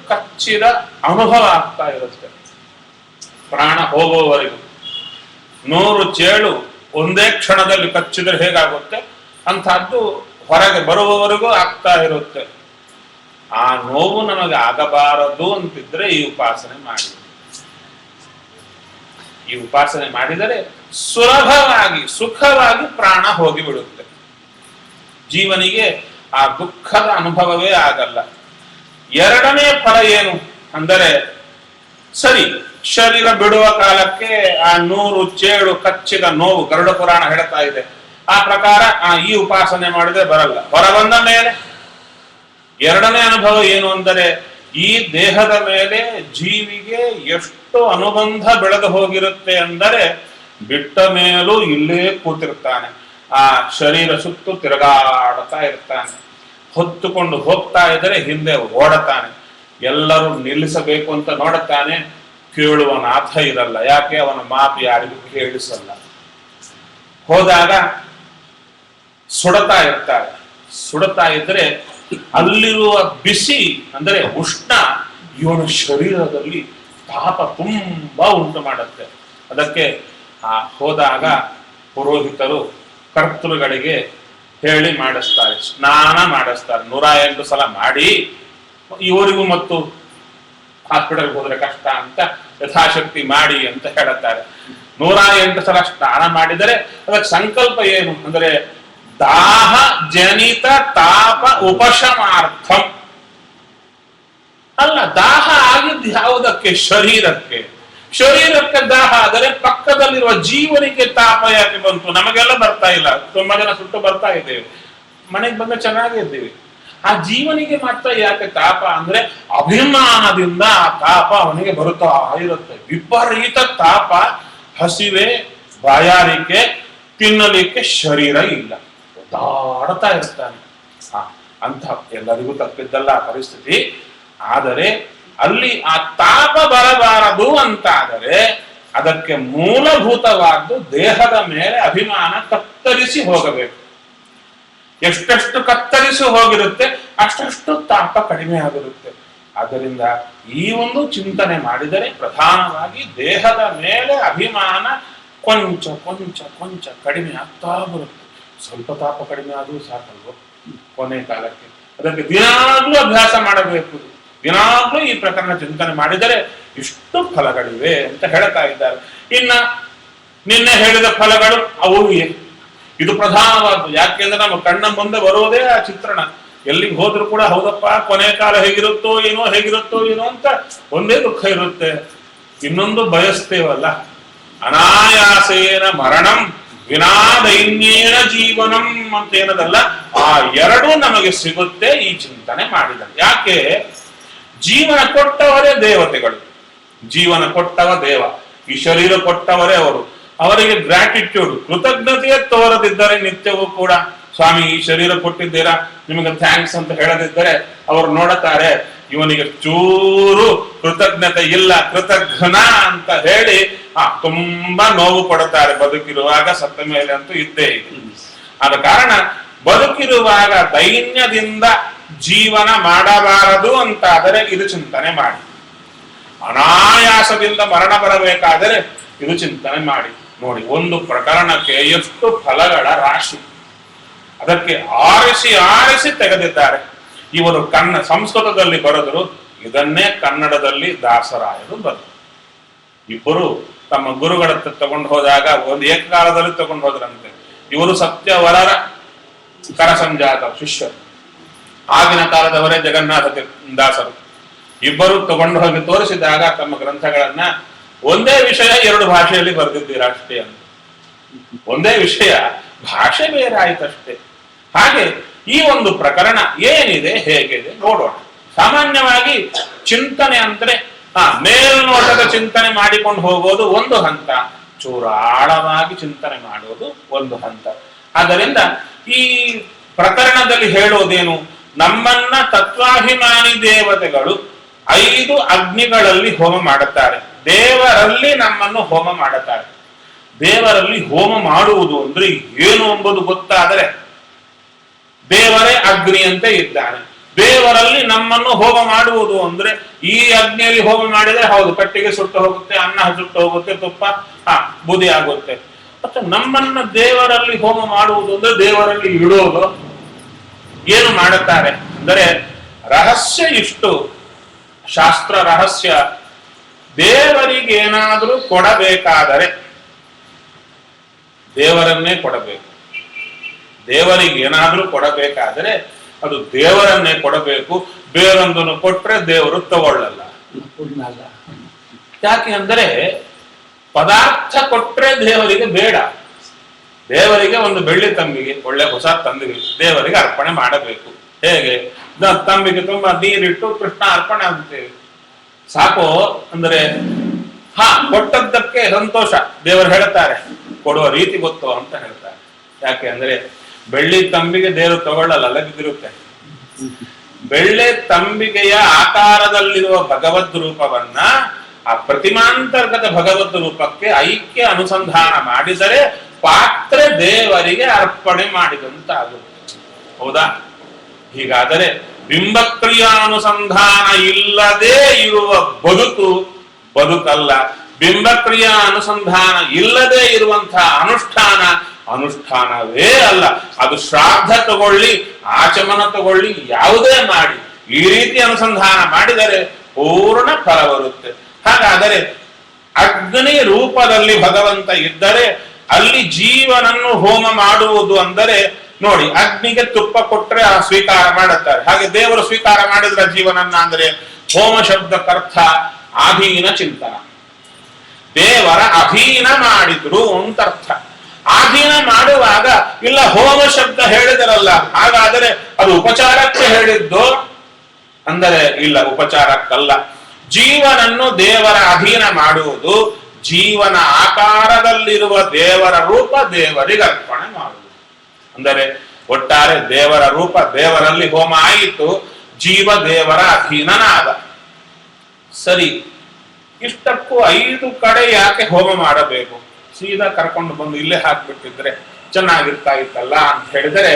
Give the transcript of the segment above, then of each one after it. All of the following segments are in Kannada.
ಕಚ್ಚಿದ ಅನುಭವ ಆಗ್ತಾ ಇರುತ್ತೆ ಪ್ರಾಣ ಹೋಗೋವರೆಗೂ. 100 ಚೇಳು ಒಂದೇ ಕ್ಷಣದಲ್ಲಿ ಕಚ್ಚಿದ್ರೆ ಹೇಗಾಗುತ್ತೆ ಅಂತಹದ್ದು ಹೊರಗೆ ಬರುವವರೆಗೂ ಆಗ್ತಾ ಇರುತ್ತೆ. ಆ ನೋವು ನಮಗೆ ಆಗಬಾರದು ಅಂತಿದ್ರೆ ಈ ಉಪಾಸನೆ ಮಾಡಿ. ಈ ಉಪಾಸನೆ ಮಾಡಿದರೆ ಸುಲಭವಾಗಿ ಸುಖವಾಗಿ ಪ್ರಾಣ ಹೋಗಿಬಿಡುತ್ತೆ. ಜೀವನಿಗೆ ಆ ದುಃಖದ ಅನುಭವವೇ ಆಗಲ್ಲ. ಎರಡನೇ ಫಲ ಏನು ಅಂದರೆ, ಸರಿ ಶರೀರ ಬಿಡುವ ಕಾಲಕ್ಕೆ ಆ 100 ಚೇಳು ಕಚ್ಚಿದ ನೋವು ಗರುಡ ಪುರಾಣ ಹೇಳ್ತಾ ಇದೆ. ಆ ಪ್ರಕಾರ ಈ ಉಪಾಸನೆ ಮಾಡಿದ್ರೆ ಬರಲ್ಲ. ಹೊರಬಂದ ಮೇಲೆ ಎರಡನೇ ಅನುಭವ ಏನು ಅಂದರೆ, ಈ ದೇಹದ ಮೇಲೆ ಜೀವಿಗೆ ಎಷ್ಟು ಅನುಬಂಧ ಬೆಳೆದು ಹೋಗಿರುತ್ತೆ ಅಂದರೆ, ಬಿಟ್ಟ ಮೇಲೂ ಇಲ್ಲೇ ಕೂತಿರ್ತಾನೆ. ಆ ಶರೀರ ಸುತ್ತು ತಿರುಗಾಡ್ತಾ ಇರ್ತಾನೆ. ಹೊತ್ತುಕೊಂಡು ಹೋಗ್ತಾ ಇದ್ದರೆ ಹಿಂದೆ ಓಡತಾನೆ. ಎಲ್ಲರೂ ನಿಲ್ಲಿಸಬೇಕು ಅಂತ ನೋಡುತ್ತಾನೆ. ಕೇಳುವ ನಾಥ ಇರಲ್ಲ. ಯಾಕೆ? ಅವನ ಮಾತು ಯಾರಿಗೂ ಕೇಳಿಸಲ್ಲ. ಹೋದಾಗ ಸುಡತಾ ಇರ್ತಾರೆ. ಸುಡತಾ ಇದ್ರೆ ಅಲ್ಲಿರುವ ಬಿಸಿ ಅಂದರೆ ಉಷ್ಣ ಇವನ ಶರೀರದಲ್ಲಿ ತಾಪ ತುಂಬಾ ಉಂಟು ಮಾಡುತ್ತೆ. ಅದಕ್ಕೆ ಹೋದಾಗ ಪುರೋಹಿತರು ಕರ್ತೃಗಳಿಗೆ ಹೇಳಿ ಮಾಡಿಸ್ತಾರೆ, ಸ್ನಾನ ಮಾಡಿಸ್ತಾರೆ. 108 ಸಲ ಮಾಡಿ, ಇವರಿಗೂ ಮತ್ತು ಹಾಸ್ಪಿಟಲ್ಗೆ ಹೋದ್ರೆ ಕಷ್ಟ ಅಂತ ಯಥಾಶಕ್ತಿ ಮಾಡಿ ಅಂತ ಹೇಳುತ್ತಾರೆ. 108 ಸಲ ಸ್ನಾನ ಮಾಡಿದರೆ ಅದಕ್ಕೆ ಸಂಕಲ್ಪ ಏನು ಅಂದರೆ, ದಾಹ ಜನಿತ ತಾಪ ಉಪಶಮಾರ್ಥಂ. ಅಲ್ಲ, ದಾಹ ಆಗಿದ್ದು ಯಾವುದಕ್ಕೆ? ಶರೀರಕ್ಕೆ. ಶರೀರಕ್ಕೆ ದಾಹ ಆದರೆ ಪಕ್ಕದಲ್ಲಿರುವ ಜೀವನಿಗೆ ತಾಪ ಯಾಕೆ ಬಂತು? ನಮಗೆಲ್ಲ ಬರ್ತಾ ಇಲ್ಲ. ತುಂಬಾ ಜನ ಸುಟ್ಟು ಬರ್ತಾ ಇದ್ದೇವೆ, ಮನೆಗೆ ಬಂದ ಚೆನ್ನಾಗೇ ಇದ್ದೀವಿ. ಆ ಜೀವನಿಗೆ ಮಾತ್ರ ಯಾಕೆ ತಾಪ ಅಂದ್ರೆ, ಅಭಿಮಾನದಿಂದ ಆ ತಾಪ ಅವನಿಗೆ ಬರುತ್ತಾ ಇರುತ್ತೆ. ವಿಪರೀತ ತಾಪ, ಹಸಿವೆ, ಬಾಯಾರಿಕೆ, ತಿನ್ನಲಿಕ್ಕೆ ಶರೀರ ಇಲ್ಲ, ಒದ್ದಾಡ್ತಾ ಇರ್ತಾನೆ. ಅಂತ ಎಲ್ಲರಿಗೂ ತಪ್ಪಿದ್ದಲ್ಲ ಪರಿಸ್ಥಿತಿ. ಆದರೆ ಅಲ್ಲಿ ಆ ತಾಪ ಬರಬಾರದು ಅಂತಾದರೆ ಅದಕ್ಕೆ ಮೂಲಭೂತವಾದ್ದು ದೇಹದ ಮೇಲೆ ಅಭಿಮಾನ ಕತ್ತರಿಸಿ ಹೋಗಬೇಕು. ಎಷ್ಟೆಷ್ಟು ಕತ್ತರಿಸಿ ಹೋಗಿರುತ್ತೆ ಅಷ್ಟಷ್ಟು ತಾಪ ಕಡಿಮೆ ಆಗಿರುತ್ತೆ. ಆದ್ದರಿಂದ ಈ ಒಂದು ಚಿಂತನೆ ಮಾಡಿದರೆ ಪ್ರಧಾನವಾಗಿ ದೇಹದ ಮೇಲೆ ಅಭಿಮಾನ ಕೊಂಚ ಕೊಂಚ ಕೊಂಚ ಕಡಿಮೆ ಆಗ್ತಾ ಬರುತ್ತೆ. ಸ್ವಲ್ಪ ತಾಪ ಕಡಿಮೆ ಆದರೂ ಸಾಕಲ್ವ ಕೊನೆ ಕಾಲಕ್ಕೆ. ಅದಕ್ಕೆ ದಿನಾಗ್ಲೂ ಅಭ್ಯಾಸ ಮಾಡಬೇಕು. ದಿನಾಗ್ಲೂ ಈ ಪ್ರಕರಣ ಚಿಂತನೆ ಮಾಡಿದರೆ ಇಷ್ಟು ಫಲಗಳಿವೆ ಅಂತ ಹೇಳ್ತಾ ಇದ್ದಾರೆ. ಇನ್ನ ನಿನ್ನೆ ಹೇಳಿದ ಫಲಗಳು ಅವು ಇದು ಪ್ರಧಾನವಾದ್ದು. ಯಾಕೆಂದ್ರೆ ನಮ್ಮ ಕಣ್ಣ ಮುಂದೆ ಬರೋದೇ ಆ ಚಿತ್ರಣ. ಎಲ್ಲಿಗೆ ಹೋದ್ರು ಕೂಡ ಹೌದಪ್ಪ ಕೊನೆ ಕಾಲ ಹೇಗಿರುತ್ತೋ ಏನೋ ಅಂತ ಒಂದೇ ದುಃಖ ಇರುತ್ತೆ. ಇನ್ನೊಂದು ಬಯಸ್ತೇವಲ್ಲ, ಅನಾಯಾಸೇನ ಮರಣಂ ವಿನಾ ದೈನ್ಯೇನ ಜೀವನಂ ಅಂತ ಏನದಲ್ಲ, ಆ ಎರಡೂ ನಮಗೆ ಸಿಗುತ್ತೆ ಈ ಚಿಂತನೆ ಮಾಡಿದ. ಯಾಕೆ? ಜೀವನ ಕೊಟ್ಟವರೇ ದೇವತೆಗಳು. ಜೀವನ ಕೊಟ್ಟವ ದೇವ, ಈ ಶರೀರ ಕೊಟ್ಟವರೇ ಅವರು. ಅವರಿಗೆ ಗ್ರಾಟಿಟ್ಯೂಡ್, ಕೃತಜ್ಞತೆಯೇ ತೋರದಿದ್ದರೆ ನಿತ್ಯವೂ ಕೂಡ ಸ್ವಾಮಿ ಈ ಶರೀರ ಕೊಟ್ಟಿದ್ದೀರಾ, ನಿಮಗೆ ಥ್ಯಾಂಕ್ಸ್ ಅಂತ ಹೇಳದಿದ್ದರೆ ಅವರು ನೋಡುತ್ತಾರೆ ಇವನಿಗೆ ಚೂರು ಕೃತಜ್ಞತೆ ಇಲ್ಲ, ಕೃತಜ್ಞನ ಅಂತ ಹೇಳಿ ತುಂಬಾ ನೋವು ಕೊಡುತ್ತಾರೆ. ಬದುಕಿರುವಾಗ ಸತ್ತ ಮೇಲೆ ಅಂತೂ ಇದ್ದೇ ಇದೆ. ಆದ ಕಾರಣ ಬದುಕಿರುವಾಗ ದೈನ್ಯದಿಂದ ಜೀವನ ಮಾಡಬಾರದು ಅಂತಾದರೆ ಇದು ಚಿಂತನೆ ಮಾಡಿ. ಅನಾಯಾಸದಿಂದ ಮರಣ ಬರಬೇಕಾದರೆ ಇದು ಚಿಂತನೆ ಮಾಡಿ. ನೋಡಿ, ಒಂದು ಪ್ರಕರಣಕ್ಕೆ ಎಷ್ಟು ಫಲಗಳ ರಾಶಿ. ಅದಕ್ಕೆ ಆರಿಸಿ ಆರಿಸಿ ತೆಗೆದಿದ್ದಾರೆ. ಇವರು ಸಂಸ್ಕೃತದಲ್ಲಿ ಬರೆದರು, ಇದನ್ನೇ ಕನ್ನಡದಲ್ಲಿ ದಾಸರಾಯರು ಬರೆದರು. ಇಬ್ಬರು ತಮ್ಮ ಗುರುಗಳ ತಗೊಂಡು ಹೋದಾಗ ಒಂದು ಏಕಕಾಲದಲ್ಲಿ ತಗೊಂಡು ಹೋದ್ರಂತೆ. ಇವರು ಸತ್ಯವರರ ಕರಸಂಜಾತ ಶಿಷ್ಯರು, ಆಗಿನ ಕಾಲದವರೇ ಜಗನ್ನಾಥ ದಾಸರು. ಇಬ್ಬರು ತಗೊಂಡು ಹೋಗಿ ತೋರಿಸಿದಾಗ ತಮ್ಮ ಗ್ರಂಥಗಳನ್ನ ಒಂದೇ ವಿಷಯ 2 ಭಾಷೆಯಲ್ಲಿ ಬರೆದಿದ್ದೀರಾ ಅಷ್ಟೇ ಅಂತ. ಒಂದೇ ವಿಷಯ, ಭಾಷೆ ಬೇರೆ ಆಯ್ತಷ್ಟೇ. ಹಾಗೆ ಈ ಒಂದು ಪ್ರಕರಣ ಏನಿದೆ ಹೇಗಿದೆ ನೋಡೋಣ. ಸಾಮಾನ್ಯವಾಗಿ ಚಿಂತನೆ ಅಂದ್ರೆ ಮೇಲ್ನೋಟದ ಚಿಂತನೆ ಮಾಡಿಕೊಂಡು ಹೋಗೋದು ಒಂದು ಹಂತ, ಚೂರಾಳವಾಗಿ ಚಿಂತನೆ ಮಾಡೋದು ಒಂದು ಹಂತ. ಆದ್ದರಿಂದ ಈ ಪ್ರಕರಣದಲ್ಲಿ ಹೇಳೋದೇನು, ನಮ್ಮನ್ನ ತತ್ವಾಭಿಮಾನಿ ದೇವತೆಗಳು 5 ಅಗ್ನಿಗಳಲ್ಲಿ ಹೋಮ ಮಾಡುತ್ತಾರೆ. ದೇವರಲ್ಲಿ ನಮ್ಮನ್ನು ಹೋಮ ಮಾಡುತ್ತಾರೆ. ದೇವರಲ್ಲಿ ಹೋಮ ಮಾಡುವುದು ಅಂದ್ರೆ ಏನು ಎಂಬುದು ಗೊತ್ತಾದರೆ, ದೇವರೇ ಅಗ್ನಿಯಂತೆ ಇದ್ದಾನೆ. ದೇವರಲ್ಲಿ ನಮ್ಮನ್ನು ಹೋಮ ಮಾಡುವುದು ಅಂದ್ರೆ ಈ ಅಗ್ನಿಯಲ್ಲಿ ಹೋಮ ಮಾಡಿದ್ರೆ ಹೌದು ಕಟ್ಟಿಗೆ ಸುಟ್ಟು ಹೋಗುತ್ತೆ, ಅನ್ನ ಸುಟ್ಟು ಹೋಗುತ್ತೆ, ತುಪ್ಪ ಬೂದಿ ಆಗುತ್ತೆ. ಮತ್ತೆ ನಮ್ಮನ್ನ ದೇವರಲ್ಲಿ ಹೋಮ ಮಾಡುವುದು ಅಂದ್ರೆ ದೇವರಲ್ಲಿ ಇಡೋದು. ಏನು ಮಾಡುತ್ತಾರೆ ಅಂದರೆ ರಹಸ್ಯ ಇಷ್ಟು, ಶಾಸ್ತ್ರ ರಹಸ್ಯ. ದೇವರಿಗೇನಾದರೂ ಕೊಡಬೇಕಾದರೆ ದೇವರನ್ನೇ ಕೊಡಬೇಕು. ದೇವರಿಗೇನಾದರೂ ಕೊಡಬೇಕಾದರೆ ಅದು ದೇವರನ್ನೇ ಕೊಡಬೇಕು. ಬೇರೊಂದನ್ನು ಕೊಟ್ರೆ ದೇವರು ತಗೊಳ್ಳಲ್ಲ. ಯಾಕೆ ಅಂದರೆ ಪದಾರ್ಥ ಕೊಟ್ರೆ ದೇವರಿಗೆ ಬೇಡ. ದೇವರಿಗೆ ಒಂದು ಬೆಳ್ಳಿ ತಂಬಿಗೆ, ಒಳ್ಳೆ ಹೊಸ ತಂಬಿಗೆ ದೇವರಿಗೆ ಅರ್ಪಣೆ ಮಾಡಬೇಕು. ಹೇಗೆ ತಂಬಿಗೆ ತುಂಬಾ ನೀರಿಟ್ಟು ಕೃಷ್ಣ ಅರ್ಪಣೆ ಆಗುತ್ತೇವೆ, ಸಾಕು ಅಂದರೆ ಕೊಟ್ಟದ್ದಕ್ಕೆ ಸಂತೋಷ. ದೇವರು ಹೇಳ್ತಾರೆ ಕೊಡುವ ರೀತಿ ಗೊತ್ತು ಅಂತ ಹೇಳ್ತಾರೆ. ಯಾಕೆ ಅಂದ್ರೆ ಬೆಳ್ಳಿ ತಂಬಿಗೆ ದೇವರು ತಗೊಳ್ಳಲ್ಲ, ಅಲ್ಲ ಬಿದ್ದಿರುತ್ತೆ. ಬೆಳ್ಳಿ ತಂಬಿಗೆಯ ಆಕಾರದಲ್ಲಿರುವ ಭಗವದ್ ರೂಪವನ್ನ ಆ ಪ್ರತಿಮಾಂತರ್ಗತ ಭಗವದ್ ರೂಪಕ್ಕೆ ಐಕ್ಯ ಅನುಸಂಧಾನ ಮಾಡಿದರೆ ಪಾತ್ರೆ ದೇವರಿಗೆ ಅರ್ಪಣೆ ಮಾಡಿದಂತಾಗುತ್ತೆ. ಹೌದಾ? ಹೀಗಾದರೆ ಬಿಂಬಕ್ರಿಯಾನುಸಂಧಾನ ಇಲ್ಲದೆ ಇರುವ ಬದುಕು ಬದುಕಲ್ಲ. ಬಿಂಬಕ್ರಿಯಾ ಅನುಸಂಧಾನ ಇಲ್ಲದೆ ಇರುವಂತಹ ಅನುಷ್ಠಾನ ಅನುಷ್ಠಾನವೇ ಅಲ್ಲ. ಅದು ಶ್ರಾದ್ದ ತಗೊಳ್ಳಿ, ಆಚಮನ ತಗೊಳ್ಳಿ, ಯಾವುದೇ ಮಾಡಿ ಈ ರೀತಿ ಅನುಸಂಧಾನ ಮಾಡಿದರೆ ಪೂರ್ಣ ಫಲ ಬರುತ್ತೆ. ಹಾಗಾದರೆ ಅಗ್ನಿ ರೂಪದಲ್ಲಿ ಭಗವಂತ ಇದ್ದರೆ ಅಲ್ಲಿ ಜೀವನನ್ನು ಹೋಮ ಮಾಡುವುದು ಅಂದರೆ ನೋಡಿ, ಅಗ್ನಿಗೆ ತುಪ್ಪ ಕೊಟ್ರೆ ಸ್ವೀಕಾರ ಮಾಡುತ್ತಾರೆ. ಹಾಗೆ ದೇವರು ಸ್ವೀಕಾರ ಮಾಡಿದ್ರ ಜೀವನನ್ನ ಅಂದ್ರೆ ಹೋಮ ಶಬ್ದಕ್ಕರ್ಥ ಅಧೀನ ಚಿಂತನ. ದೇವರ ಅಧೀನ ಮಾಡಿದ್ರು ಅಂತ ಅರ್ಥ. ಅಧೀನ ಮಾಡುವಾಗ ಇಲ್ಲ ಹೋಮ ಶಬ್ದ ಹೇಳಿದರಲ್ಲ, ಹಾಗಾದರೆ ಅದು ಉಪಚಾರಕ್ಕೆ ಹೇಳಿದ್ದು ಅಂದರೆ ಇಲ್ಲ, ಉಪಚಾರಕ್ಕಲ್ಲ. ಜೀವನನ್ನು ದೇವರ ಅಧೀನ ಮಾಡುವುದು, ಜೀವನ ಆಕಾರದಲ್ಲಿರುವ ದೇವರ ರೂಪ ದೇವರಿಗೆ ಅರ್ಪಣೆ ಮಾಡುವುದು. ಅಂದರೆ ಒಟ್ಟಾರೆ ದೇವರ ರೂಪ ದೇವರಲ್ಲಿ ಹೋಮ ಆಯಿತು, ಜೀವ ದೇವರ ಅಧೀನನಾದ. ಸರಿ, ಇಷ್ಟಕ್ಕೂ 5 ಕಡೆ ಯಾಕೆ ಹೋಮ ಮಾಡಬೇಕು? ಸೀದಾ ಕರ್ಕೊಂಡು ಬಂದು ಇಲ್ಲೇ ಹಾಕ್ಬಿಟ್ಟಿದ್ರೆ ಚೆನ್ನಾಗಿರ್ತಾ ಇತ್ತಲ್ಲ ಅಂತ ಹೇಳಿದರೆ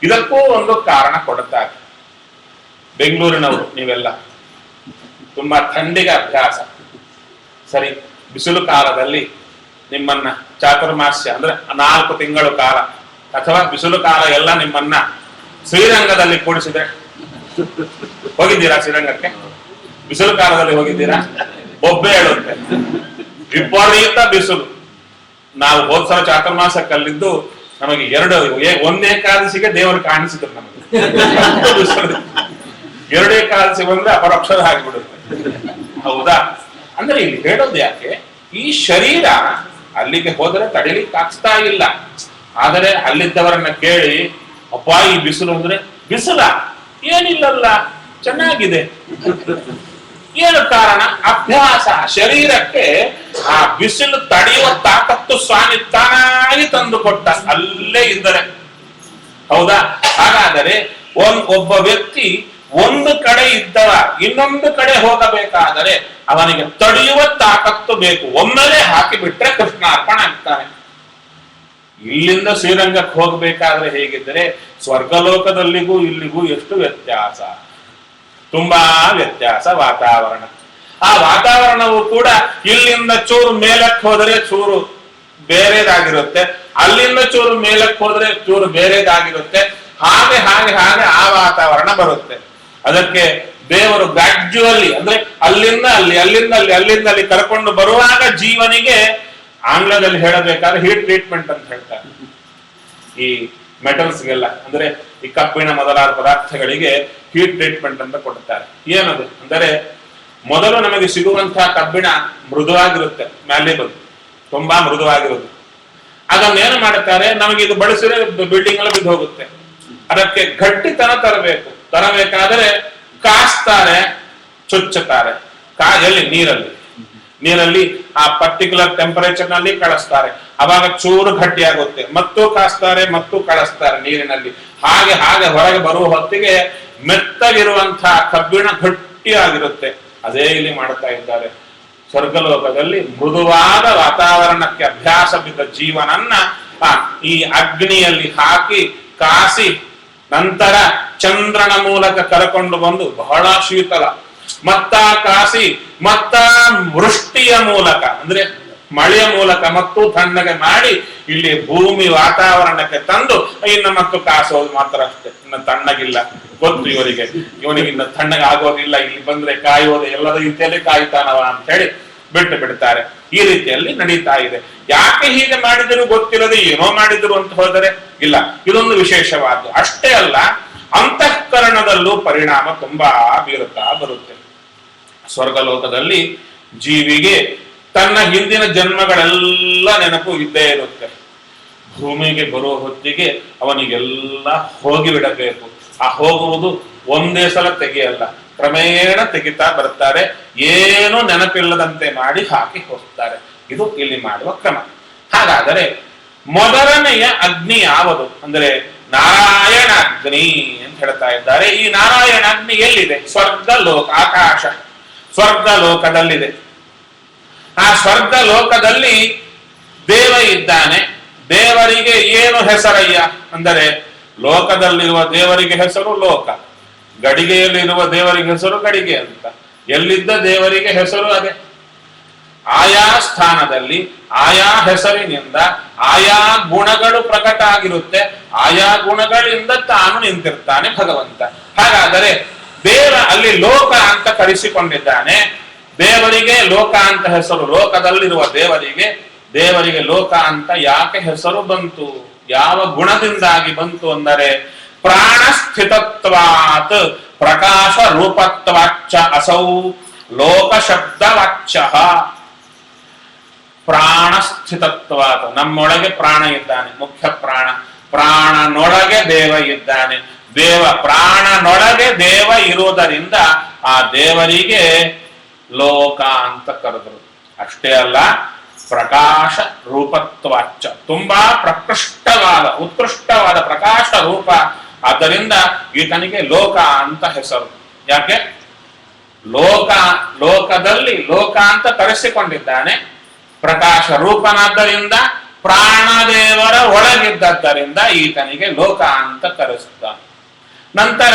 ಇದಕ್ಕೂ ಒಂದು ಕಾರಣ ಕೊಡುತ್ತಾರೆ. ಬೆಂಗಳೂರಿನವರು ನೀವೆಲ್ಲ ತುಂಬಾ ಥಂಡಿಗೆ ಅಭ್ಯಾಸ. ಸರಿ, ಬಿಸಿಲು ಕಾಲದಲ್ಲಿ ನಿಮ್ಮನ್ನ ಚಾತುರ್ಮಾಸ್ಯ ಅಂದ್ರೆ 4 ತಿಂಗಳು ಕಾಲ ಅಥವಾ ಬಿಸಿಲು ಕಾಲ ಎಲ್ಲ ನಿಮ್ಮನ್ನ ಶ್ರೀರಂಗದಲ್ಲಿ ಕೂಡಿಸಿದ್ರೆ ಹೋಗಿದ್ದೀರಾ? ಶ್ರೀರಂಗಕ್ಕೆ ಬಿಸಿಲು ಕಾಲದಲ್ಲಿ ಹೋಗಿದ್ದೀರಾ? ಒಬ್ಬೆ ಹೇಳುತ್ತೆ, ವಿಪರೀತ ಬಿಸಿಲು. ನಾವು ಹೋದ್ಸಲ ಚಾತುರ್ಮಾಸ ಕಲ್ಲಿದ್ದು ನಮಗೆ 1 ಏಕಾದಶಿಗೆ ದೇವರು ಕಾಣಿಸಿದ್ರು ನಮಗೆ. 2 ಏಕಾದಶಿ ಬಂದ್ರೆ ಅಪರೋಕ್ಷದ ಆಗಿಬಿಡುತ್ತೆ. ಹೌದಾ? ಅಂದ್ರೆ ಇಲ್ಲಿ ಹೇಳೋದು ಯಾಕೆ, ಈ ಶರೀರ ಅಲ್ಲಿಗೆ ಹೋದರೆ ತಡಿಲಿಕ್ಕೆ ಆಗ್ತಾ ಇಲ್ಲ. ಆದರೆ ಅಲ್ಲಿದ್ದವರನ್ನ ಕೇಳಿ, ಅಪ್ಪ ಈ ಬಿಸಿಲು ಅಂದ್ರೆ ಬಿಸಿಲ ಏನಿಲ್ಲಲ್ಲ, ಚೆನ್ನಾಗಿದೆ. ಏನು ಕಾರಣ? ಅಭ್ಯಾಸ. ಶರೀರಕ್ಕೆ ಆ ಬಿಸಿಲು ತಡೆಯುವ ತಾಕತ್ತು ಸ್ವಾಮಿ ತಾನಾಗಿ ತಂದು ಕೊಟ್ಟ, ಅಲ್ಲೇ ಇದ್ದರೆ. ಹೌದಾ? ಹಾಗಾದರೆ ಒಬ್ಬ ವ್ಯಕ್ತಿ ಒಂದು ಕಡೆ ಇದ್ದವ ಇನ್ನೊಂದು ಕಡೆ ಹೋಗಬೇಕಾದರೆ ಅವನಿಗೆ ತಡೆಯುವ ತಾಕತ್ತು ಬೇಕು. ಒಮ್ಮೆಲೆ ಹಾಕಿಬಿಟ್ರೆ ಕೃಷ್ಣಾರ್ಪಣ ಆಗ್ತಾನೆ. ಇಲ್ಲಿಂದ ಶ್ರೀರಂಗಕ್ಕೆ ಹೋಗಬೇಕಾದ್ರೆ ಹೇಗಿದ್ದರೆ ಸ್ವರ್ಗಲೋಕದಲ್ಲಿಗೂ ಇಲ್ಲಿಗೂ ಎಷ್ಟು ವ್ಯತ್ಯಾಸ, ತುಂಬಾ ವ್ಯತ್ಯಾಸ ವಾತಾವರಣ. ಆ ವಾತಾವರಣವು ಕೂಡ ಇಲ್ಲಿಂದ ಚೂರು ಮೇಲಕ್ಕೆ ಹೋದರೆ ಚೂರು ಬೇರೆದಾಗಿರುತ್ತೆ, ಅಲ್ಲಿಂದ ಚೂರು ಮೇಲಕ್ಕೆ ಹೋದ್ರೆ ಚೂರು ಬೇರೆದಾಗಿರುತ್ತೆ. ಹಾಗೆ ಹಾಗೆ ಹಾಗೆ ಆ ವಾತಾವರಣ ಬರುತ್ತೆ. ಅದಕ್ಕೆ ದೇವರು ಗ್ರಾಡ್ಯುವಲಿ ಅಂದ್ರೆ ಅಲ್ಲಿಂದ ಅಲ್ಲಿ, ಅಲ್ಲಿಂದ ಅಲ್ಲಿ, ಅಲ್ಲಿಂದ ಅಲ್ಲಿ ಕರ್ಕೊಂಡು ಬರುವಾಗ ಜೀವನಿಗೆ ಆಂಗ್ಲದಲ್ಲಿ ಹೇಳಬೇಕಾದ್ರೆ ಹೀಟ್ ಟ್ರೀಟ್ಮೆಂಟ್ ಅಂತ ಹೇಳ್ತಾರೆ. ಈ ಮೆಟಲ್ಸ್ಗೆಲ್ಲ ಅಂದ್ರೆ ಈ ಕಬ್ಬಿಣ ಮೊದಲಾದ ಪದಾರ್ಥಗಳಿಗೆ ಹೀಟ್ ಟ್ರೀಟ್ಮೆಂಟ್ ಅಂತ ಕೊಡ್ತಾರೆ. ಏನದು ಅಂದರೆ ಮೊದಲು ನಮಗೆ ಸಿಗುವಂತಹ ಕಬ್ಬಿಣ ಮೃದುವಾಗಿರುತ್ತೆ, ಮ್ಯಾಲೇಬಲ್, ತುಂಬಾ ಮೃದುವಾಗಿರುತ್ತೆ. ಅದನ್ನೇನು ಮಾಡುತ್ತಾರೆ, ನಮಗೆ ಇದು ಬಳಸಿದ್ರೆ ಬಿಲ್ಡಿಂಗ್ ಎಲ್ಲ ಬಿದ್ದು ಹೋಗುತ್ತೆ. ಅದಕ್ಕೆ ಗಟ್ಟಿತನ ತರಬೇಕಾದರೆ ಕಾಸ್ತಾರೆ, ಚುಚ್ಚುತ್ತಾರೆ. ಎಲ್ಲಿ? ನೀರಲ್ಲಿ ಆ ಪರ್ಟಿಕ್ಯುಲರ್ ಟೆಂಪರೇಚರ್ ನಲ್ಲಿ ಕಳಿಸ್ತಾರೆ. ಅವಾಗ ಚೂರು ಗಟ್ಟಿಯಾಗುತ್ತೆ, ಮತ್ತು ಕಾಸ್ತಾರೆ ಮತ್ತು ಕಳಿಸ್ತಾರೆ ನೀರಿನಲ್ಲಿ. ಹಾಗೆ ಹಾಗೆ ಹೊರಗೆ ಬರುವ ಹೊತ್ತಿಗೆ ಮೆತ್ತಗಿರುವಂತಹ ಕಬ್ಬಿಣ ಗಟ್ಟಿಯಾಗಿರುತ್ತೆ. ಅದೇ ಇಲ್ಲಿ ಮಾಡ್ತಾ ಇದ್ದಾರೆ. ಸ್ವರ್ಗಲೋಕದಲ್ಲಿ ಮೃದುವಾದ ವಾತಾವರಣಕ್ಕೆ ಅಭ್ಯಾಸ ಬಿದ್ದ ಜೀವನನ್ನ ಈ ಅಗ್ನಿಯಲ್ಲಿ ಹಾಕಿ ಕಾಸಿ ನಂತರ ಚಂದ್ರನ ಮೂಲಕ ಕರಕೊಂಡು ಬಂದು ಬಹಳ ಶೀತಲ, ಮತ್ತ ಕಾಸಿ, ಮತ್ತ ವೃಷ್ಟಿಯ ಮೂಲಕ ಅಂದ್ರೆ ಮಳೆಯ ಮೂಲಕ ಮತ್ತು ತಣ್ಣಗೆ ಮಾಡಿ ಇಲ್ಲಿ ಭೂಮಿ ವಾತಾವರಣಕ್ಕೆ ತಂದು ಇನ್ನು ಮತ್ತು ಕಾಸೋದು ಮಾತ್ರ ಅಷ್ಟೇ, ಇನ್ನು ತಣ್ಣಗಿಲ್ಲ. ಗೊತ್ತು ಇವರಿಗೆ ಇನ್ನು ತಣ್ಣಗೆ ಆಗೋದಿಲ್ಲ, ಇಲ್ಲಿ ಬಂದ್ರೆ ಕಾಯೋದು ಎಲ್ಲದ ರೀತಿಯಲ್ಲಿ ಕಾಯ್ತಾನವ ಅಂತ ಹೇಳಿ ಬಿಟ್ಟು ಬಿಡ್ತಾರೆ. ಈ ರೀತಿಯಲ್ಲಿ ನಡೀತಾ ಇದೆ. ಯಾಕೆ ಹೀಗೆ ಮಾಡಿದ್ರು ಗೊತ್ತಿಲ್ಲದೆ ಏನೋ ಮಾಡಿದ್ರು ಅಂತ ಹೋದರೆ ಇಲ್ಲ, ಇದೊಂದು ವಿಶೇಷವಾದ್ದು. ಅಷ್ಟೇ ಅಲ್ಲ, ಅಂತಃಕರಣದಲ್ಲೂ ಪರಿಣಾಮ ತುಂಬಾ ಬೀರುತ್ತಾ ಬರುತ್ತೆ. ಸ್ವರ್ಗಲೋಕದಲ್ಲಿ ಜೀವಿಗೆ ತನ್ನ ಹಿಂದಿನ ಜನ್ಮಗಳೆಲ್ಲ ನೆನಪು ಇದ್ದೇ ಇರುತ್ತೆ. ಭೂಮಿಗೆ ಬರುವ ಹೊತ್ತಿಗೆ ಅವನಿಗೆಲ್ಲ ಹೋಗಿಬಿಡಬೇಕು. ಆ ಹೋಗುವುದು ಒಂದೇ ಸಲ ತೆಗೆಯಲ್ಲ, ಕ್ರಮೇಣ ತೆಗಿತಾ ಬರ್ತಾರೆ. ಏನೂ ನೆನಪಿಲ್ಲದಂತೆ ಮಾಡಿ ಹಾಕಿ ಹೋಗ್ತಾರೆ. ಇದು ಇಲ್ಲಿ ಮಾಡುವ ಕ್ರಮ. ಹಾಗಾದರೆ ಮೊದಲನೆಯ ಅಗ್ನಿ ಯಾವುದು ಅಂದರೆ ನಾರಾಯಣ ಅಗ್ನಿ ಅಂತ ಹೇಳ್ತಾ ಇದ್ದಾರೆ. ಈ ನಾರಾಯಣ ಅಗ್ನಿ ಎಲ್ಲಿದೆ? ಸ್ವರ್ಗ ಲೋಕ, ಆಕಾಶ ಸ್ವರ್ಗ ಲೋಕದಲ್ಲಿದೆ. ಆ ಸ್ವರ್ಗ ಲೋಕದಲ್ಲಿ ದೇವ ಇದ್ದಾನೆ. ದೇವರಿಗೆ ಏನು ಹೆಸರಯ್ಯ ಅಂದರೆ ಲೋಕದಲ್ಲಿರುವ ದೇವರಿಗೆ ಹೆಸರು ಲೋಕ, ಗಡಿಗೆಯಲ್ಲಿರುವ ದೇವರಿಗೆ ಹೆಸರು ಗಡಿಗೆ ಅಂತ. ಎಲ್ಲಿದ್ದ ದೇವರಿಗೆ ಹೆಸರು ಅದೇ. ಆಯಾ ಸ್ಥಾನದಲ್ಲಿ ಆಯಾ ಹೆಸರಿನಿಂದ ಆಯಾ ಗುಣಗಳು ಪ್ರಕಟ ಆಗಿರುತ್ತೆ. ಆಯಾ ಗುಣಗಳಿಂದ ತಾನು ನಿಂತಿರ್ತಾನೆ ಭಗವಂತ. ಹಾಗಾದರೆ ದೇವ ಅಲ್ಲಿ ಲೋಕ ಅಂತ ಕರೆಸಿಕೊಂಡಿದ್ದಾನೆ. ದೇವರಿಗೆ ಲೋಕ ಅಂತ ಹೆಸರು. ಲೋಕದಲ್ಲಿರುವ ದೇವರಿಗೆ ಲೋಕ ಅಂತ ಯಾಕೆ ಹೆಸರು ಬಂತು? ಯಾವ ಗುಣದಿಂದಾಗಿ ಬಂತು ಅಂದರೆ ಪ್ರಾಣಸ್ಥಿತತ್ವಾತ್ ಪ್ರಕಾಶ ರೂಪತ್ವಾಚ್ಚ ಅಸೌ ಲೋಕ ಶಬ್ದವಾಚ್ಯ. ಪ್ರಾಣಸ್ಥಿತತ್ವಾತ್ ನಮ್ಮೊಳಗೆ ಪ್ರಾಣ ಇದ್ದಾನೆ, ಮುಖ್ಯ ಪ್ರಾಣ. ಪ್ರಾಣನೊಳಗೆ ದೇವ ಇದ್ದಾನೆ. ಪ್ರಾಣನೊಳಗೆ ದೇವ ಇರುವುದರಿಂದ ಆ ದೇವರಿಗೆ ಲೋಕ ಅಂತ ಕರೆದರು. ಅಷ್ಟೇ ಅಲ್ಲ, ಪ್ರಕಾಶ ರೂಪತ್ವಾಚ್ಚ ತುಂಬಾ ಉತ್ಕೃಷ್ಟವಾದ ಪ್ರಕಾಶ ರೂಪ. ಆದ್ದರಿಂದ ಈತನಿಗೆ ಲೋಕ ಅಂತ ಹೆಸರು. ಯಾಕೆ? ಲೋಕದಲ್ಲಿ ಲೋಕ ಅಂತ ಕರೆಸಿಕೊಂಡಿದ್ದಾನೆ. ಪ್ರಕಾಶ ರೂಪನಾದ್ದರಿಂದ, ಪ್ರಾಣದೇವರ ಒಳಗಿದ್ದರಿಂದ ಈತನಿಗೆ ಲೋಕ ಅಂತ ಕರೆಸುತ್ತಾನೆ. ನಂತರ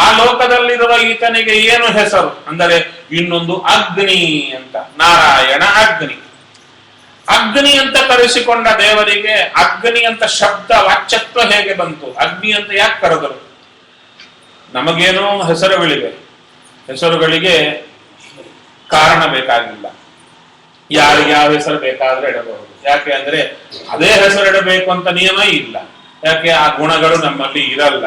ಆ ಲೋಕದಲ್ಲಿರುವ ಈತನಿಗೆ ಏನು ಹೆಸರು ಅಂದರೆ ಇನ್ನೊಂದು ಅಗ್ನಿ ಅಂತ. ನಾರಾಯಣ ಅಗ್ನಿ. ಅಗ್ನಿ ಅಂತ ಕರೆಸಿಕೊಂಡ ದೇವರಿಗೆ ಅಗ್ನಿ ಅಂತ ಶಬ್ದ ವಾಚ್ಯತ್ವ ಹೇಗೆ ಬಂತು? ಅಗ್ನಿ ಅಂತ ಯಾಕೆ ಕರೆದರು? ನಮಗೇನೋ ಹೆಸರುಗಳಿಗೆ ಕಾರಣ ಬೇಕಾಗಿಲ್ಲ. ಯಾರಿಗೆ ಯಾವ ಹೆಸರು ಬೇಕಾದ್ರೆ ಇಡಬಹುದು. ಯಾಕೆ ಅಂದ್ರೆ ಅದೇ ಹೆಸರು ಇಡಬೇಕು ಅಂತ ನಿಯಮ ಇಲ್ಲ. ಯಾಕೆ? ಆ ಗುಣಗಳು ನಮ್ಮಲ್ಲಿ ಇರಲ್ಲ.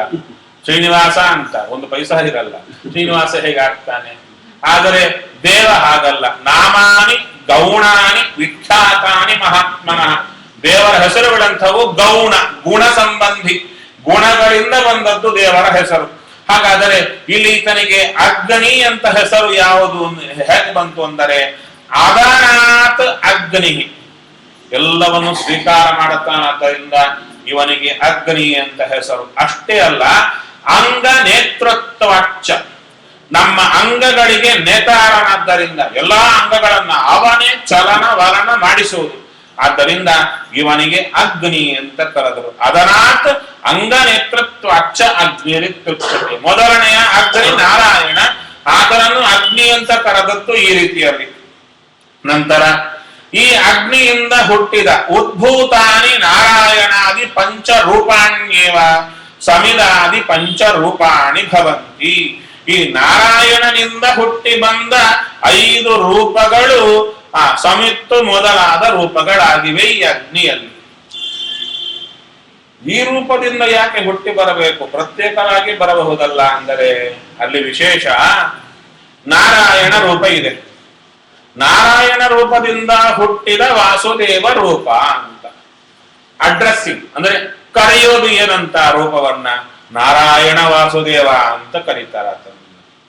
ಶ್ರೀನಿವಾಸ ಅಂತ ಒಂದು ಪೈಸಾ ಇರಲ್ಲ. ಶ್ರೀನಿವಾಸ ಹೇಗಾಗ್ತಾನೆ? ಆದರೆ ದೇವ ಹಾಗಲ್ಲ. ನಾಮಾನಿ ಗೌಣಾನಿ ವಿಖ್ಯಾತಾನಿ ಮಹಾತ್ಮನಃ. ದೇವರ ಹೆಸರುಗಳಂಥವು ಗುಣ ಸಂಬಂಧಿ, ಗುಣಗಳಿಂದ ಬಂದದ್ದು ದೇವರ ಹೆಸರು. ಹಾಗಾದರೆ ಇಲ್ಲಿ ಈತನಿಗೆ ಅಗ್ನಿ ಅಂತ ಹೆಸರು ಯಾವುದು ಹೇಗೆ ಬಂತು ಅಂದರೆ ಆದಾನಾತ್ ಅಗ್ನಿ, ಎಲ್ಲವನ್ನು ಸ್ವೀಕಾರ ಮಾಡುತ್ತಾನಾದ್ದರಿಂದ ಇವನಿಗೆ ಅಗ್ನಿ ಅಂತ ಹೆಸರು. ಅಷ್ಟೇ ಅಲ್ಲ, ಅಂಗ ನೇತೃತ್ವಾಚ್ಚ, ನಮ್ಮ ಅಂಗಗಳಿಗೆ ನೇತಾರನಾದ್ದರಿಂದ ಎಲ್ಲಾ ಅಂಗಗಳನ್ನ ಅವನೇ ಚಲನ ವಲನ ಮಾಡಿಸುವುದು. ಆದ್ದರಿಂದ ಇವನಿಗೆ ಅಗ್ನಿ ಅಂತ ಕರೆದರು. ಅದನಾತ್ ಅಂಗ ನೇತೃತ್ವಾಚ್ಚ ಅಗ್ನಿರಿತ್ಯುಚ್ಯತೆ. ಮೊದಲನೆಯ ಅಗ್ನಿ ನಾರಾಯಣ, ಆತನನ್ನು ಅಗ್ನಿ ಅಂತ ಕರೆದದ್ದು ಈ ರೀತಿಯಲ್ಲಿ. ನಂತರ ಈ ಅಗ್ನಿಯಿಂದ ಹುಟ್ಟಿದ ಉದ್ಭೂತಾನಿ ನಾರಾಯಣಾದಿ ಪಂಚರೂಪಾಣ್ಯೇವ ಸಮಿದಾದಿ ಪಂಚರೂಪಾಣಿ ಭವಂತಿ. ಈ ನಾರಾಯಣನಿಂದ ಹುಟ್ಟಿ ಬಂದ 5 ರೂಪಗಳು ಸಮಿತ್ತು ಮೊದಲಾದ ರೂಪಗಳಾಗಿವೆ ಈ ಅಗ್ನಿಯಲ್ಲಿ. ಈ ರೂಪದಿಂದ ಯಾಕೆ ಹುಟ್ಟಿ ಬರಬೇಕು? ಪ್ರತ್ಯೇಕವಾಗಿ ಬರಬಹುದಲ್ಲ ಅಂದರೆ ಅಲ್ಲಿ ವಿಶೇಷ. ನಾರಾಯಣ ರೂಪ ಇದೆ. ನಾರಾಯಣ ರೂಪದಿಂದ ಹುಟ್ಟಿದ ವಾಸುದೇವ ರೂಪ ಅಂತ ಅಡ್ರೆಸ್ಸಿಂಗ್ ಅಂದ್ರೆ ಕರೆಯೋದು ಏನಂತ ರೂಪವನ್ನ ನಾರಾಯಣ ವಾಸುದೇವ ಅಂತ ಕರೀತಾರ.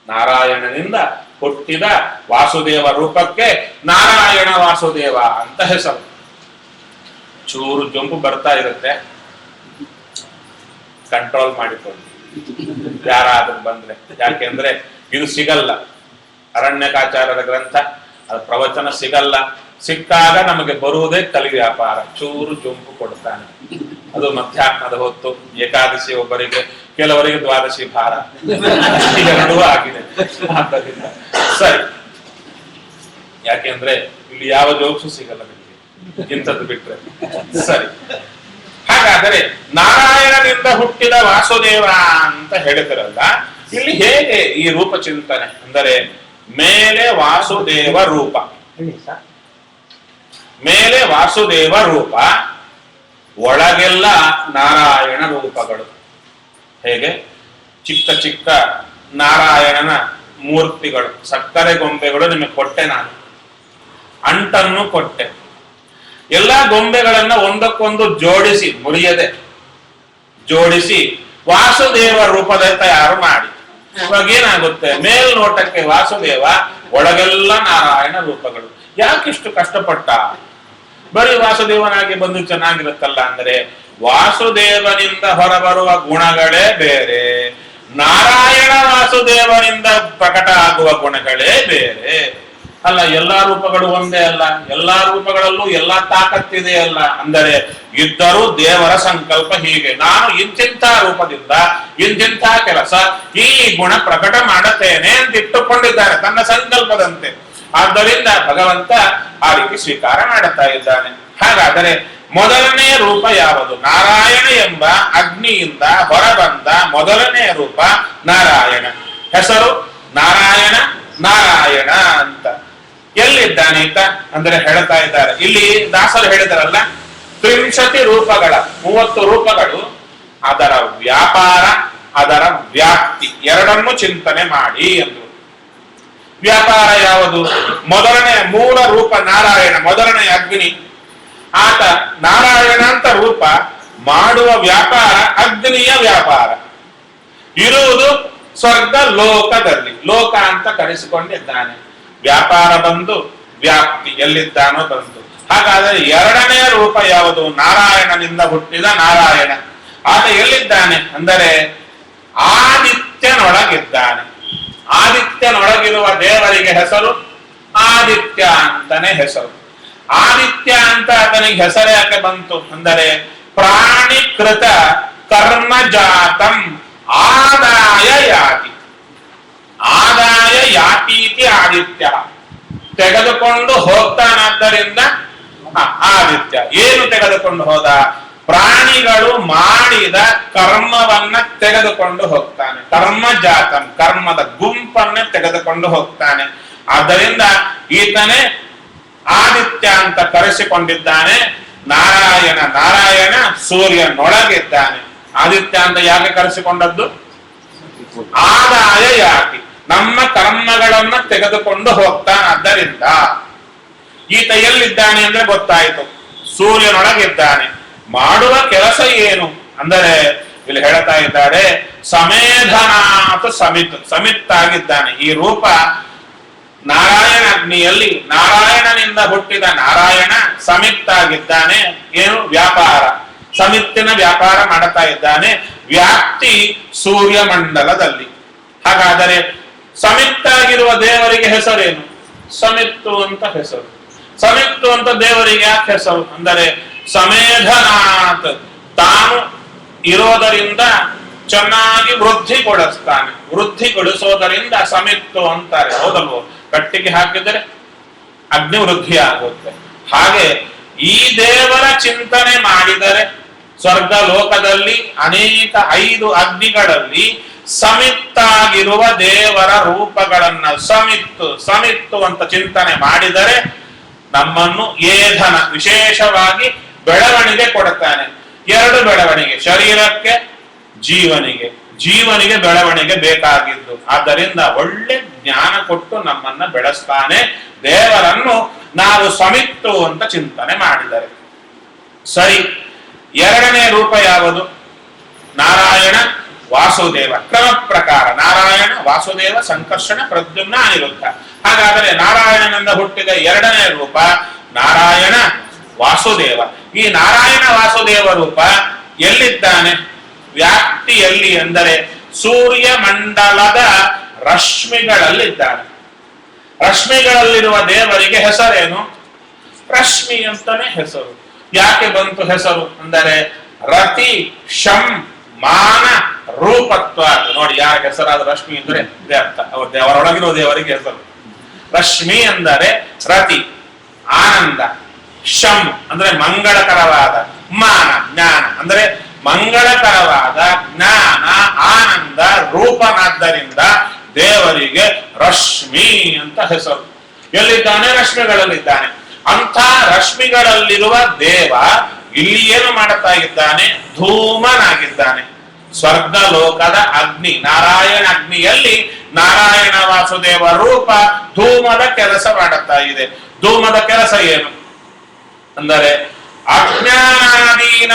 ನಾರಾಯಣನಿಂದ ಹುಟ್ಟಿದ ವಾಸುದೇವ ರೂಪಕ್ಕೆ ನಾರಾಯಣ ವಾಸುದೇವ ಅಂತ ಹೆಸರು. ಚೂರು ಜಂಪು ಬರ್ತಾ ಇರುತ್ತೆ, ಕಂಟ್ರೋಲ್ ಮಾಡಿಕೊಳ್ಳಿ ಯಾರಾದ್ರೂ ಬಂದ್ರೆ. ಯಾಕೆಂದ್ರೆ ಇದು ಸಿಗಲ್ಲ, ಅರಣ್ಯಕಾಚಾರ್ಯರ ಗ್ರಂಥ, ಅದು ಪ್ರವಚನ ಸಿಗಲ್ಲ. ಸಿಕ್ಕಾಗ ನಮಗೆ ಬರುವುದೇ ಕಲಿ ವ್ಯಾಪಾರ. ಚೂರು ಜೊಂಪು ಕೊಡ್ತಾನೆ. ಅದು ಮಧ್ಯಾಹ್ನದ ಹೊತ್ತು, ಏಕಾದಶಿ ಒಬ್ಬರಿಗೆ, ಕೆಲವರಿಗೆ ದ್ವಾದಶಿ ಭಾರ, ಎರಡೂ ಆಗಿದೆ. ಆದ್ದರಿಂದ ಸರಿ, ಯಾಕೆಂದ್ರೆ ಇಲ್ಲಿ ಯಾವ ಜೋಕ್ಸು ಸಿಗಲ್ಲ ನಿಮಗೆ ಇಂಥದ್ದು ಬಿಟ್ರೆ. ಸರಿ, ಹಾಗಾದರೆ ನಾರಾಯಣನಿಂದ ಹುಟ್ಟಿದ ವಾಸುದೇವ ಅಂತ ಹೇಳಿದ್ರಲ್ಲ, ಇಲ್ಲಿ ಹೇಗೆ ಈ ರೂಪ ಚಿಂತನೆ ಅಂದರೆ ಮೇಲೆ ವಾಸುದೇವ ರೂಪ, ಮೇಲೆ ವಾಸುದೇವ ರೂಪ, ಒಳಗೆಲ್ಲ ನಾರಾಯಣ ರೂಪಗಳು. ಹೇಗೆ ಚಿಕ್ಕ ಚಿಕ್ಕ ನಾರಾಯಣನ ಮೂರ್ತಿಗಳು, ಸಕ್ಕರೆ ಗೊಂಬೆಗಳು ನಿಮಗೆ ಕೊಟ್ಟೆ ನಾನು, ಅಂಟನ್ನು ಕೊಟ್ಟೆ. ಎಲ್ಲಾ ಗೊಂಬೆಗಳನ್ನ ಒಂದಕ್ಕೊಂದು ಜೋಡಿಸಿ, ಮುರಿಯದೆ ಜೋಡಿಸಿ ವಾಸುದೇವ ರೂಪದ ತಯಾರು ಮಾಡಿ. ಇವಾಗ ಏನಾಗುತ್ತೆ, ಮೇಲ್ನೋಟಕ್ಕೆ ವಾಸುದೇವ, ಒಳಗೆಲ್ಲ ನಾರಾಯಣ ರೂಪಗಳು. ಯಾಕಿಷ್ಟು ಕಷ್ಟಪಟ್ಟ? ಬರೀ ವಾಸುದೇವನಾಗಿ ಬಂದು ಚೆನ್ನಾಗಿರುತ್ತಲ್ಲ ಅಂದ್ರೆ, ವಾಸುದೇವನಿಂದ ಹೊರಬರುವ ಗುಣಗಳೇ ಬೇರೆ, ನಾರಾಯಣ ವಾಸುದೇವನಿಂದ ಪ್ರಕಟ ಆಗುವ ಗುಣಗಳೇ ಬೇರೆ ಅಲ್ಲ. ಎಲ್ಲಾ ರೂಪಗಳು ಒಂದೇ ಅಲ್ಲ, ಎಲ್ಲಾ ರೂಪಗಳಲ್ಲೂ ಎಲ್ಲಾ ತಾಕತ್ತಿದೆ ಅಲ್ಲ. ಅಂದರೆ ಇದ್ದರೂ ದೇವರ ಸಂಕಲ್ಪ ಹೀಗೆ, ನಾನು ಇಂತಿಂಥ ರೂಪದಿಂದ ಇಂತಿಂಥ ಕೆಲಸ ಈ ಗುಣ ಪ್ರಕಟ ಮಾಡುತ್ತೇನೆ ಅಂತ ಇಟ್ಟುಕೊಂಡಿದ್ದಾನೆ ತನ್ನ ಸಂಕಲ್ಪದಂತೆ. ಆದ್ದರಿಂದ ಭಗವಂತ ಆ ರೀತಿ ಸ್ವೀಕಾರ ಮಾಡುತ್ತಾ ಇದ್ದಾನೆ. ಹಾಗಾದರೆ ಮೊದಲನೇ ರೂಪ ಯಾವುದು? ನಾರಾಯಣ ಎಂಬ ಅಗ್ನಿಯಿಂದ ಹೊರಬಂದ ಮೊದಲನೇ ರೂಪ ನಾರಾಯಣ. ಹೆಸರು ನಾರಾಯಣ, ನಾರಾಯಣ ಅಂತ. ಎಲ್ಲಿದ್ದಾನೆ ಅಂತ ಅಂದ್ರೆ ಹೇಳ್ತಾ ಇದ್ದಾರೆ. ಇಲ್ಲಿ ದಾಸರು ಹೇಳಿದಾರಲ್ಲ, 30 ರೂಪಗಳ 30 ರೂಪಗಳು, ಅದರ ವ್ಯಾಪಾರ, ಅದರ ವ್ಯಾಪ್ತಿ ಎರಡನ್ನು ಚಿಂತನೆ ಮಾಡಿ ಎಂದು. ವ್ಯಾಪಾರ ಯಾವುದು? ಮೊದಲನೇ ಮೂಲ ರೂಪ ನಾರಾಯಣ, ಮೊದಲನೇ ಅಗ್ನಿ. ಆತ ನಾರಾಯಣ ಅಂತ ರೂಪ ಮಾಡುವ ವ್ಯಾಪಾರ ಅಗ್ನಿಯ ವ್ಯಾಪಾರ. ಇರುವುದು ಸ್ವರ್ಗ ಲೋಕದಲ್ಲಿ, ಲೋಕ ಅಂತ ಕರೆಸಿಕೊಂಡಿದ್ದಾನೆ. ವ್ಯಾಪಾರ ಬಂದು ವ್ಯಾಪ್ತಿ ಎಲ್ಲಿದ್ದಾನೋ ಬಂತು. ಹಾಗಾದರೆ ಎರಡನೇ ರೂಪ ಯಾವುದು? ನಾರಾಯಣನಿಂದ ಹುಟ್ಟಿದ ನಾರಾಯಣ. ಆತ ಎಲ್ಲಿದ್ದಾನೆ ಅಂದರೆ ಆದಿತ್ಯನೊಳಗಿದ್ದಾನೆ. ಆದಿತ್ಯನೊಳಗಿರುವ ದೇವರಿಗೆ ಹೆಸರು ಆದಿತ್ಯ ಅಂತಾನೆ ಹೆಸರು. ಆದಿತ್ಯ ಅಂತ ಆತನಿಗೆ ಹೆಸರು ಯಾಕೆ ಬಂತು ಅಂದರೆ, ಪ್ರಾಣಿಕೃತ ಕರ್ಮಜಾತಂ ಆದಾಯ ಯಾತಿ. ಆದಾಯ ಯಾತೀತಿ ಆದಿತ್ಯ, ತೆಗೆದುಕೊಂಡು ಹೋಗ್ತಾನಾದ್ದರಿಂದ ಆದಿತ್ಯ. ಏನು ತೆಗೆದುಕೊಂಡು ಹೋದ? ಪ್ರಾಣಿಗಳು ಮಾಡಿದ ಕರ್ಮವನ್ನ ತೆಗೆದುಕೊಂಡು ಹೋಗ್ತಾನೆ. ಕರ್ಮಜಾತಂ, ಕರ್ಮದ ಗುಂಪನ್ನೇ ತೆಗೆದುಕೊಂಡು ಹೋಗ್ತಾನೆ. ಆದ್ದರಿಂದ ಈತನೇ ಆದಿತ್ಯ ಅಂತ ಕರೆಸಿಕೊಂಡಿದ್ದಾನೆ. ನಾರಾಯಣ, ನಾರಾಯಣ ಸೂರ್ಯನೊಳಗಿದ್ದಾನೆ. ಆದಿತ್ಯ ಅಂತ ಯಾಕೆ ಕರೆಸಿಕೊಂಡದ್ದು? ಆದಾಯ ಯಾತಿ, ನಮ್ಮ ಕರ್ಮಗಳನ್ನ ತೆಗೆದುಕೊಂಡು ಹೋಗ್ತಾನಾದ್ದರಿಂದ. ಈತ ಎಲ್ಲಿದ್ದಾನೆ ಅಂದ್ರೆ ಗೊತ್ತಾಯಿತು, ಸೂರ್ಯನೊಳಗಿದ್ದಾನೆ. ಮಾಡುವ ಕೆಲಸ ಏನು ಅಂದರೆ ಇಲ್ಲಿ ಹೇಳ್ತಾ ಇದ್ದಾರೆ, ಸಮೇಧನಾಥ ಸಮಿತ್, ಸಮಿತ್ ಆಗಿದ್ದಾನೆ. ಈ ರೂಪ ನಾರಾಯಣ ಅಗ್ನಿಯಲ್ಲಿ ನಾರಾಯಣನಿಂದ ಹುಟ್ಟಿದ ನಾರಾಯಣ ಸಮಿತ್ ಆಗಿದ್ದಾನೆ. ಏನು? ವ್ಯಾಪಾರ, ಸಮಿತ್ತಿನ ವ್ಯಾಪಾರ ಮಾಡುತ್ತಾ ಇದ್ದಾನೆ. ವ್ಯಾಪ್ತಿ ಸೂರ್ಯಮಂಡಲದಲ್ಲಿ. ಹಾಗಾದರೆ ಸಮಿತ್ತಾಗಿರುವ ದೇವರಿಗೆ ಹೆಸರೇನು? ಸಮಿತ್ತು ಅಂತ ಹೆಸರು. ಸಮಿತ್ತು ಅಂತ ದೇವರಿಗೆ ಯಾಕೆ ಹೆಸರು ಅಂದರೆ, ಸಮೇಧನಾಥ್, ತಾನು ಇರೋದರಿಂದ ಚೆನ್ನಾಗಿ ವೃದ್ಧಿಗೊಳಿಸ್ತಾನೆ. ವೃದ್ಧಿಗೊಳಿಸೋದರಿಂದ ಸಮಿತ್ತು ಅಂತಾರೆ. ಹೌದಲ್ವೋ? ಕಟ್ಟಿಗೆ ಹಾಕಿದರೆ ಅಗ್ನಿ ವೃದ್ಧಿ ಆಗುತ್ತೆ. ಹಾಗೆ ಈ ದೇವರ ಚಿಂತನೆ ಮಾಡಿದರೆ ಸ್ವರ್ಗ ಲೋಕದಲ್ಲಿ ಅನೇಕ 5 ಅಗ್ನಿಗಳಲ್ಲಿ ಸಮಿತ್ತಾಗಿರುವ ದೇವರ ರೂಪಗಳನ್ನ ಸಮಿತ್ತು ಸಮಿತ್ತು ಅಂತ ಚಿಂತನೆ ಮಾಡಿದರೆ ನಮ್ಮನ್ನು ಏಧನ, ವಿಶೇಷವಾಗಿ ಬೆಳವಣಿಗೆ ಕೊಡುತ್ತಾನೆ. 2 ಬೆಳವಣಿಗೆ, ಶರೀರಕ್ಕೆ, ಜೀವನಿಗೆ. ಜೀವನಿಗೆ ಬೆಳವಣಿಗೆ ಬೇಕಾಗಿದ್ದು. ಆದ್ದರಿಂದ ಒಳ್ಳೆ ಜ್ಞಾನ ಕೊಟ್ಟು ನಮ್ಮನ್ನ ಬೆಳೆಸ್ತಾನೆ. ದೇವರನ್ನು ನಾವು ಸಮಿತ್ತು ಅಂತ ಚಿಂತನೆ ಮಾಡಿದರೆ ಸರಿ. ಎರಡನೇ ರೂಪ ಯಾವುದು? ನಾರಾಯಣ ವಾಸುದೇವ. ಕ್ರಮ ಪ್ರಕಾರ ನಾರಾಯಣ, ವಾಸುದೇವ, ಸಂಕರ್ಷಣ, ಪ್ರದ್ಯುಮ್ನ, ಅನಿರುದ್ಧ. ಹಾಗಾದರೆ ನಾರಾಯಣನಿಂದ ಹುಟ್ಟಿದ ಎರಡನೇ ರೂಪ ನಾರಾಯಣ ವಾಸುದೇವ. ಈ ನಾರಾಯಣ ವಾಸುದೇವ ರೂಪ ಎಲ್ಲಿದ್ದಾನೆ? ವ್ಯಾಪ್ತಿಯಲ್ಲಿ ಎಂದರೆ ಸೂರ್ಯಮಂಡಲದ ರಶ್ಮಿಗಳಲ್ಲಿದ್ದಾನೆ. ರಶ್ಮಿಗಳಲ್ಲಿರುವ ದೇವರಿಗೆ ಹೆಸರೇನು? ರಶ್ಮಿ ಅಂತಾನೆ ಹೆಸರು. ಯಾಕೆ ಬಂತು ಹೆಸರು ಅಂದರೆ, ರತಿ ಶಂ ಮಾನ ರೂಪತ್ವ. ನೋಡಿ, ಯಾರ ಹೆಸರಾದ ರಶ್ಮಿ ಅಂದ್ರೆ ಇದೇ ಅರ್ಥ. ಅವರೊಳಗಿರೋ ದೇವರಿಗೆ ಹೆಸರು ರಶ್ಮಿ ಅಂದರೆ ರತಿ, ಆನಂದ, ಶಂ ಅಂದ್ರೆ ಮಂಗಳಕರವಾದ, ಮಾನ ಜ್ಞಾನ ಅಂದ್ರೆ ಮಂಗಳಕರವಾದ ಜ್ಞಾನ ಆನಂದ ರೂಪನಾದ್ದರಿಂದ ದೇವರಿಗೆ ರಶ್ಮಿ ಅಂತ ಹೆಸರು. ಎಲ್ಲಿದ್ದಾನೆ? ರಶ್ಮಿಗಳಲ್ಲಿದ್ದಾನೆ. ಅಂಥ ರಶ್ಮಿಗಳಲ್ಲಿರುವ ದೇವ ಇಲ್ಲಿ ಏನು ಮಾಡುತ್ತಾ ಇದ್ದಾನೆ? ಧೂಮನಾಗಿದ್ದಾನೆ. ಸ್ವರ್ಗ ಲೋಕದ ಅಗ್ನಿ, ನಾರಾಯಣ ಅಗ್ನಿಯಲ್ಲಿ ನಾರಾಯಣ ವಾಸುದೇವ ರೂಪ ಧೂಮದ ಕೆಲಸ ಮಾಡುತ್ತಾ ಇದೆ. ಧೂಮದ ಕೆಲಸ ಏನು ಅಂದರೆ ಅಜ್ಞಾನಾದೀನ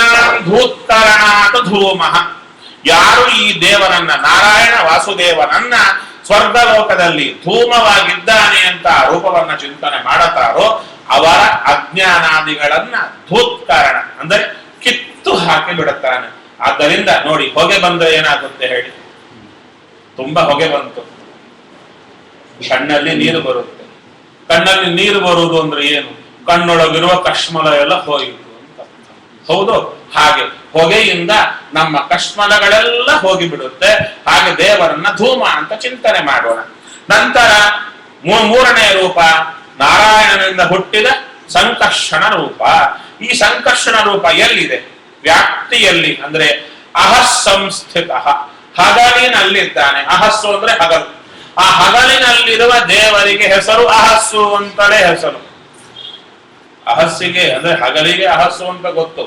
ಧೂತ್ಕರಣಾತ್ ಧೂಮ. ಯಾರು ಈ ದೇವನನ್ನ, ನಾರಾಯಣ ವಾಸುದೇವನನ್ನ ಸ್ವರ್ಗಲೋಕದಲ್ಲಿ ಧೂಮವಾಗಿದ್ದಾನೆ ಅಂತ ರೂಪವನ್ನ ಚಿಂತನೆ ಮಾಡುತ್ತಾರೋ ಅವರ ಅಜ್ಞಾನಾದಿಗಳನ್ನ ಧೂತ್ಕರಣ ಅಂದರೆ ಕಿತ್ತು ಹಾಕಿ ಬಿಡುತ್ತಾನೆ. ಆದ್ದರಿಂದ ನೋಡಿ, ಹೊಗೆ ಬಂದ್ರೆ ಏನಾಗುತ್ತೆ ಹೇಳಿ? ತುಂಬಾ ಹೊಗೆ ಬಂತು, ಕಣ್ಣಲ್ಲಿ ನೀರು ಬರುತ್ತೆ. ಕಣ್ಣಲ್ಲಿ ನೀರು ಬರುವುದು ಅಂದ್ರೆ ಏನು? ಕಣ್ಣೊಳಗಿರುವ ಕಶ್ಮಲ ಎಲ್ಲ ಹೋಯಿತು ಅಂತ. ಹೌದು, ಹಾಗೆ ಹೊಗೆಯಿಂದ ನಮ್ಮ ಕಶ್ಮಲಗಳೆಲ್ಲ ಹೋಗಿಬಿಡುತ್ತೆ. ಹಾಗೆ ದೇವರನ್ನ ಧೂಮ ಅಂತ ಚಿಂತನೆ ಮಾಡೋಣ. ನಂತರ ಮೂರನೇ ರೂಪ ನಾರಾಯಣನಿಂದ ಹುಟ್ಟಿದ ಸಂಕರ್ಷಣ ರೂಪ. ಈ ಸಂಕರ್ಷಣ ರೂಪ ಎಲ್ಲಿದೆ? ವ್ಯಾಪ್ತಿಯಲ್ಲಿ, ಅಂದ್ರೆ ಅಹಸ್ಸಂಸ್ಥಿತ, ಹಗಲಿನಲ್ಲಿದ್ದಾನೆ. ಅಹಸ್ಸು ಅಂದ್ರೆ ಹಗಲು. ಆ ಹಗಲಿನಲ್ಲಿರುವ ದೇವರಿಗೆ ಹೆಸರು ಅಹಸ್ಸು ಅಂತಲೇ ಹೆಸರು. ಅಹಸ್ಸಿಗೆ ಅಂದ್ರೆ ಹಗಲಿಗೆ ಅಹಸ್ಸು ಅಂತ ಗೊತ್ತು.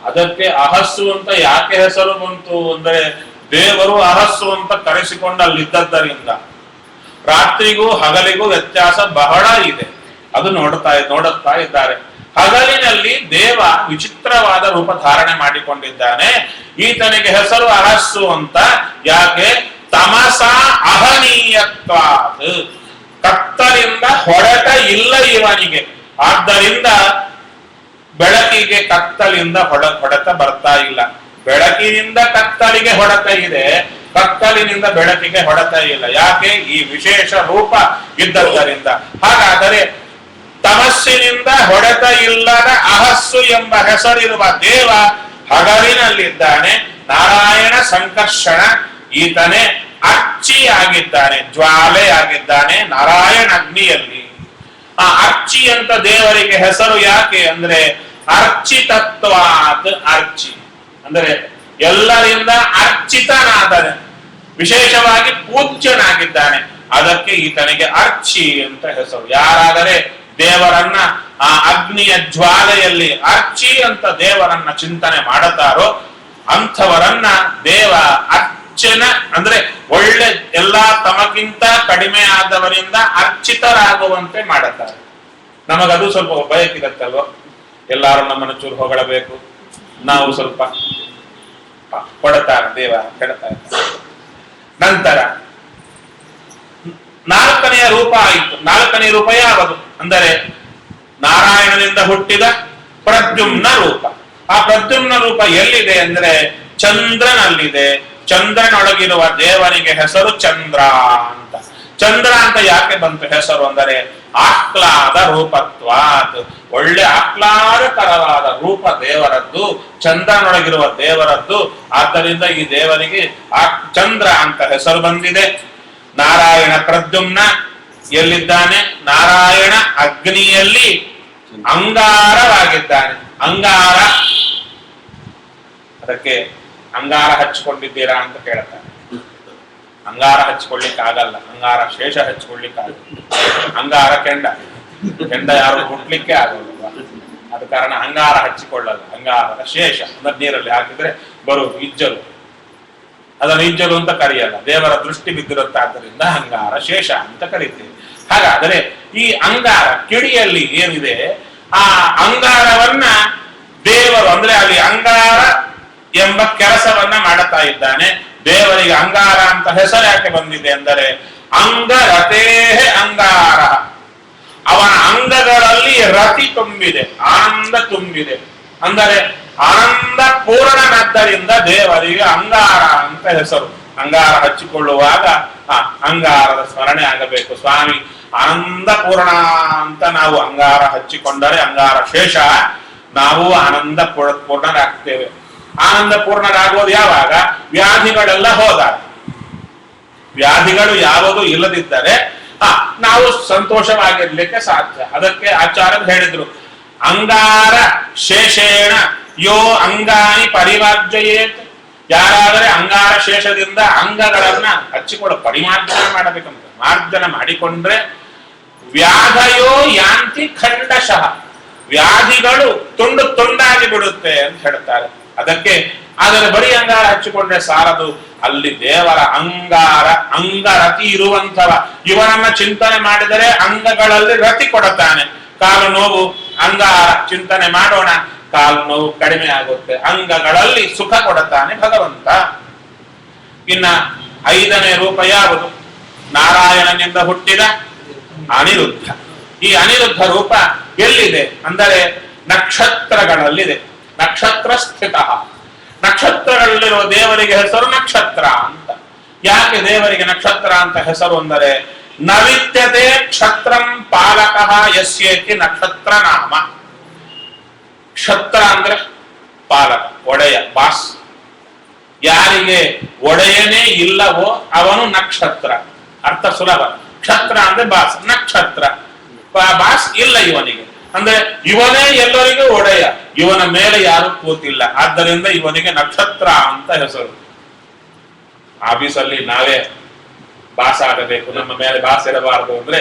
ಅದಕ್ಕೆ ಅಹಸ್ಸು ಅಂತ ಯಾಕೆ ಹೆಸರು ಬಂತು ಅಂದ್ರೆ ದೇವರು ಅಹಸ್ಸು ಅಂತ ಕರೆಸಿಕೊಂಡು ಅಲ್ಲಿದ್ದರಿಂದ. ರಾತ್ರಿಗೂ ಹಗಲಿಗೂ ವ್ಯತ್ಯಾಸ ಬಹಳ ಇದೆ. ಅದು ನೋಡುತ್ತಾ ಇದ್ದಾರೆ. ಹಗಲಿನಲ್ಲಿ ದೇವ ವಿಚಿತ್ರವಾದ ರೂಪ ಧಾರಣೆ ಮಾಡಿಕೊಂಡಿದ್ದಾನೆ. ಈತನಿಗೆ ಹೆಸರು ಅಹಸ್ಸು ಅಂತ. ಯಾಕೆ? ತಮಸ ಅಹನೀಯತ್ವಾತ್, ಕತ್ತಲಿಂದ ಹೊಡೆತ ಇಲ್ಲ ಇವನಿಗೆ. ಆದ್ದರಿಂದ ಬೆಳಕಿಗೆ ಕತ್ತಲಿಂದ ಹೊಡೆತ ಬರ್ತಾ ಇಲ್ಲ. ಬೆಳಕಿನಿಂದ ಕತ್ತಲಿಗೆ ಹೊಡೆತ ಇದೆ, ಕತ್ತಲಿನಿಂದ ಬೆಳಕಿಗೆ ಹೊಡೆತ ಇಲ್ಲ. ಯಾಕೆ? ಈ ವಿಶೇಷ ರೂಪ ಇದ್ದದ್ದರಿಂದ. ಹಾಗಾದರೆ ತಮಸ್ಸಿನಿಂದ ಹೊಡೆತ ಇಲ್ಲದ ಅಹಸ್ಸು ಎಂಬ ಹೆಸರಿರುವ ದೇವ ಹಗಲಿನಲ್ಲಿದ್ದಾನೆ. ನಾರಾಯಣ ಸಂಕರ್ಷಣ, ಈತನೇ ಅರ್ಚಿ ಆಗಿದ್ದಾನೆ, ಜ್ವಾಲೆ ಆಗಿದ್ದಾನೆ ನಾರಾಯಣ ಅಗ್ನಿಯಲ್ಲಿ. ಆ ಅರ್ಚಿ ಅಂತ ದೇವರಿಗೆ ಹೆಸರು ಯಾಕೆ ಅಂದ್ರೆ ಅರ್ಚಿತತ್ವಾತ್. ಅರ್ಚಿ ಅಂದ್ರೆ ಎಲ್ಲರಿಂದ ಅರ್ಚಿತನಾದನೆ, ವಿಶೇಷವಾಗಿ ಪೂಜ್ಯನಾಗಿದ್ದಾನೆ. ಅದಕ್ಕೆ ಈತನಿಗೆ ಅರ್ಚಿ ಅಂತ ಹೆಸರು. ಯಾರಾದರೆ ದೇವರನ್ನ ಆ ಅಗ್ನಿಯ ಜ್ವಾಲೆಯಲ್ಲಿ ಅರ್ಚಿ ಅಂತ ದೇವರನ್ನ ಚಿಂತನೆ ಮಾಡುತ್ತಾರೋ ಅಂಥವರನ್ನ ದೇವ ಅರ್ಚನ ಅಂದ್ರೆ ಒಳ್ಳೆ ಎಲ್ಲಾ ತಮಗಿಂತ ಕಡಿಮೆ ಆದವರಿಂದ ಅರ್ಚಿತರಾಗುವಂತೆ ಮಾಡುತ್ತಾರೆ. ನಮಗದು ಸ್ವಲ್ಪ ಬಯಕಿರುತ್ತಲ್ವ, ಎಲ್ಲಾರು ನಮ್ಮನ್ನು ಚೂರು ಹೊಗಳಬೇಕು, ನಾವು ಸ್ವಲ್ಪ ಕೊಡುತ್ತಾರೆ ದೇವ ಕೆಡ್ತಾ ಇರ್ತಾರೆ. ನಂತರ ನಾಲ್ಕನೆಯ ರೂಪ ಆಯಿತು. ನಾಲ್ಕನೆಯ ರೂಪ ಯಾವುದು ಅಂದರೆ ನಾರಾಯಣನಿಂದ ಹುಟ್ಟಿದ ಪ್ರದ್ಯುಮ್ನ ರೂಪ. ಆ ಪ್ರದ್ಯುಮ್ನ ರೂಪ ಎಲ್ಲಿದೆ ಅಂದ್ರೆ ಚಂದ್ರನಲ್ಲಿದೆ. ಚಂದ್ರನೊಳಗಿರುವ ದೇವನಿಗೆ ಹೆಸರು ಚಂದ್ರ ಅಂತ. ಚಂದ್ರ ಅಂತ ಯಾಕೆ ಬಂತು ಹೆಸರು ಅಂದರೆ ಆಹ್ಲಾದ ರೂಪತ್ವಾತ್, ಒಳ್ಳೆ ಆಹ್ಲಾದಕರವಾದ ರೂಪ ದೇವರದ್ದು, ಚಂದ್ರನೊಳಗಿರುವ ದೇವರದ್ದು. ಆದ್ದರಿಂದ ಈ ದೇವರಿಗೆ ಚಂದ್ರ ಅಂತ ಹೆಸರು ಬಂದಿದೆ. ನಾರಾಯಣ ಪ್ರದ್ಯುಮ್ನ ಎಲ್ಲಿದ್ದಾನೆ? ನಾರಾಯಣ ಅಗ್ನಿಯಲ್ಲಿ ಅಂಗಾರವಾಗಿದ್ದಾನೆ. ಅಂಗಾರ, ಅದಕ್ಕೆ ಅಂಗಾರ ಹಚ್ಚಿಕೊಂಡಿದ್ದೀರಾ ಅಂತ ಕೇಳ್ತಾನೆ. ಅಂಗಾರ ಹಚ್ಚಿಕೊಳ್ಳಿಕ್ಕೆ ಆಗಲ್ಲ, ಅಂಗಾರ ಶೇಷ ಹಚ್ಚಿಕೊಳ್ಳಿಕ್ಕಾಗಲ್ಲ. ಅಂಗಾರ ಕೆಂಡ ಯಾರು ಹುಟ್ಲಿಕ್ಕೆ ಆಗಲ್ಲ. ಅದ ಕಾರಣ ಅಂಗಾರ ಹಚ್ಚಿಕೊಳ್ಳಲ್ಲ. ಅಂಗಾರದ ಶೇಷ ಅಂದ್ರೆ ನೀರಲ್ಲಿ ಹಾಕಿದ್ರೆ ಬರು ಇಜ್ಜಲು, ಅದನ್ನು ಇಜ್ಜಲು ಅಂತ ಕರೆಯಲ್ಲ, ದೇವರ ದೃಷ್ಟಿ ಬಿದ್ದಿರುತ್ತಾದ್ದರಿಂದ ಅಂಗಾರ ಶೇಷ ಅಂತ ಕರೀತೀವಿ. ಹಾಗಾದರೆ ಈ ಅಂಗಾರ ಕಿಡಿಯಲ್ಲಿ ಏನಿದೆ, ಆ ಅಂಗಾರವನ್ನ ದೇವರು ಅಂದ್ರೆ ಅಲ್ಲಿ ಅಂಗಾರ ಎಂಬ ಕೆಲಸವನ್ನ ಮಾಡುತ್ತಾ ಇದ್ದಾನೆ. ದೇವರಿಗೆ ಅಂಗಾರ ಅಂತ ಹೆಸರು ಯಾಕೆ ಬಂದಿದೆ ಅಂದರೆ ಅಂಗರತೇ ಅಂಗಾರ, ಅವನ ಅಂಗಗಳಲ್ಲಿ ರತಿ ತುಂಬಿದೆ, ಆನಂದ ತುಂಬಿದೆ. ಅಂದರೆ ಆನಂದ ಪೂರ್ಣನಾದ್ದರಿಂದ ದೇವರಿಗೆ ಅಂಗಾರ ಅಂತ ಹೆಸರು. ಅಂಗಾರ ಹಚ್ಚಿಕೊಳ್ಳುವಾಗ ಅಂಗಾರದ ಸ್ಮರಣೆ ಆಗಬೇಕು. ಸ್ವಾಮಿ ಆನಂದ ಪೂರ್ಣ ಅಂತ ನಾವು ಅಂಗಾರ ಹಚ್ಚಿಕೊಂಡರೆ ಅಂಗಾರ ಶೇಷ, ನಾವು ಆನಂದ ಪೂರ್ಣರಾಗ್ತೇವೆ. ಆನಂದ ಪೂರ್ಣರಾಗೋದು ಯಾವಾಗ? ವ್ಯಾಧಿಗಳೆಲ್ಲ ಹೋದಾಗ. ವ್ಯಾಧಿಗಳು ಯಾವುದು ಇಲ್ಲದಿದ್ದರೆ ನಾವು ಸಂತೋಷವಾಗಿರ್ಲಿಕ್ಕೆ ಸಾಧ್ಯ. ಅದಕ್ಕೆ ಆಚಾರ್ಯರು ಹೇಳಿದ್ರು, ಅಂಗಾರ ಶೇಷೇಣ ಯೋ ಅಂಗಾನಿ ಪರಿವಾರ್ಜಯೇತ್. ಯಾರಾದರೆ ಅಂಗಾರ ಶೇಷದಿಂದ ಅಂಗಗಳನ್ನ ಹಚ್ಚಿಕೊಳ್ಳ ಪರಿಮಾರ್ಜನ ಮಾಡಬೇಕಂತ, ಮಾರ್ಜನ ಮಾಡಿಕೊಂಡ್ರೆ ವ್ಯಾಧಯೋ ಯಾಂತಿ ಖಂಡಶಃ, ವ್ಯಾಧಿಗಳು ತುಂಡು ತುಂಡಾಗಿ ಬಿಡುತ್ತೆ ಅಂತ ಹೇಳ್ತಾರೆ. ಅದಕ್ಕೆ ಆದರೆ ಬರೀ ಅಂಗಾರ ಹಚ್ಚಿಕೊಂಡ್ರೆ ಸಾರದು, ಅಲ್ಲಿ ದೇವರ ಅಂಗಾರ ಅಂಗರತಿ ಇರುವಂಥವ ಇವನನ್ನ ಚಿಂತನೆ ಮಾಡಿದರೆ ಅಂಗಗಳಲ್ಲಿ ರತಿ ಕೊಡುತ್ತಾನೆ. ಕಾಲು ನೋವು ಅಂಗಾರ ಚಿಂತನೆ ಮಾಡೋಣ, ಕಾಲು ನೋವು ಕಡಿಮೆ ಆಗುತ್ತೆ, ಅಂಗಗಳಲ್ಲಿ ಸುಖ ಕೊಡುತ್ತಾನೆ ಭಗವಂತ. ಇನ್ನ 5ನೇ ರೂಪ ಯಾವುದು? ನಾರಾಯಣನಿಂದ ಹುಟ್ಟಿದ ಅನಿರುದ್ಧ. ಈ ಅನಿರುದ್ಧ ರೂಪ ಎಲ್ಲಿದೆ ಅಂದರೆ ನಕ್ಷತ್ರಗಳಲ್ಲಿದೆ. ನಕ್ಷತ್ರ ಸ್ಥಿತ. ನಕ್ಷತ್ರಗಳಲ್ಲಿರುವ ದೇವರಿಗೆ ಹೆಸರು ನಕ್ಷತ್ರ ಅಂತ. ಯಾಕೆ ದೇವರಿಗೆ ನಕ್ಷತ್ರ ಅಂತ ಹೆಸರು ಅಂದರೆ ನವಿತ್ಯತೆ ಕ್ಷತ್ರಂ ಪಾಲಕಃ ಯಸ್ಯೇತಿ ನಕ್ಷತ್ರ ನಾಮ. ಕ್ಷತ್ರ ಅಂದ್ರೆ ಪಾಲಕ, ಒಡೆಯ, ಬಾಸ್. ಯಾರಿಗೆ ಒಡೆಯನೇ ಇಲ್ಲವೋ ಅವನು ನಕ್ಷತ್ರ. ಅರ್ಥ ಸುಲಭ. ಕ್ಷತ್ರ ಅಂದ್ರೆ ಬಾಸ್, ನಕ್ಷತ್ರ ಬಾಸ್ ಇಲ್ಲ ಇವನಿಗೆ ಅಂದ್ರೆ ಇವನೇ ಎಲ್ಲರಿಗೂ ಒಡೆಯ, ಇವನ ಮೇಲೆ ಯಾರು ಕೂತಿಲ್ಲ, ಆದ್ದರಿಂದ ಇವನಿಗೆ ನಕ್ಷತ್ರ ಅಂತ ಹೆಸರು. ಆಫೀಸಲ್ಲಿ ನಾವೇ ಬಾಸ್ ಆಗಬೇಕು, ನಮ್ಮ ಮೇಲೆ ಬಾಸ್ ಇರಬಾರದು ಅಂದ್ರೆ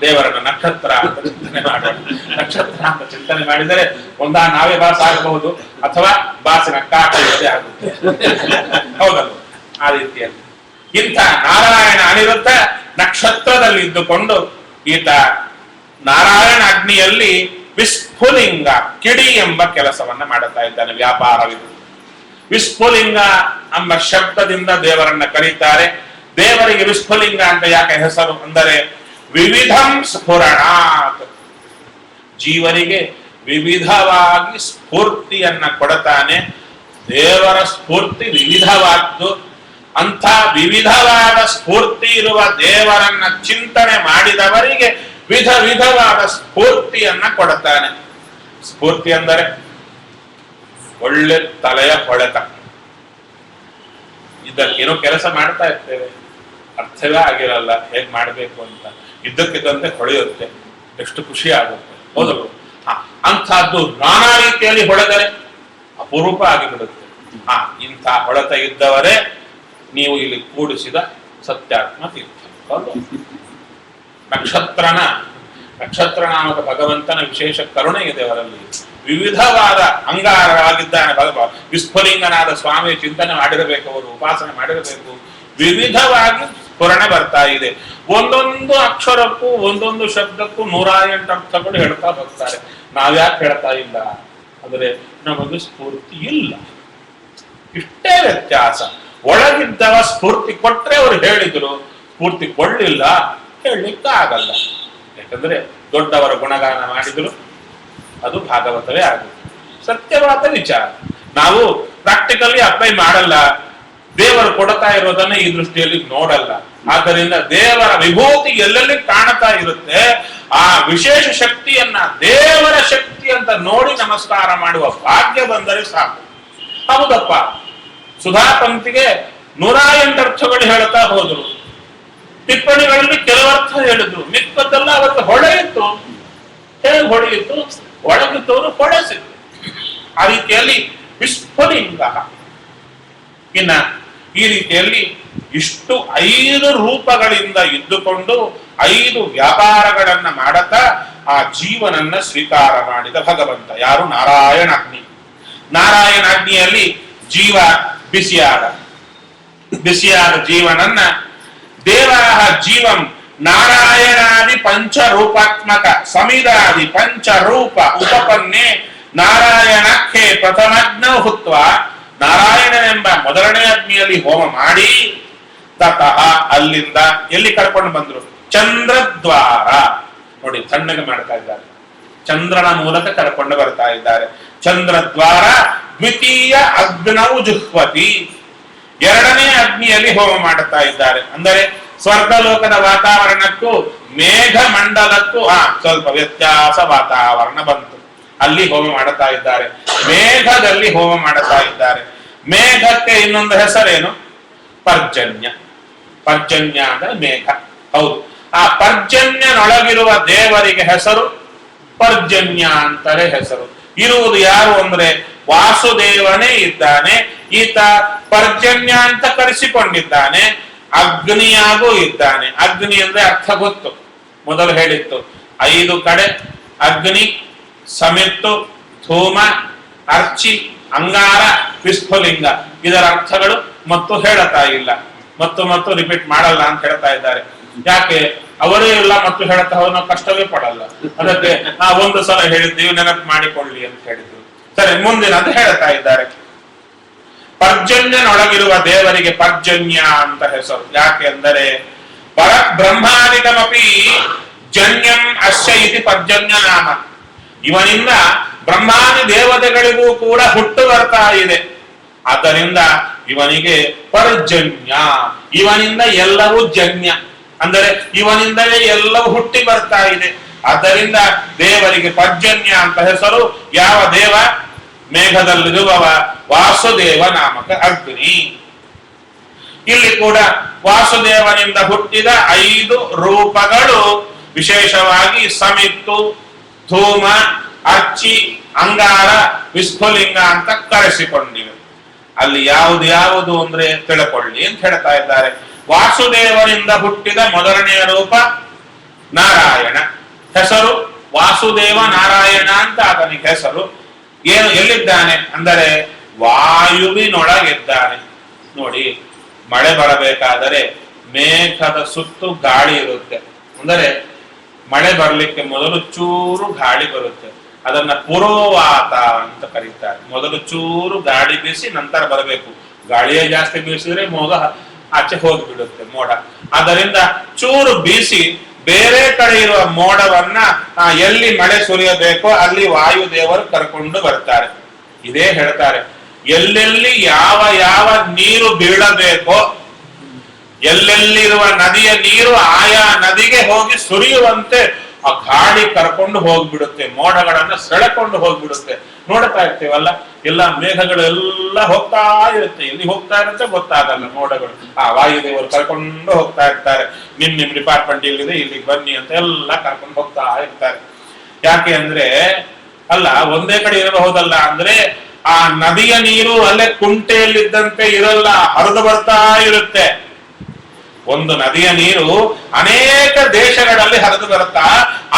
ದೇವರನ್ನ ನಕ್ಷತ್ರ ಅಂತ ಚಿಂತನೆ ಮಾಡೋಣ. ನಕ್ಷತ್ರ ಅಂತ ಚಿಂತನೆ ಮಾಡಿದರೆ ಒಂದಾ ನಾವೇ ಬಾಸ್ ಆಗಬಹುದು ಅಥವಾ ಬಾಸಿನ ಕಾಟ ಇರದೇ ಆಗುತ್ತೆ. ಹೌದಲ್ಲ? ಆ ರೀತಿಯಲ್ಲಿ ಇಂಥ ನಾರಾಯಣ ಅನಿರುದ್ಧ ನಕ್ಷತ್ರದಲ್ಲಿ ಇದ್ದುಕೊಂಡು ಈತ ನಾರಾಯಣ ಅಗ್ನಿಯಲ್ಲಿ ವಿಸ್ಫುಲಿಂಗ ಕಿಡಿ ಎಂಬ ಕೆಲಸವನ್ನ ಮಾಡುತ್ತಾ ಇದ್ದಾನೆ. ವ್ಯಾಪಾರವಿದು. ವಿಸ್ಫುಲಿಂಗ ಎಂಬ ಶಬ್ದದಿಂದ ದೇವರನ್ನ ಕರೀತಾರೆ. ದೇವರಿಗೆ ವಿಸ್ಫುಲಿಂಗ ಅಂತ ಯಾಕೆ ಹೆಸರು ಅಂದರೆ ವಿವಿಧಂ ಸ್ಫುರಣಾತ್, ಜೀವರಿಗೆ ವಿವಿಧವಾಗಿ ಸ್ಫೂರ್ತಿಯನ್ನ ಕೊಡುತ್ತಾನೆ. ದೇವರ ಸ್ಫೂರ್ತಿ ವಿವಿಧವಾದ್ದು. ಅಂಥ ವಿವಿಧವಾದ ಸ್ಫೂರ್ತಿ ಇರುವ ದೇವರನ್ನ ಚಿಂತನೆ ಮಾಡಿದವರಿಗೆ ವಿಧವಾದ ಸ್ಫೂರ್ತಿಯನ್ನ ಕೊಡುತ್ತಾನೆ. ಸ್ಫೂರ್ತಿ ಅಂದರೆ ಒಳ್ಳೆ ತಲೆಯ ಹೊಳೆತ. ಇದಕ್ಕೇನೋ ಕೆಲಸ ಮಾಡ್ತಾ ಇರ್ತೇವೆ, ಅರ್ಥವೇ ಆಗಿರಲ್ಲ ಹೇಗ್ ಮಾಡ್ಬೇಕು ಅಂತ, ಇದ್ದಕ್ಕಿದ್ದಂತೆ ಹೊಳೆಯುತ್ತೆ, ಎಷ್ಟು ಖುಷಿ ಆಗುತ್ತೆ. ಹೌದಲ್ವ? ಅಂಥದ್ದು ನಾನಾ ರೀತಿಯಲ್ಲಿ ಹೊಳೆದರೆ ಅಪರೂಪ ಆಗಿಬಿಡುತ್ತೆ. ಇಂಥ ಹೊಳೆತ ಇದ್ದವರೇ ನೀವು ಇಲ್ಲಿ ಕೂಡಿಸಿದ ಸತ್ಯಾತ್ಮ ತೀರ್ಥ. ನಕ್ಷತ್ರ ನಾಮಕ ಭಗವಂತನ ವಿಶೇಷ ಕರುಣೆ ಇದೆ ಅವರಲ್ಲಿ. ವಿವಿಧವಾದ ಅಂಗಾರವಾಗಿದ್ದಾನೆ ಭಗವ. ವಿಸ್ಫುಲಿಂಗನಾದ ಸ್ವಾಮಿಯ ಚಿಂತನೆ ಮಾಡಿರಬೇಕು, ಅವರು ಉಪಾಸನೆ ಮಾಡಿರಬೇಕು. ವಿವಿಧವಾಗಿ ಸ್ಫುರಣೆ ಬರ್ತಾ ಇದೆ. ಒಂದೊಂದು ಅಕ್ಷರಕ್ಕೂ ಒಂದೊಂದು ಶಬ್ದಕ್ಕೂ 108 ಅರ್ಥಗಳು ಹೇಳ್ತಾ ಬರ್ತಾರೆ. ನಾವ್ಯಾಕೆ ಹೇಳ್ತಾ ಇಲ್ಲ ಅಂದ್ರೆ ನಮಗೆ ಸ್ಫೂರ್ತಿ ಇಲ್ಲ, ಇಷ್ಟೇ ವ್ಯತ್ಯಾಸ. ಒಳಗಿದ್ದವ ಸ್ಫೂರ್ತಿ ಕೊಟ್ರೆ ಅವರು ಹೇಳಿದ್ರು, ಸ್ಫೂರ್ತಿ ಕೊಳ್ಳಿಲ್ಲ ಹೇಳಲಿಕ್ಕೆ ಆಗಲ್ಲ. ಯಾಕಂದ್ರೆ ದೊಡ್ಡವರ ಗುಣಗಾನ ಮಾಡಿದ್ರು ಅದು ಭಾಗವತವೇ ಆಗುತ್ತೆ, ಸತ್ಯವಾದ ವಿಚಾರ. ನಾವು ಪ್ರಾಕ್ಟಿಕಲಿ ಅಪ್ಲೈ ಮಾಡಲ್ಲ, ದೇವರು ಕೊಡ್ತಾ ಇರೋದನ್ನ ಈ ದೃಷ್ಟಿಯಲ್ಲಿ ನೋಡಲ್ಲ. ಆದ್ದರಿಂದ ದೇವರ ವಿಭೂತಿ ಎಲ್ಲೆಲ್ಲಿ ಕಾಣ್ತಾ ಇರುತ್ತೆ, ಆ ವಿಶೇಷ ಶಕ್ತಿಯನ್ನ ದೇವರ ಶಕ್ತಿ ಅಂತ ನೋಡಿ ನಮಸ್ಕಾರ ಮಾಡುವ ಭಾಗ್ಯ ಬಂದರೆ ಸಾಕು. ಹೌದಪ್ಪ, ಸುಧಾ ಪಂಕ್ತಿಗೆ 108 ಅರ್ಥಗಳು ಹೇಳ್ತಾ ಹೋದ್ರು. ಟಿಪ್ಪಣಿಗಳಲ್ಲಿ ಕೆಲವರ್ಥ ಹೇಳಿದ್ರು, ಮಿಕ್ಕದ್ದೆಲ್ಲ ಅವತ್ತು ಹೊಳೆಯಿತು. ಹೇಗೆ ಹೊಳೆಯಿತು? ಒಳಗಿದ್ದವರು ಹೊಳೆಸಿದ್ರು. ಆ ರೀತಿಯಲ್ಲಿ ವಿಸ್ಫುಲಿಂಗ. ಇನ್ನ ಈ ರೀತಿಯಲ್ಲಿ ಇಷ್ಟು 5 ರೂಪಗಳಿಂದ ಇದ್ದುಕೊಂಡು 5 ವ್ಯಾಪಾರಗಳನ್ನ ಮಾಡುತ್ತಾ ಆ ಜೀವನನ್ನ ಸ್ವೀಕಾರ ಮಾಡಿದ ಭಗವಂತ ಯಾರು? ನಾರಾಯಣಾಗ್ನಿ. ನಾರಾಯಣಾಗ್ನಿಯಲ್ಲಿ ಜೀವ ಬಿಸಿಯಾದ ಜೀವನನ್ನ ದೇವರ ಜೀವಂ ನಾರಾಯಣಾದಿ ಪಂಚರೂಪಾತ್ಮಕ ಸಮಿದಾದಿ ಪಂಚರೂಪ ಉಪಪನ್ನೆ ನಾರಾಯಣಕ್ಕೆ ಪ್ರಥಮಜ್ಞ ಹುತ್ವ, ನಾರಾಯಣನೆಂಬ ಮೊದಲನೇ ಅಗ್ನಿಯಲ್ಲಿ ಹೋಮ ಮಾಡಿ ತತಃ ಅಲ್ಲಿಂದ ಎಲ್ಲಿ ಕರ್ಕೊಂಡು ಬಂದ್ರು? ಚಂದ್ರದ್ವಾರ. ನೋಡಿ, ತಣ್ಣಗೆ ಮಾಡ್ತಾ ಇದ್ದಾರೆ, ಚಂದ್ರನ ಮೂಲಕ ಕರ್ಕೊಂಡು ಬರ್ತಾ ಇದ್ದಾರೆ. ಚಂದ್ರದ್ವಾರ ದ್ವಿತೀಯ ಅಗ್ನೌ ಜುಹ್ವತಿ, 2ನೇ ಅಗ್ನಿಯಲ್ಲಿ ಹೋಮ ಮಾಡುತ್ತಾ ಇದ್ದಾರೆ. ಅಂದರೆ ಸ್ವರ್ಗಲೋಕದ ವಾತಾವರಣಕ್ಕೂ ಮೇಘ ಮಂಡಲಕ್ಕೂ ಸ್ವಲ್ಪ ವ್ಯತ್ಯಾಸ ವಾತಾವರಣ ಬಂತು. ಅಲ್ಲಿ ಹೋಮ ಮಾಡುತ್ತಾ ಇದ್ದಾರೆ. ಮೇಘದಲ್ಲಿ ಹೋಮ ಮಾಡುತ್ತಾ ಇದ್ದಾರೆ. ಮೇಘಕ್ಕೆ ಇನ್ನೊಂದು ಹೆಸರೇನು? ಪರ್ಜನ್ಯ. ಪರ್ಜನ್ಯ ಅಂದ್ರೆ ಮೇಘ. ಹೌದು, ಆ ಪರ್ಜನ್ಯನೊಳಗಿರುವ ದೇವರಿಗೆ ಹೆಸರು ಪರ್ಜನ್ಯ ಅಂತಾರೆ ಹೆಸರು. ಇರುವುದು ಯಾರು ಅಂದ್ರೆ ವಾಸುದೇವನೇ ಇದ್ದಾನೆ. ಈತ ಪರ್ಜನ್ಯ ಅಂತ ಕರೆಸಿಕೊಂಡಿದ್ದಾನೆ. ಅಗ್ನಿಯಾಗೂ ಇದ್ದಾನೆ. ಅಗ್ನಿ ಅಂದ್ರೆ ಅರ್ಥ ಗೊತ್ತು, ಮೊದಲು ಹೇಳಿತ್ತು. 5 ಕಡೆ ಅಗ್ನಿ, ಸಮಿತ್ತು, ಧೂಮ, ಅರ್ಚಿ, ಅಂಗಾರ, ವಿಸ್ಫುಲಿಂಗ, ಇದರ ಅರ್ಥಗಳು ಮತ್ತು ಹೇಳುತ್ತಾ ಇಲ್ಲ, ಮತ್ತು ರಿಪೀಟ್ ಮಾಡಲ್ಲ ಅಂತ ಹೇಳ್ತಾ ಇದ್ದಾರೆ. ಯಾಕೆ? ಅವರೇ ಎಲ್ಲ ಮತ್ತು ಹೇಳ್ತಾ ಹೋದ್ರೆ ನಾವು ಕಷ್ಟವೇ ಪಡಲ್ಲ. ಅದಕ್ಕೆ ಒಂದು ಸಲ ಹೇಳಿದ್ದೀವಿ, ನೆನಪು ಮಾಡಿಕೊಳ್ಳಿ ಅಂತ ಹೇಳಿದ್ರು. ಸರಿ, ಮುಂದಿನ ಅಂತ ಹೇಳ್ತಾ ಇದ್ದಾರೆ. ಪರ್ಜನ್ಯನೊಳಗಿರುವ ದೇವರಿಗೆ ಪರ್ಜನ್ಯ ಅಂತ ಹೆಸರು. ಯಾಕೆ ಅಂದರೆ ಪರಬ್ರಹ್ಮಾದಿಕಮಪಿ ಜನ್ಯಂ ಅಸ್ಯ ಇತಿ ಪರ್ಜನ್ಯ ನಾಮ. ಇವನಿಂದ ಬ್ರಹ್ಮಾದಿ ದೇವತೆಗಳಿಗೂ ಕೂಡ ಹುಟ್ಟು ಬರ್ತಾ ಇದೆ. ಆದ್ದರಿಂದ ಇವನಿಗೆ ಪರ್ಜನ್ಯ. ಇವನಿಂದ ಎಲ್ಲವೂ ಜನ್ಯ, ಅಂದರೆ ಇವನಿಂದಲೇ ಎಲ್ಲವೂ ಹುಟ್ಟಿ ಬರ್ತಾ ಇದೆ. ಆದ್ದರಿಂದ ದೇವರಿಗೆ ಪರ್ಜನ್ಯ ಅಂತ ಹೆಸರು. ಯಾವ ದೇವ? ಮೇಘದಲ್ಲಿರುವವ ವಾಸುದೇವ ನಾಮಕ ಅಗ್ನಿ. ಇಲ್ಲಿ ಕೂಡ ವಾಸುದೇವನಿಂದ ಹುಟ್ಟಿದ 5 ರೂಪಗಳು ವಿಶೇಷವಾಗಿ ಸಮಿತ್ತು, ಧೂಮ, ಅರ್ಚಿ, ಅಂಗಾರ, ವಿಸ್ಫುಲಿಂಗ ಅಂತ ಕರೆಸಿಕೊಂಡಿವೆ. ಅಲ್ಲಿ ಯಾವುದು ಅಂದ್ರೆ ತಿಳ್ಕೊಳ್ಳಿ ಅಂತ ಹೇಳ್ತಾ ಇದ್ದಾರೆ. ವಾಸುದೇವನಿಂದ ಹುಟ್ಟಿದ ಮೊದಲನೆಯ ರೂಪ ನಾರಾಯಣ. ಹೆಸರು ವಾಸುದೇವ ನಾರಾಯಣ ಅಂತ ಆತನಿಗೆ ಹೆಸರು. ಎಲ್ಲಿದ್ದಾನೆ ಅಂದರೆ ವಾಯುವಿನೊಳಗಿದ್ದಾನೆ. ನೋಡಿ, ಮಳೆ ಬರಬೇಕಾದರೆ ಮೇಘದ ಸುತ್ತು ಗಾಳಿ ಇರುತ್ತೆ. ಅಂದರೆ ಮಳೆ ಬರಲಿಕ್ಕೆ ಮೊದಲು ಚೂರು ಗಾಳಿ ಬರುತ್ತೆ, ಅದನ್ನ ಪುರೋವಾತ ಅಂತ ಕರೀತಾರೆ. ಮೊದಲು ಚೂರು ಗಾಳಿ ಬೀಸಿ ನಂತರ ಬರಬೇಕು. ಗಾಳಿಯೇ ಜಾಸ್ತಿ ಬೀಸಿದ್ರೆ ಮೋಡ ಆಚೆ ಹೋಗಿಬಿಡುತ್ತೆ ಮೋಡ. ಆದ್ದರಿಂದ ಚೂರು ಬೀಸಿ ಬೇರೆ ಕಡೆ ಇರುವ ಮೋಡವನ್ನ ಎಲ್ಲಿ ಮಳೆ ಸುರಿಯಬೇಕೋ ಅಲ್ಲಿ ವಾಯುದೇವರು ಕರ್ಕೊಂಡು ಬರ್ತಾರೆ. ಇದೇ ಹೇಳ್ತಾರೆ, ಎಲ್ಲೆಲ್ಲಿ ಯಾವ ಯಾವ ನೀರು ಬೀಳಬೇಕೋ, ಎಲ್ಲೆಲ್ಲಿರುವ ನದಿಯ ನೀರು ಆಯಾ ನದಿಗೆ ಹೋಗಿ ಸುರಿಯುವಂತೆ ಆ ಗಾಳಿ ಕರ್ಕೊಂಡು ಹೋಗ್ಬಿಡುತ್ತೆ, ಮೋಡಗಳನ್ನ ಸೆಳೆಕೊಂಡು ಹೋಗ್ಬಿಡುತ್ತೆ. ನೋಡ್ತಾ ಇರ್ತೇವಲ್ಲ, ಎಲ್ಲ ಮೇಘಗಳೆಲ್ಲ ಹೋಗ್ತಾ ಇರುತ್ತೆ. ಎಲ್ಲಿ ಹೋಗ್ತಾ ಇರುತ್ತೆ ಗೊತ್ತಾಗಲ್ಲ ಮೋಡಗಳು. ಆ ವಾಯುದೇವರು ಕರ್ಕೊಂಡು ಹೋಗ್ತಾ ಇರ್ತಾರೆ. ನಿಮ್ ಡಿಪಾರ್ಟ್ಮೆಂಟ್ ಇಲ್ಲಿದೆ, ಇಲ್ಲಿಗೆ ಬನ್ನಿ ಅಂತ ಎಲ್ಲ ಕರ್ಕೊಂಡು ಹೋಗ್ತಾ ಇರ್ತಾರೆ. ಯಾಕೆ ಅಂದ್ರೆ ಅಲ್ಲ ಒಂದೇ ಕಡೆ ಇರಬಹುದಲ್ಲ, ಅಂದ್ರೆ ಆ ನದಿಯ ನೀರು ಅಲ್ಲೇ ಕುಂಟೆಯಲ್ಲಿದ್ದಂತೆ ಇರಲ್ಲ, ಹರಿದು ಬರ್ತಾ ಇರುತ್ತೆ. ಒಂದು ನದಿಯ ನೀರು ಅನೇಕ ದೇಶಗಳಲ್ಲಿ ಹರಿದು ಬರುತ್ತಾ,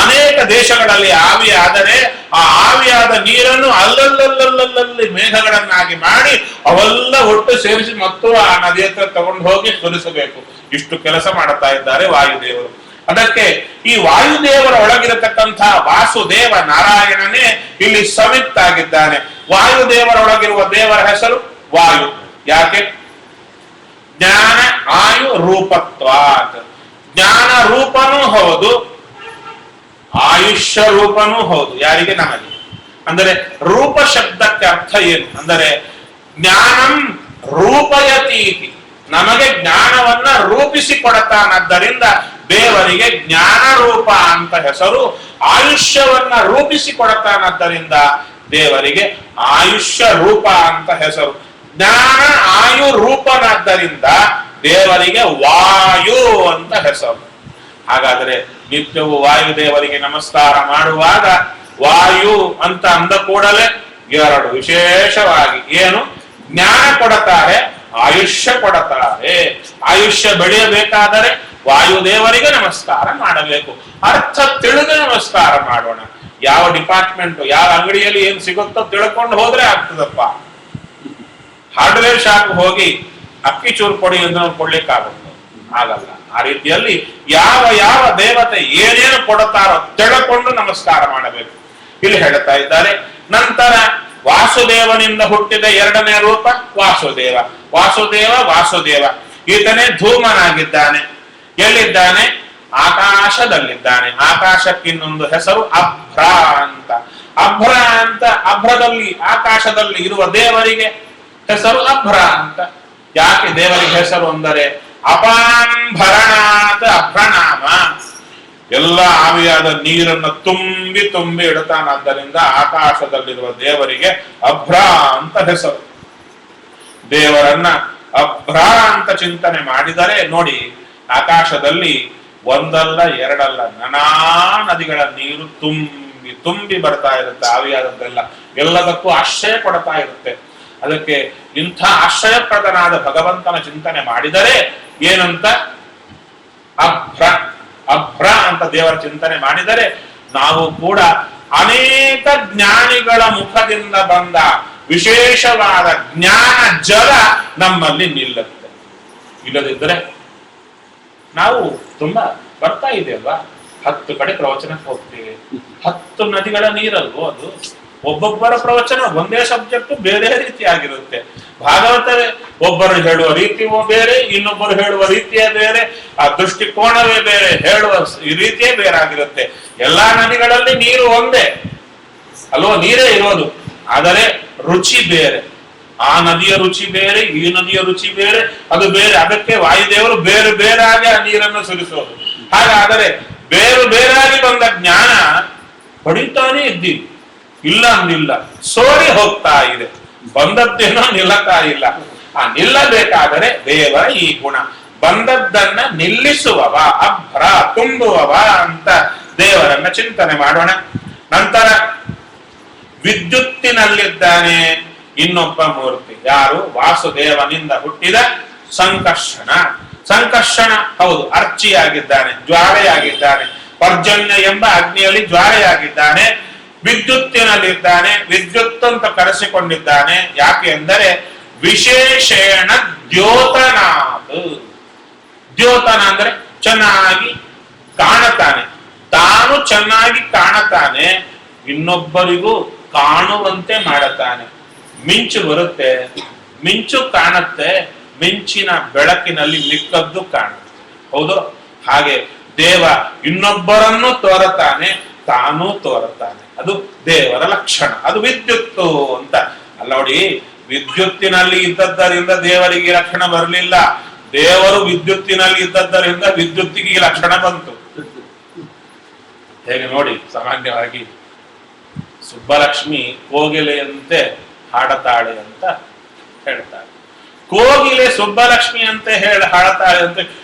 ಅನೇಕ ದೇಶಗಳಲ್ಲಿ ಆವಿಯಾದರೆ ಆ ಆವಿಯಾದ ನೀರನ್ನು ಅಲ್ಲಲ್ಲಲ್ಲಲ್ಲಲ್ಲಿ ಮೇಘಗಳನ್ನಾಗಿ ಮಾಡಿ ಅವೆಲ್ಲ ಒಟ್ಟು ಸೇರಿಸಿ ಮತ್ತು ಆ ನದಿ ಹತ್ರ ತಗೊಂಡು ಹೋಗಿ ಸುರಿಸಬೇಕು. ಇಷ್ಟು ಕೆಲಸ ಮಾಡುತ್ತಾ ಇದ್ದಾರೆ ವಾಯುದೇವರು. ಅದಕ್ಕೆ ಈ ವಾಯುದೇವರ ಒಳಗಿರತಕ್ಕಂಥ ವಾಸುದೇವ ನಾರಾಯಣನೇ ಇಲ್ಲಿ ಸಮಿತ್ತಾಗಿದ್ದಾನೆ. ವಾಯುದೇವರ ಒಳಗಿರುವ ದೇವರ ಹೆಸರು ವಾಯು. ಯಾಕೆ? ಜ್ಞಾನ ಆಯು ರೂಪತ್ವಾತ್. ಜ್ಞಾನ ರೂಪನೂ ಹೌದು, ಆಯುಷ್ಯ ರೂಪನೂ ಹೌದು. ಯಾರಿಗೆ? ನಮಗೆ. ಅಂದರೆ ರೂಪ ಶಬ್ದಕ್ಕೆ ಅರ್ಥ ಏನು ಅಂದರೆ ಜ್ಞಾನಂ ರೂಪಯತೀತಿ, ನಮಗೆ ಜ್ಞಾನವನ್ನ ರೂಪಿಸಿಕೊಡತಾನದ್ದರಿಂದ ದೇವರಿಗೆ ಜ್ಞಾನ ರೂಪ ಅಂತ ಹೆಸರು. ಆಯುಷ್ಯವನ್ನ ರೂಪಿಸಿಕೊಡತಾನದ್ದರಿಂದ ದೇವರಿಗೆ ಆಯುಷ್ಯ ರೂಪ ಅಂತ ಹೆಸರು. ಜ್ಞಾನ ಆಯು ರೂಪನಾದ್ದರಿಂದ ದೇವರಿಗೆ ವಾಯು ಅಂತ ಹೆಸರು. ಹಾಗಾದರೆ ನಿತ್ಯವೂ ವಾಯುದೇವರಿಗೆ ನಮಸ್ಕಾರ ಮಾಡುವಾಗ ವಾಯು ಅಂತ ಅಂದ ಕೂಡಲೇ 2 ವಿಶೇಷವಾಗಿ ಏನು? ಜ್ಞಾನ ಕೊಡುತ್ತಾರೆ, ಆಯುಷ್ಯ ಕೊಡುತ್ತಾರೆ. ಆಯುಷ್ಯ ಬೆಳೆಯಬೇಕಾದರೆ ವಾಯುದೇವರಿಗೆ ನಮಸ್ಕಾರ ಮಾಡಬೇಕು. ಅರ್ಥ ತಿಳಿದು ನಮಸ್ಕಾರ ಮಾಡೋಣ. ಯಾವ ಡಿಪಾರ್ಟ್ಮೆಂಟ್ ಯಾವ ಅಂಗಡಿಯಲ್ಲಿ ಏನು ಸಿಗುತ್ತೋ ತಿಳ್ಕೊಂಡು ಹೋದ್ರೆ ಆಗ್ತದಪ್ಪ. ಹಾರ್ಡ್ವೇರ್ ಶಾಪ್ ಹೋಗಿ ಅಕ್ಕಿ ಚೂರು ಕೊಡಿ ಎಂದು ಕೊಡ್ಲಿಕ್ಕಾಗುತ್ತೆ? ಆಗಲ್ಲ. ಆ ರೀತಿಯಲ್ಲಿ ಯಾವ ಯಾವ ದೇವತೆ ಏನೇನು ಕೊಡುತ್ತಾರೋ ತಿಳ್ಕೊಂಡು ನಮಸ್ಕಾರ ಮಾಡಬೇಕು. ಇಲ್ಲಿ ಹೇಳ್ತಾ ಇದ್ದಾರೆ. ನಂತರ ವಾಸುದೇವನಿಂದ ಹುಟ್ಟಿದ 2ನೇ ರೂಪ ವಾಸುದೇವ. ವಾಸುದೇವ ಈತನೇ ಧೂಮನಾಗಿದ್ದಾನೆ. ಎಲ್ಲಿದ್ದಾನೆ? ಆಕಾಶದಲ್ಲಿದ್ದಾನೆ. ಆಕಾಶಕ್ಕಿನ್ನೊಂದು ಹೆಸರು ಅಭ್ರ ಅಂತ. ಅಭ್ರದಲ್ಲಿ ಆಕಾಶದಲ್ಲಿ ಇರುವ ದೇವರಿಗೆ ಹೆಸರು ಅಭ್ರ ಅಂತ. ಯಾಕೆ ದೇವರಿಗೆ ಹೆಸರು ಅಂದರೆ ಅಪಾಂಭರಣಾತ್ ಅಭ್ರನಾಮ. ಎಲ್ಲ ಆವಿಯಾದ ನೀರನ್ನು ತುಂಬಿ ತುಂಬಿ ಇಡ್ತಾನಾದ್ದರಿಂದ ಆಕಾಶದಲ್ಲಿರುವ ದೇವರಿಗೆ ಅಭ್ರ ಅಂತ ಹೆಸರು. ದೇವರನ್ನ ಅಭ್ರ ಅಂತ ಚಿಂತನೆ ಮಾಡಿದರೆ ನೋಡಿ, ಆಕಾಶದಲ್ಲಿ ಒಂದಲ್ಲ ಎರಡಲ್ಲ ನಾನಾ ನದಿಗಳ ನೀರು ತುಂಬಿ ತುಂಬಿ ಬರ್ತಾ ಇರುತ್ತೆ. ಆವಿಯಾದದ್ದೆಲ್ಲ ಎಲ್ಲದಕ್ಕೂ ಆಶ್ರಯ ಕೊಡ್ತಾ ಇರುತ್ತೆ. ಅದಕ್ಕೆ ಇಂಥ ಆಶ್ರಯಪ್ರದನಾದ ಭಗವಂತನ ಚಿಂತನೆ ಮಾಡಿದರೆ ಏನಂತ, ಅಭ್ರ ಅಭ್ರ ಅಂತ ದೇವರ ಚಿಂತನೆ ಮಾಡಿದರೆ ನಾವು ಕೂಡ ಅನೇಕ ಜ್ಞಾನಿಗಳ ಮುಖದಿಂದ ಬಂದ ವಿಶೇಷವಾದ ಜ್ಞಾನ ಜಲ ನಮ್ಮಲ್ಲಿ ನಿಲ್ಲುತ್ತೆ. ಇಲ್ಲದಿದ್ದರೆ ನಾವು ತುಂಬಾ ಬರ್ತಾ ಇದೆ ಅಲ್ವಾ, 10 ಕಡೆ ಪ್ರವಚನಕ್ಕೆ ಹೋಗ್ತೇವೆ, 10 ನದಿಗಳ ನೀರಲ್ವೋ ಅದು. ಒಬ್ಬೊಬ್ಬರ ಪ್ರವಚನ ಒಂದೇ ಸಬ್ಜೆಕ್ಟ್ ಬೇರೆ ರೀತಿಯಾಗಿರುತ್ತೆ. ಭಾಗವತವೇ ಒಬ್ಬರು ಹೇಳುವ ರೀತಿಯೂ ಬೇರೆ, ಇನ್ನೊಬ್ಬರು ಹೇಳುವ ರೀತಿಯೇ ಬೇರೆ, ಆ ದೃಷ್ಟಿಕೋನವೇ ಬೇರೆ, ಹೇಳುವ ರೀತಿಯೇ ಬೇರೆ ಆಗಿರುತ್ತೆ. ಎಲ್ಲಾ ನದಿಗಳಲ್ಲಿ ನೀರು ಒಂದೇ ಅಲ್ವೋ, ನೀರೇ ಇರೋದು, ಆದರೆ ರುಚಿ ಬೇರೆ. ಆ ನದಿಯ ರುಚಿ ಬೇರೆ, ಈ ನದಿಯ ರುಚಿ ಬೇರೆ, ಅದು ಬೇರೆ. ಅದಕ್ಕೆ ವಾಯುದೇವರು ಬೇರೆ ಬೇರಾಗಿ ಆ ನೀರನ್ನು ಸುರಿಸೋದು. ಹಾಗಾದರೆ ಬೇರೆ ಬೇರಾಗಿ ಬಂದ ಜ್ಞಾನ ಪಡಿತಾನೇ ಇದ್ದೀವಿ, ಇಲ್ಲ ಅಂದಿಲ್ಲ, ಸೋರಿ ಹೋಗ್ತಾ ಇದೆ, ಬಂದದ್ದೇನೋ ನಿಲ್ಲತಾ ಇಲ್ಲ. ಆ ನಿಲ್ಲಬೇಕಾದರೆ ದೇವರ ಈ ಗುಣ, ಬಂದದ್ದನ್ನ ನಿಲ್ಲಿಸುವವ, ಅಭ್ರ ತುಂಬುವವ ಅಂತ ದೇವರನ್ನ ಚಿಂತನೆ ಮಾಡೋಣ. ನಂತರ ವಿದ್ಯುತ್ತಿನಲ್ಲಿದ್ದಾನೆ ಇನ್ನೊಬ್ಬ ಮೂರ್ತಿ, ಯಾರು? ವಾಸುದೇವನಿಂದ ಹುಟ್ಟಿದ ಸಂಕರ್ಷಣ. ಸಂಕರ್ಷಣ ಹೌದು, ಅರ್ಚಿಯಾಗಿದ್ದಾನೆ, ಜ್ವಾಲೆಯಾಗಿದ್ದಾನೆ, ಪರ್ಜನ್ಯ ಎಂಬ ಅಗ್ನಿಯಲ್ಲಿ ಜ್ವಾಲೆಯಾಗಿದ್ದಾನೆ. ವಿದ್ಯುತ್ತಿನಲ್ಲಿದ್ದಾನೆ, ವಿದ್ಯುತ್ ಅಂತ ಕರೆಸಿಕೊಂಡಿದ್ದಾನೆ. ಯಾಕೆ ಎಂದರೆ ವಿಶೇಷಣ ದ್ಯೋತನಾತ್. ದ್ಯೋತನ ಅಂದ್ರೆ ಚೆನ್ನಾಗಿ ಕಾಣುತ್ತಾನೆ, ತಾನು ಚೆನ್ನಾಗಿ ಕಾಣುತ್ತಾನೆ, ಇನ್ನೊಬ್ಬರಿಗೂ ಕಾಣುವಂತೆ ಮಾಡುತ್ತಾನೆ. ಮಿಂಚು ಬರುತ್ತೆ, ಮಿಂಚು ಕಾಣುತ್ತೆ, ಮಿಂಚಿನ ಬೆಳಕಿನಲ್ಲಿ ಮಿಕ್ಕದ್ದು ಕಾಣುತ್ತೆ. ಹೌದು, ಹಾಗೆ ದೇವ ಇನ್ನೊಬ್ಬರನ್ನು ತೋರುತ್ತಾನೆ, ತಾನೂ ತೋರುತ್ತಾನೆ. ಅದು ದೇವರ ಲಕ್ಷಣ, ಅದು ವಿದ್ಯುತ್ತು ಅಂತ. ಅಲ್ಲ ನೋಡಿ, ವಿದ್ಯುತ್ತಿನಲ್ಲಿ ಇದ್ದದ್ದರಿಂದ ದೇವರಿಗೆ ಲಕ್ಷಣ ಬರಲಿಲ್ಲ, ದೇವರು ವಿದ್ಯುತ್ತಿನಲ್ಲಿ ಇದ್ದದ್ದರಿಂದ ವಿದ್ಯುತ್ತಿಗೆ ಈ ಲಕ್ಷಣ ಬಂತು. ಹೇಗೆ ನೋಡಿ, ಸಾಮಾನ್ಯವಾಗಿ ಸುಬ್ಬಲಕ್ಷ್ಮಿ ಕೋಗಿಲೆಯಂತೆ ಹಾಡತಾಳೆ ಅಂತ ಹೇಳ್ತಾರೆ. ಕೋಗಿಲೆ ಸುಬ್ಬಲಕ್ಷ್ಮಿ ಅಂತ ಹಾಡತಾಳೆ ಅಂತ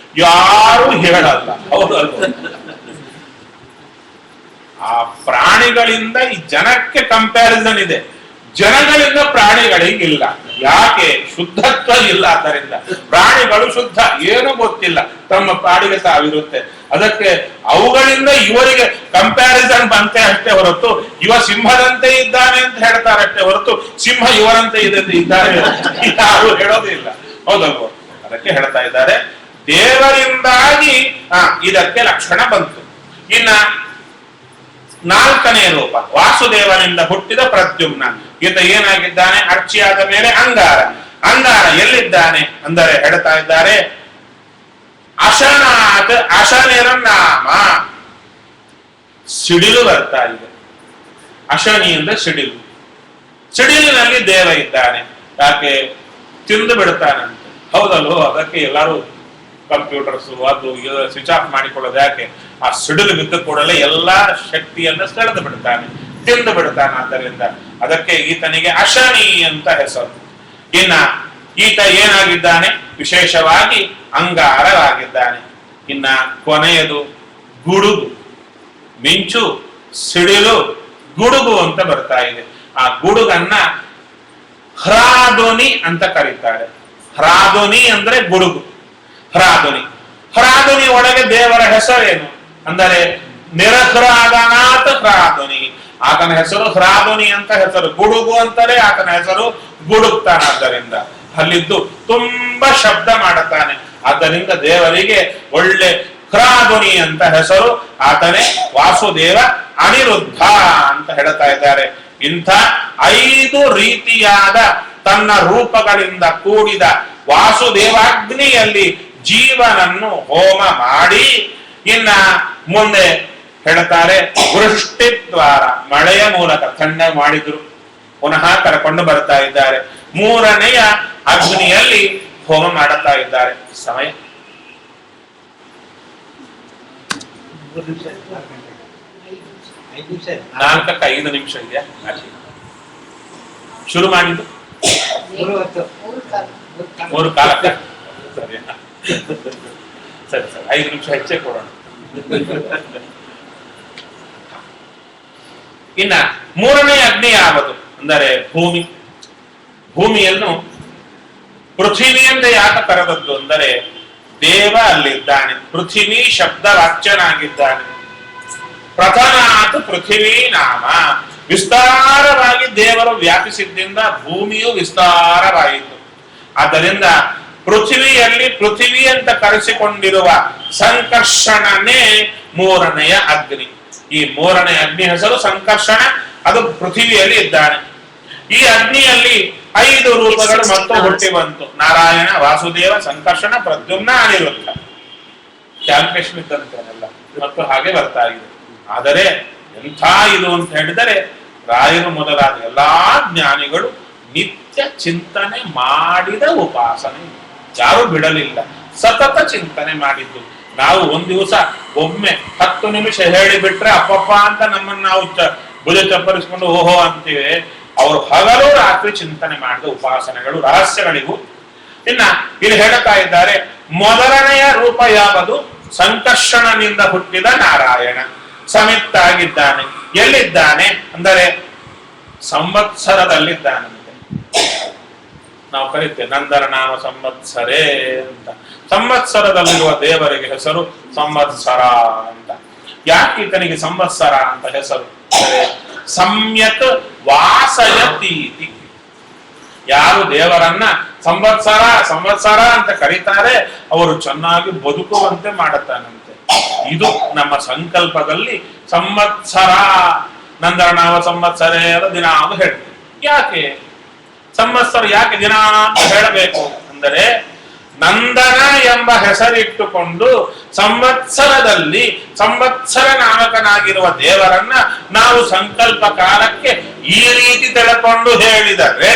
ಯಾರು ಹೇಳಲ್ಲ, ಹೌದಲ್ವ? ಆ ಪ್ರಾಣಿಗಳಿಂದ ಈ ಜನಕ್ಕೆ ಕಂಪ್ಯಾರಿಸನ್ ಇದೆ, ಜನಗಳಿಂದ ಪ್ರಾಣಿಗಳಿಗಿಲ್ಲ. ಯಾಕೆ? ಶುದ್ಧತ್ವ ಇಲ್ಲ. ಆದ್ದರಿಂದ ಪ್ರಾಣಿಗಳು ಶುದ್ಧ, ಏನು ಗೊತ್ತಿಲ್ಲ, ತಮ್ಮ ಪಾಡಿಗೆ ತಾವಿರುತ್ತೆ. ಅದಕ್ಕೆ ಅವುಗಳಿಂದ ಇವರಿಗೆ ಕಂಪ್ಯಾರಿಸನ್ ಬಂತೆ ಅಷ್ಟೇ ಹೊರತು, ಇವ ಸಿಂಹದಂತೆ ಇದ್ದಾನೆ ಅಂತ ಹೇಳ್ತಾರೆ ಅಷ್ಟೇ ಹೊರತು ಸಿಂಹ ಇವರಂತೆ ಇದ್ದಾನೆ ಯಾರು ಹೇಳೋದಿಲ್ಲ, ಹೌದಲ್ವ? ಅದಕ್ಕೆ ಹೇಳ್ತಾ ಇದ್ದಾರೆ ದೇವರಿಂದಾಗಿ ಇದಕ್ಕೆ ಲಕ್ಷಣ ಬಂತು. ಇನ್ನ 4ನೇ ರೂಪ ವಾಸುದೇವನಿಂದ ಹುಟ್ಟಿದ ಪ್ರದ್ಯುಮ್ನ. ಈತ ಏನಾಗಿದ್ದಾನೆ? ಅರ್ಚಿಯಾದ ಮೇಲೆ ಅಂಗಾರ. ಅಂಗಾರ ಎಲ್ಲಿದ್ದಾನೆ ಅಂದರೆ ಹೇಳ್ತಾ ಇದ್ದಾರೆ ಅಶನಾಥ ಅಶನಿರನಾಮ. ಸಿಡಿಲು ಬರ್ತಾ ಇದೆ, ಅಶನಿ ಅಂದ್ರೆ ಸಿಡಿಲು. ಸಿಡಿಲಿನಲ್ಲಿ ದೇವ ಇದ್ದಾನೆ. ಯಾಕೆ? ತಿಂದು ಬಿಡ್ತಾನಂತೆ, ಹೌದಲ್ವೋ? ಅದಕ್ಕೆ ಎಲ್ಲರೂ ಕಂಪ್ಯೂಟರ್ಸ್ ಅದು ಸ್ವಿಚ್ ಆಫ್ ಮಾಡಿಕೊಳ್ಳೋದು. ಯಾಕೆ? ಆ ಸಿಡಿಲು ಬಿದ್ದ ಕೂಡಲೇ ಎಲ್ಲಾ ಶಕ್ತಿಯನ್ನು ಸೆಳೆದು ಬಿಡ್ತಾನೆ, ತಿಂದು ಬಿಡ್ತಾನೆ. ಆದ್ದರಿಂದ ಅದಕ್ಕೆ ಈತನಿಗೆ ಅಶನಿ ಅಂತ ಹೆಸರು. ಇನ್ನ ಈತ ಏನಾಗಿದ್ದಾನೆ? ವಿಶೇಷವಾಗಿ ಅಂಗಾರವಾಗಿದ್ದಾನೆ. ಇನ್ನ ಕೊನೆಯದು ಗುಡುಗು. ಮಿಂಚು, ಸಿಡಿಲು, ಗುಡುಗು ಅಂತ ಬರ್ತಾ ಇದೆ. ಆ ಗುಡುಗನ್ನ ಹ್ರಾಧ್ವನಿ ಅಂತ ಕರೀತಾರೆ. ಹ್ರಾಧ್ವನಿ ಅಂದ್ರೆ ಗುಡುಗು, ಹ್ರಾಧ್ವನಿ. ಹ್ರಾಧ್ವನಿ ಒಳಗೆ ದೇವರ ಹೆಸರೇನು ಅಂದರೆ ನಿರಹ್ರಾದನಾಥ ಹ್ರಾಧ್ವನಿ. ಆತನ ಹೆಸರು ಹ್ರಾಧ್ವನಿ ಅಂತ ಹೆಸರು. ಗುಡುಗು ಅಂತಾರೆ ಆತನ ಹೆಸರು, ಗುಡುಕ್ತಾನಾದ್ದರಿಂದ ಅಲ್ಲಿದ್ದು ತುಂಬಾ ಶಬ್ದ ಮಾಡುತ್ತಾನೆ. ಆದ್ದರಿಂದ ದೇವರಿಗೆ ಒಳ್ಳೆ ಹ್ರಾಧ್ವನಿ ಅಂತ ಹೆಸರು. ಆತನೇ ವಾಸುದೇವ ಅನಿರುದ್ಧ ಅಂತ ಹೇಳ್ತಾ ಇದ್ದಾರೆ. ಇಂಥ 5 ರೀತಿಯಾದ ತನ್ನ ರೂಪಗಳಿಂದ ಕೂಡಿದ ವಾಸುದೇವಾಗ್ನಿಯಲ್ಲಿ ಜೀವನನ್ನು ಹೋಮ ಮಾಡಿ ಇನ್ನ ಮುಂದೆ ಹೇಳ್ತಾರೆ ವೃಷ್ಟಿ ದ್ವಾರ, ಮಳೆಯ ಮೂಲಕ ತಣ್ಣ ಮಾಡಿದ್ರು. ಪುನಃ ಕರ್ಕೊಂಡು ಬರ್ತಾ ಇದ್ದಾರೆ. 3ನೇಯ ಅಗ್ನಿಯಲ್ಲಿ ಹೋಮ ಮಾಡುತ್ತಾ ಇದ್ದಾರೆ. ಸಮಯ 4ಕ್ಕೆ 5 ನಿಮಿಷ ಇದೆಯಾ? ಶುರು ಮಾಡಿದ್ದು 3 ಕಾಲಕ್ಕೆ. ಸರಿ ಸರಿ ಸರಿ, 5 ನಿಮಿಷ ಹೆಚ್ಚೇ ಕೊಡೋಣ. ಇನ್ನ 3ನೇ ಅಗ್ನಿ ಯಾವುದು ಅಂದರೆ ಭೂಮಿ. ಭೂಮಿಯನ್ನು ಪೃಥ್ವಿ ಎಂದು ಯಾಕೆ ಕರೆದದ್ದು ಅಂದರೆ ದೇವ ಅಲ್ಲಿದ್ದಾನೆ, ಪೃಥ್ವಿ ಶಬ್ದ ವಾಚ್ಯನಾಗಿದ್ದಾನೆ. ಪ್ರಥಮಾತ್ ಪೃಥ್ವಿ ನಾಮ, ವಿಸ್ತಾರವಾಗಿ ದೇವರು ವ್ಯಾಪಿಸಿದ್ದರಿಂದ ಭೂಮಿಯು ವಿಸ್ತಾರವಾಯಿತು. ಆದ್ದರಿಂದ ಪೃಥ್ವಿಯಲ್ಲಿ ಪೃಥ್ವಿ ಅಂತ ಕರೆಸಿಕೊಂಡಿರುವ ಸಂಕರ್ಷಣನೇ 3ನೆಯ ಅಗ್ನಿ. ಈ 3ನೇ ಅಗ್ನಿ ಹೆಸರು ಸಂಕರ್ಷಣ, ಅದು ಪೃಥ್ವಿಯಲ್ಲಿ ಇದ್ದಾನೆ. ಈ ಅಗ್ನಿಯಲ್ಲಿ 5 ರೂಪಗಳು ಮತ್ತು ಹುಟ್ಟಿ ಬಂತು. ನಾರಾಯಣ, ವಾಸುದೇವ, ಸಂಕರ್ಷಣ, ಪ್ರದ್ಯುಮ್ನ, ಅನಿರುದ್ಧ. ಕ್ಯಾಲ್ಕುಲೇಷನ್ ಇದ್ದಂತೆಲ್ಲ ಮತ್ತು ಹಾಗೆ ಬರ್ತಾ ಇದೆ. ಆದರೆ ಎಂಥ ಇದು ಅಂತ ಹೇಳಿದರೆ ರಾಯರು ಮೊದಲಾದ ಎಲ್ಲಾ ಜ್ಞಾನಿಗಳು ನಿತ್ಯ ಚಿಂತನೆ ಮಾಡಿದ ಉಪಾಸನೆ, ಯಾರು ಬಿಡಲಿಲ್ಲ, ಸತತ ಚಿಂತನೆ ಮಾಡಿದ್ದು. ನಾವು ಒಂದ್ ದಿವಸ ಒಮ್ಮೆ 10 ನಿಮಿಷ ಹೇಳಿಬಿಟ್ರೆ ಅಪ್ಪಪ್ಪ ಅಂತ ನಮ್ಮನ್ನು ನಾವು ಭುಜ ಚಪ್ಪರಿಸ್ಕೊಂಡು ಓಹೋ ಅಂತೀವಿ. ಅವರು ಹಗಲು ರಾತ್ರಿ ಚಿಂತನೆ ಮಾಡಿದ ಉಪಾಸನೆಗಳು, ರಹಸ್ಯಗಳಿಗೂ. ಇನ್ನ ಇಲ್ಲಿ ಹೇಳ್ತಾ ಇದ್ದಾರೆ, ಮೊದಲನೆಯ ರೂಪ ಯಾವುದು? ಸಂಕರ್ಷಣನಿಂದ ಹುಟ್ಟಿದ ನಾರಾಯಣ ಸಮಿತ್ತಾಗಿದ್ದಾನೆ. ಎಲ್ಲಿದ್ದಾನೆ ಅಂದರೆ ಸಂವತ್ಸರದಲ್ಲಿದ್ದಾನಂತೆ. ನಾವು ಕರಿತೇವೆ ನಂದರ ನಾಮ ಸಂವತ್ಸರೇ ಅಂತ. ಸಂವತ್ಸರದಲ್ಲಿರುವ ದೇವರಿಗೆ ಹೆಸರು ಸಂವತ್ಸರ ಅಂತ. ಯಾಕೆ ಈತನಿಗೆ ಸಂವತ್ಸರ ಅಂತ ಹೆಸರು ಅಂದರೆ ಸಮ್ಯಕ್ ವಾಸಯತೀತಿ. ಯಾರು ದೇವರನ್ನ ಸಂವತ್ಸರ ಸಂವತ್ಸರ ಅಂತ ಕರೀತಾರೆ ಅವರು ಚೆನ್ನಾಗಿ ಬದುಕುವಂತೆ ಮಾಡುತ್ತಾನಂತೆ. ಇದು ನಮ್ಮ ಸಂಕಲ್ಪದಲ್ಲಿ ಸಂವತ್ಸರ, ನಂದರ ನಾಮ ಸಂವತ್ಸರೇ ದಿನ ಅಂತ ಹೇಳ್ತೀವಿ. ಯಾಕೆ ಸಂವತ್ಸರ ಯಾಕೆ ದಿನ ಅಂತ ಹೇಳಬೇಕು ಅಂದರೆ ನಂದನ ಎಂಬ ಹೆಸರಿಟ್ಟುಕೊಂಡು ಸಂವತ್ಸರದಲ್ಲಿ ಸಂವತ್ಸರ ನಾಮಕನಾಗಿರುವ ದೇವರನ್ನ ನಾವು ಸಂಕಲ್ಪ ಕಾಲಕ್ಕೆ ಈ ರೀತಿ ತಿಳ್ಕೊಂಡು ಹೇಳಿದರೆ,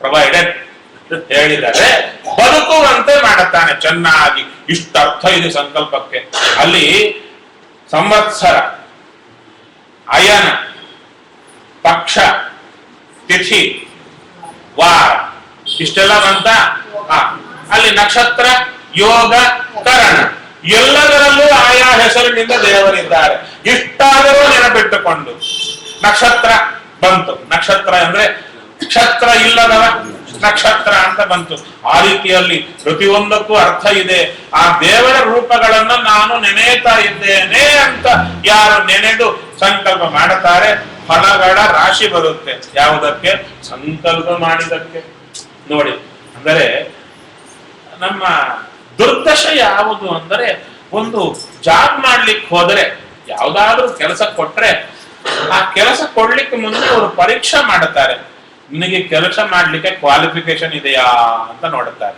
ಪ್ರೊವೈಡೆಡ್ ಹೇಳಿದರೆ ಬದುಕುವಂತೆ ಮಾಡುತ್ತಾನೆ ಚೆನ್ನಾಗಿ. ಇಷ್ಟ ಅರ್ಥ ಇದೆ ಸಂಕಲ್ಪಕ್ಕೆ. ಅಲ್ಲಿ ಸಂವತ್ಸರ, ಅಯನ, ಪಕ್ಷ, ತಿಥಿ, ವಾರ ಇಷ್ಟೆಲ್ಲ ಬಂತ. ಅಲ್ಲಿ ನಕ್ಷತ್ರ, ಯೋಗ, ಕರಣ ಎಲ್ಲದರಲ್ಲೂ ಆಯಾ ಹೆಸರಿನಿಂದ ದೇವರಿದ್ದಾರೆ. ಇಷ್ಟಾದರೂ ನೆನಪಿಟ್ಟುಕೊಂಡು ನಕ್ಷತ್ರ ಬಂತು. ನಕ್ಷತ್ರ ಅಂದ್ರೆ ಕ್ಷತ್ರ ಇಲ್ಲದವ ನಕ್ಷತ್ರ ಅಂತ ಬಂತು. ಆ ರೀತಿಯಲ್ಲಿ ಪ್ರತಿಯೊಂದಕ್ಕೂ ಅರ್ಥ ಇದೆ. ಆ ದೇವರ ರೂಪಗಳನ್ನು ನಾನು ನೆನೆಯುತ್ತಾ ಇದ್ದೇನೆ ಅಂತ ಯಾರು ನೆನೆದು ಸಂಕಲ್ಪ ಮಾಡುತ್ತಾರೆ ಫಲಗಳ ರಾಶಿ ಬರುತ್ತೆ. ಯಾವುದಕ್ಕೆ? ಸಂಕಲ್ಪ ಮಾಡಿದಕ್ಕೆ. ನೋಡಿ, ಅಂದರೆ ನಮ್ಮ ದುರ್ದಶ ಯಾವುದು ಅಂದರೆ, ಒಂದು ಜಾಬ್ ಮಾಡ್ಲಿಕ್ಕೆ ಹೋದರೆ, ಯಾವ್ದಾದ್ರೂ ಕೆಲಸ ಕೊಟ್ರೆ ಆ ಕೆಲಸ ಕೊಡ್ಲಿಕ್ಕೆ ಮುಂದೆ ಅವರು ಪರೀಕ್ಷೆ ಮಾಡುತ್ತಾರೆ. ನಿನಗೆ ಕೆಲಸ ಮಾಡ್ಲಿಕ್ಕೆ ಕ್ವಾಲಿಫಿಕೇಶನ್ ಇದೆಯಾ ಅಂತ ನೋಡುತ್ತಾರೆ.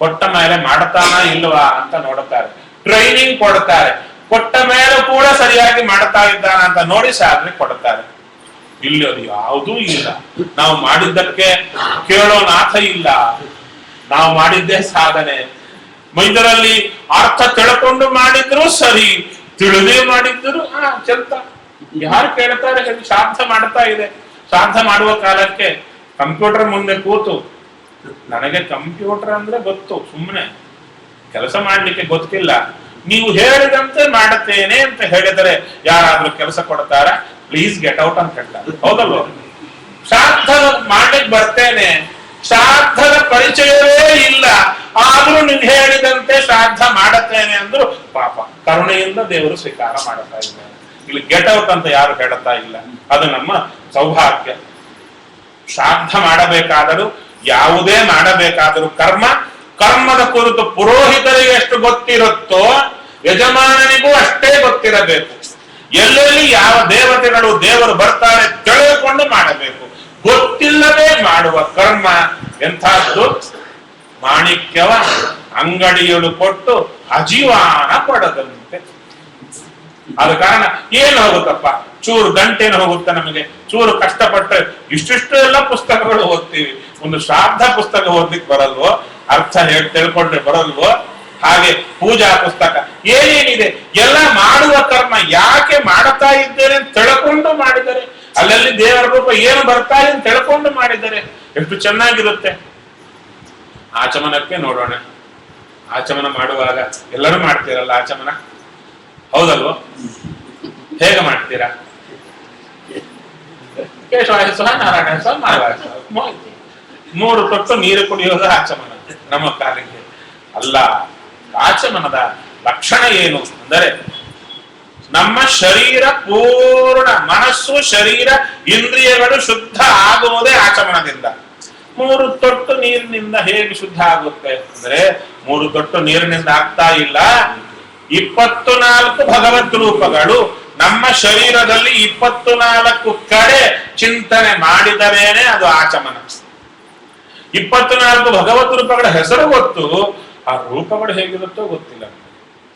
ಕೊಟ್ಟ ಮೇಲೆ ಮಾಡ್ತಾನ ಇಲ್ವಾ ಅಂತ ನೋಡುತ್ತಾರೆ. ಟ್ರೈನಿಂಗ್ ಕೊಡ್ತಾರೆ. ಕೊಟ್ಟ ಮೇಲೆ ಕೂಡ ಸರಿಯಾಗಿ ಮಾಡ್ತಾ ಇದ್ದಾನ ಅಂತ ನೋಡಿ ಸ್ಯಾಲರಿ ಕೊಡುತ್ತಾರೆ. ಇಲ್ಲಿ ಅದು ಯಾವುದೂ ಇಲ್ಲ. ನಾವು ಮಾಡಿದ್ದಕ್ಕೆ ಕೇಳೋ ನಾಥ ಇಲ್ಲ. ನಾವು ಮಾಡಿದ್ದೇ ಸಾಧನೆ. ಮೈದರಲ್ಲಿ ಅರ್ಥ ತಿಳ್ಕೊಂಡು ಮಾಡಿದ್ರು ಸರಿ, ತಿಳಿದೇ ಮಾಡಿದ್ರು ಚಲ್ತ. ಯಾರು ಕೇಳ್ತಾರೆ? ಶ್ರಾದ್ದ ಮಾಡ್ತಾ ಇದೆ. ಶ್ರಾದ್ದ ಮಾಡುವ ಕಾಲಕ್ಕೆ ಕಂಪ್ಯೂಟರ್ ಮುಂದೆ ಕೂತು, ನನಗೆ ಕಂಪ್ಯೂಟರ್ ಅಂದ್ರೆ ಗೊತ್ತು, ಸುಮ್ಮನೆ ಕೆಲಸ ಮಾಡ್ಲಿಕ್ಕೆ ಗೊತ್ತಿಲ್ಲ, ನೀವು ಹೇಳಿದಂತೆ ಮಾಡುತ್ತೇನೆ ಅಂತ ಹೇಳಿದರೆ ಯಾರಾದ್ರೂ ಕೆಲಸ ಕೊಡ್ತಾರ? ಪ್ಲೀಸ್ ಗೆಟ್ ಔಟ್ ಅಂತ ಹೇಳ್ತಾರೆ. ಹೌದಲ್ವ? ಶ್ರಾದ್ದ ಮಾಡ್ಲಿಕ್ಕೆ ಬರ್ತೇನೆ, ಶ್ರಾದ್ದದ ಪರಿಚಯವೇ ಇಲ್ಲ, ಆದ್ರೂ ನೀನು ಹೇಳಿದಂತೆ ಶ್ರಾದ್ದ ಮಾಡುತ್ತೇನೆ ಅಂದ್ರು ಪಾಪ ಕರುಣೆಯಿಂದ ದೇವರು ಸ್ವೀಕಾರ ಮಾಡುತ್ತಾ ಇದ್ದಾರೆ. ಇಲ್ಲಿ ಗೆಟ್ ಔಟ್ ಅಂತ ಯಾರು ಹೇಳುತ್ತಾ ಇಲ್ಲ. ಅದು ನಮ್ಮ ಸೌಭಾಗ್ಯ. ಶ್ರಾದ್ದ ಮಾಡಬೇಕಾದರೂ ಯಾವುದೇ ಮಾಡಬೇಕಾದರೂ ಕರ್ಮದ ಕುರಿತು ಪುರೋಹಿತರಿಗೆ ಎಷ್ಟು ಗೊತ್ತಿರುತ್ತೋ ಯಜಮಾನನಿಗೂ ಅಷ್ಟೇ ಗೊತ್ತಿರಬೇಕು. ಎಲ್ಲೆಲ್ಲಿ ಯಾವ ದೇವತೆಗಳು ದೇವರು ಬರ್ತಾರೆ ತಿಳಿದುಕೊಂಡು ಮಾಡಬೇಕು. ಗೊತ್ತಿಲ್ಲದೆ ಮಾಡುವ ಕರ್ಮ ಎಂಥದ್ದು? ಮಾಣಿಕ್ಯವ ಅಂಗಡಿಯಲು ಕೊಟ್ಟು ಅಜೀವಾನ ಪಡೆದಂತೆ. ಆದ ಕಾರಣ ಏನು ಹೋಗುತ್ತಪ್ಪ, ಚೂರು ಗಂಟೆನ ಹೋಗುತ್ತೆ ನಮಗೆ. ಚೂರು ಕಷ್ಟಪಟ್ಟರೆ ಇಷ್ಟಿಷ್ಟು ಎಲ್ಲ ಪುಸ್ತಕಗಳು ಓದ್ತೀವಿ. ಒಂದು ಶ್ರಾದ್ದ ಪುಸ್ತಕ ಓದ್ಲಿಕ್ಕೆ ಬರಲ್ವೋ? ಅರ್ಥ ತಿಳ್ಕೊಂಡ್ರೆ ಬರಲ್ವೋ? ಹಾಗೆ ಪೂಜಾ ಪುಸ್ತಕ ಏನೇನಿದೆ ಎಲ್ಲ ಮಾಡುವ ಕರ್ಮ ಯಾಕೆ ಮಾಡುತ್ತಾ ಇದ್ದೇನೆ ಅಂತ ತಿಳ್ಕೊಂಡು ಮಾಡಿದರೆ, ಅಲ್ಲಲ್ಲಿ ದೇವರ ರೂಪ ಏನು ಬರ್ತಾ ಇದೆ ಅಂತ ತಿಳ್ಕೊಂಡು ಮಾಡಿದರೆ ಎಷ್ಟು ಚೆನ್ನಾಗಿರುತ್ತೆ. ಆಚಮನಕ್ಕೆ ನೋಡೋಣ. ಆಚಮನ ಮಾಡುವಾಗ ಎಲ್ಲರೂ ಮಾಡ್ತೀರಲ್ಲ ಆಚಮನ, ಹೌದಲ್ವ? ಹೇಗೆ ಮಾಡ್ತೀರಾ? ಕೇಶವಾಯ ಸ್ವ ನಾರಾಯಣ ಸ್ವ ನಾರಾಯಣ ಸ್ವ 3 ತೊಟ್ಟು ನೀರು ಕುಡಿಯೋದು ಆಚಮನ ನಮ್ಮ ಕಾಲಿಗೆ ಅಲ್ಲ. ಆಚಮನದ ಲಕ್ಷಣ ಏನು ಅಂದರೆ ನಮ್ಮ ಶರೀರ ಪೂರ್ಣ, ಮನಸ್ಸು ಶರೀರ ಇಂದ್ರಿಯಗಳು ಶುದ್ಧ ಆಗುವುದೇ ಆಚಮನದಿಂದ. 3 ತೊಟ್ಟು ನೀರಿನಿಂದ ಹೇಗೆ ಶುದ್ಧ ಆಗುತ್ತೆ ಅಂದ್ರೆ 3 ತೊಟ್ಟು ನೀರಿನಿಂದ ಆಗ್ತಾ ಇಲ್ಲ. 24 ಭಗವದ್ ರೂಪಗಳು ನಮ್ಮ ಶರೀರದಲ್ಲಿ 24 ಕಡೆ ಚಿಂತನೆ ಮಾಡಿದರೇನೆ ಅದು ಆಚಮನ. 24 ಭಗವದ್ ರೂಪಗಳ ಹೆಸರು ಗೊತ್ತು, ಆ ರೂಪಗಳು ಹೇಗಿರುತ್ತೋ ಗೊತ್ತಿಲ್ಲ,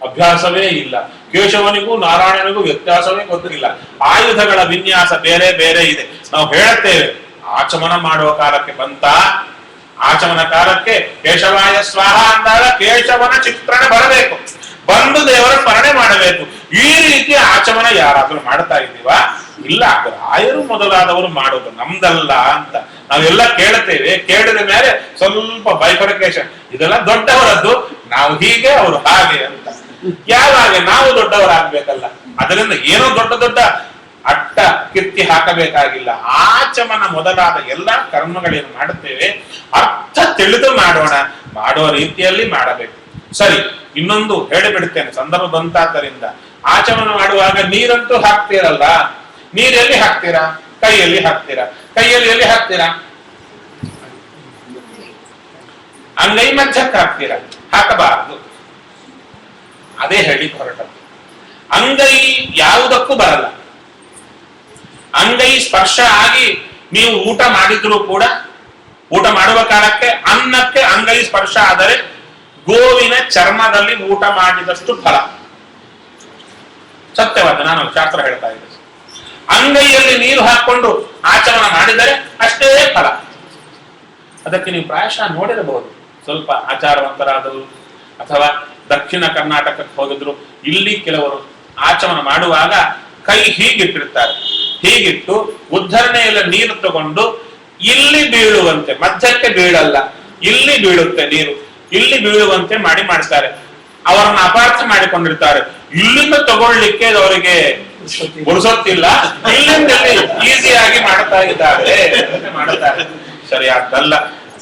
ಅಭ್ಯಾಸವೇ ಇಲ್ಲ. ಕೇಶವನಿಗೂ ನಾರಾಯಣನಿಗೂ ವ್ಯತ್ಯಾಸವೇ ಗೊತ್ತಿಲ್ಲ. ಆಯುಧಗಳ ವಿನ್ಯಾಸ ಬೇರೆ ಬೇರೆ ಇದೆ. ನಾವು ಹೇಳುತ್ತೇವೆ ಆಚಮನ ಮಾಡುವ ಕಾಲಕ್ಕೆ ಬಂತ, ಆಚಮನ ಕಾಲಕ್ಕೆ ಕೇಶವಾಯ ಸ್ವಾಹ ಅಂದಾಗ ಕೇಶವನ ಚಿತ್ರಣ ಬರಬೇಕು, ಬಂದು ದೇವರ ಸ್ಮರಣೆ ಮಾಡಬೇಕು. ಈ ರೀತಿ ಆಚಮನ ಯಾರಾದ್ರೂ ಮಾಡ್ತಾ ಇದ್ದೀವ? ಇಲ್ಲ, ರಾಯರು ಮೊದಲಾದವರು ಮಾಡೋದು ನಮ್ದಲ್ಲ ಅಂತ ನಾವೆಲ್ಲ ಕೇಳ್ತೇವೆ. ಕೇಳಿದ ಮೇಲೆ ಸ್ವಲ್ಪ ಬೈಫರ್ಕೇಶನ್, ಇದೆಲ್ಲ ದೊಡ್ಡವರದ್ದು, ನಾವು ಹೀಗೆ ಅವರು ಹಾಗೆ ಅಂತ. ಯಾವಾಗ ನಾವು ದೊಡ್ಡವರಾಗ್ಬೇಕಲ್ಲ, ಅದರಿಂದ ಏನೋ ದೊಡ್ಡ ದೊಡ್ಡ ಅಟ್ಟ ಕಿತ್ತಿ ಹಾಕಬೇಕಾಗಿಲ್ಲ. ಆಚಮನ ಮೊದಲಾದ ಎಲ್ಲಾ ಕರ್ಮಗಳೇನು ಮಾಡುತ್ತೇವೆ ಅರ್ಥ ತಿಳಿದು ಮಾಡೋಣ, ಮಾಡುವ ರೀತಿಯಲ್ಲಿ ಮಾಡಬೇಕು. ಸರಿ, ಇನ್ನೊಂದು ಹೇಳಿಬಿಡ್ತೇನೆ, ಸಂದರ್ಭ ಬಂತಾದ್ದರಿಂದ. ಆಚಮನ ಮಾಡುವಾಗ ನೀರಂತೂ ಹಾಕ್ತೀರಲ್ಲ, ನೀರೆಲ್ಲಿ ಹಾಕ್ತೀರಾ? ಕೈಯಲ್ಲಿ ಹಾಕ್ತೀರಾ. ಕೈಯಲ್ಲಿ ಎಲ್ಲಿ ಹಾಕ್ತೀರಾ? ಅಂಗೈ ಮಧ್ಯಕ್ಕೆ ಹಾಕ್ತೀರಾ, ಹಾಕಬಾರದು. ಅದೇ ಹೇಳಿ ಹೊರಟದ್ದು. ಅಂಗೈ ಯಾವುದಕ್ಕೂ ಬರಲ್ಲ. ಅಂಗೈ ಸ್ಪರ್ಶ ಆಗಿ ನೀವು ಊಟ ಮಾಡಿದ್ರು ಕೂಡ, ಊಟ ಮಾಡುವ ಕಾಲಕ್ಕೆ ಅನ್ನಕ್ಕೆ ಅಂಗೈ ಸ್ಪರ್ಶ ಆದರೆ ಗೋವಿನ ಚರ್ಮದಲ್ಲಿ ಊಟ ಮಾಡಿದಷ್ಟು ಫಲ. ಸತ್ಯವಾದ, ನಾನು ಶಾಸ್ತ್ರ ಹೇಳ್ತಾ ಇದ್ದೆ. ಅಂಗೈಯಲ್ಲಿ ನೀರು ಹಾಕೊಂಡು ಆಚಮನ ಮಾಡಿದರೆ ಅಷ್ಟೇ ಫಲ. ಅದಕ್ಕೆ ನೀವು ಪ್ರಾಯಶಃ ನೋಡಿರಬಹುದು, ಸ್ವಲ್ಪ ಆಚಾರವಂತರಾದವರು ಅಥವಾ ದಕ್ಷಿಣ ಕರ್ನಾಟಕಕ್ಕೆ ಹೋಗಿದ್ರು, ಇಲ್ಲಿ ಕೆಲವರು ಆಚಮನ ಮಾಡುವಾಗ ಕೈ ಹೀಗಿಟ್ಟಿರ್ತಾರೆ. ಹೀಗಿಟ್ಟು ಉದ್ಧರಣೆಯಲ್ಲಿ ನೀರು ತಗೊಂಡು ಇಲ್ಲಿ ಬೀಳುವಂತೆ, ಮಧ್ಯಕ್ಕೆ ಬೀಳಲ್ಲ, ಇಲ್ಲಿ ಬೀಳುತ್ತೆ ನೀರು, ಇಲ್ಲಿ ಬೀಳುವಂತೆ ಮಾಡ್ತಾರೆ. ಅವರನ್ನ ಅಪಾರ್ಥ ಮಾಡಿಕೊಂಡಿರ್ತಾರೆ. ಇಲ್ಲಿಂದ ತಗೊಳ್ಳಿಕ್ಕೆ ಅವರಿಗೆ ಬುಡಿಸೋತ್ತಿಲ್ಲ, ಇಲ್ಲಿಂದ ಈಸಿಯಾಗಿ ಮಾಡ್ತಾ ಇದ್ದಾರೆ. ಸರಿಯಾದ್ದಲ್ಲ.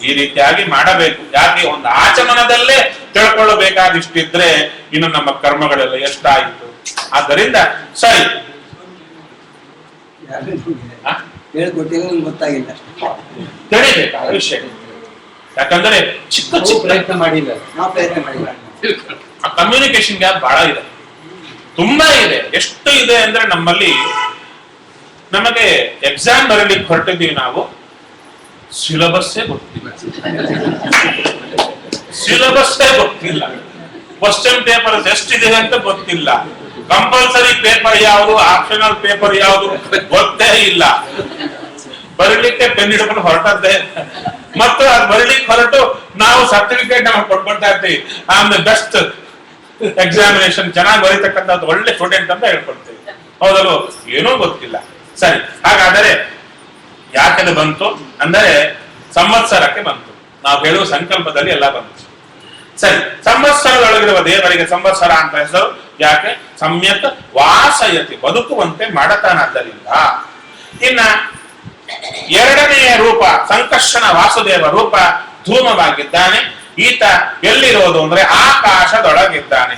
ಈ ರೀತಿಯಾಗಿ ಮಾಡಬೇಕು. ಯಾಕೆ? ಒಂದು ಆಚಮನದಲ್ಲೇ ತಿಳ್ಕೊಳ್ಳಬೇಕಾದಿಷ್ಟಿದ್ರೆ ಇನ್ನು ನಮ್ಮ ಕರ್ಮಗಳೆಲ್ಲ ಎಷ್ಟಾಯಿತು. ಆದ್ದರಿಂದ ಸರಿ, ಗೊತ್ತಾಗಿಲ್ಲ, ತಿಳಿಬೇಕಾ ವಿಷಯ. ಯಾಕಂದ್ರೆ ಚಿಕ್ಕ ಚಿಕ್ಕ ಪ್ರಯತ್ನ ಮಾಡಿಲ್ಲ, ನಾವು ಪ್ರಯತ್ನ ಮಾಡಿಲ್ಲ. ಆ ಕಮ್ಯುನಿಕೇಶನ್ ಗ್ಯಾಪ್ ಬಹಳ ಇದೆ, ತುಂಬಾ ಇದೆ. ಎಷ್ಟು ಇದೆ ಅಂದ್ರೆ ನಮಗೆ ಎಕ್ಸಾಮ್ ಬರಲಿಕ್ಕೆ ಹೊರಟಿದ್ದೀವಿ, ನಾವು ಸಿಲೆಬಸ್ಸೇ ಗೊತ್ತಿಲ್ಲ. ಸಿಲೆಬಸ್ಸೇ ಗೊತ್ತಿಲ್ಲ. ಕ್ವಶನ್ ಪೇಪರ್ ಎಷ್ಟಿದೆ ಅಂತ ಗೊತ್ತಿಲ್ಲ. ಕಂಪಲ್ಸರಿ ಪೇಪರ್ ಯಾವುದು, ಆಪ್ಷನಲ್ ಪೇಪರ್ ಯಾವುದು ಗೊತ್ತೇ ಇಲ್ಲ. ಬರಲಿಕ್ಕೆ ಪೆನ್ ಹಿಡ್ಕೊಂಡು ಹೊರಟದ್ದೇ, ಮತ್ತು ಅದು ಬರಲಿಕ್ಕೆ ಹೊರಟು ನಾವು ಸರ್ಟಿಫಿಕೇಟ್ ನಮಗೆ ಕೊಟ್ಕೊಳ್ತಾ ಇರ್ತೀವಿ. ಆಮೇಲೆ ಬೆಸ್ಟ್ ಎಕ್ಸಾಮಿನೇಷನ್ ಚೆನ್ನಾಗಿ ಬರೀತಕ್ಕಂಥದ್ದು ಒಳ್ಳೆ ಸ್ಟೂಡೆಂಟ್ ಅಂತ ಹೇಳ್ಕೊಳ್ತೀವಿ. ಹೌದಲ್ವ? ಏನೂ ಗೊತ್ತಿಲ್ಲ. ಸರಿ, ಹಾಗಾದರೆ ಯಾಕೆದು ಬಂತು ಅಂದರೆ ಸಂವತ್ಸರಕ್ಕೆ ಬಂತು. ನಾವು ಹೇಳುವ ಸಂಕಲ್ಪದಲ್ಲಿ ಎಲ್ಲ ಬಂತು. ಸರಿ, ಸಂವತ್ಸರದೊಳಗಿರುವ ದೇವರಿಗೆ ಸಂವತ್ಸರ ಅಂತ ಹೆಸರು. ಯಾಕೆ? ಸಮ್ಯಕ್ ವಾಸಯತಿ, ಬದುಕುವಂತೆ ಮಾಡತಾನಾದ್ದರಿಂದ. ಇನ್ನ ಎರಡನೆಯ ರೂಪ ಸಂಕರ್ಷಣ ವಾಸುದೇವ ರೂಪ ಧೂಮವಾಗಿದ್ದಾನೆ. ಈತ ಎಲ್ಲಿರೋದು ಅಂದ್ರೆ ಆಕಾಶದೊಳಗಿದ್ದಾನೆ.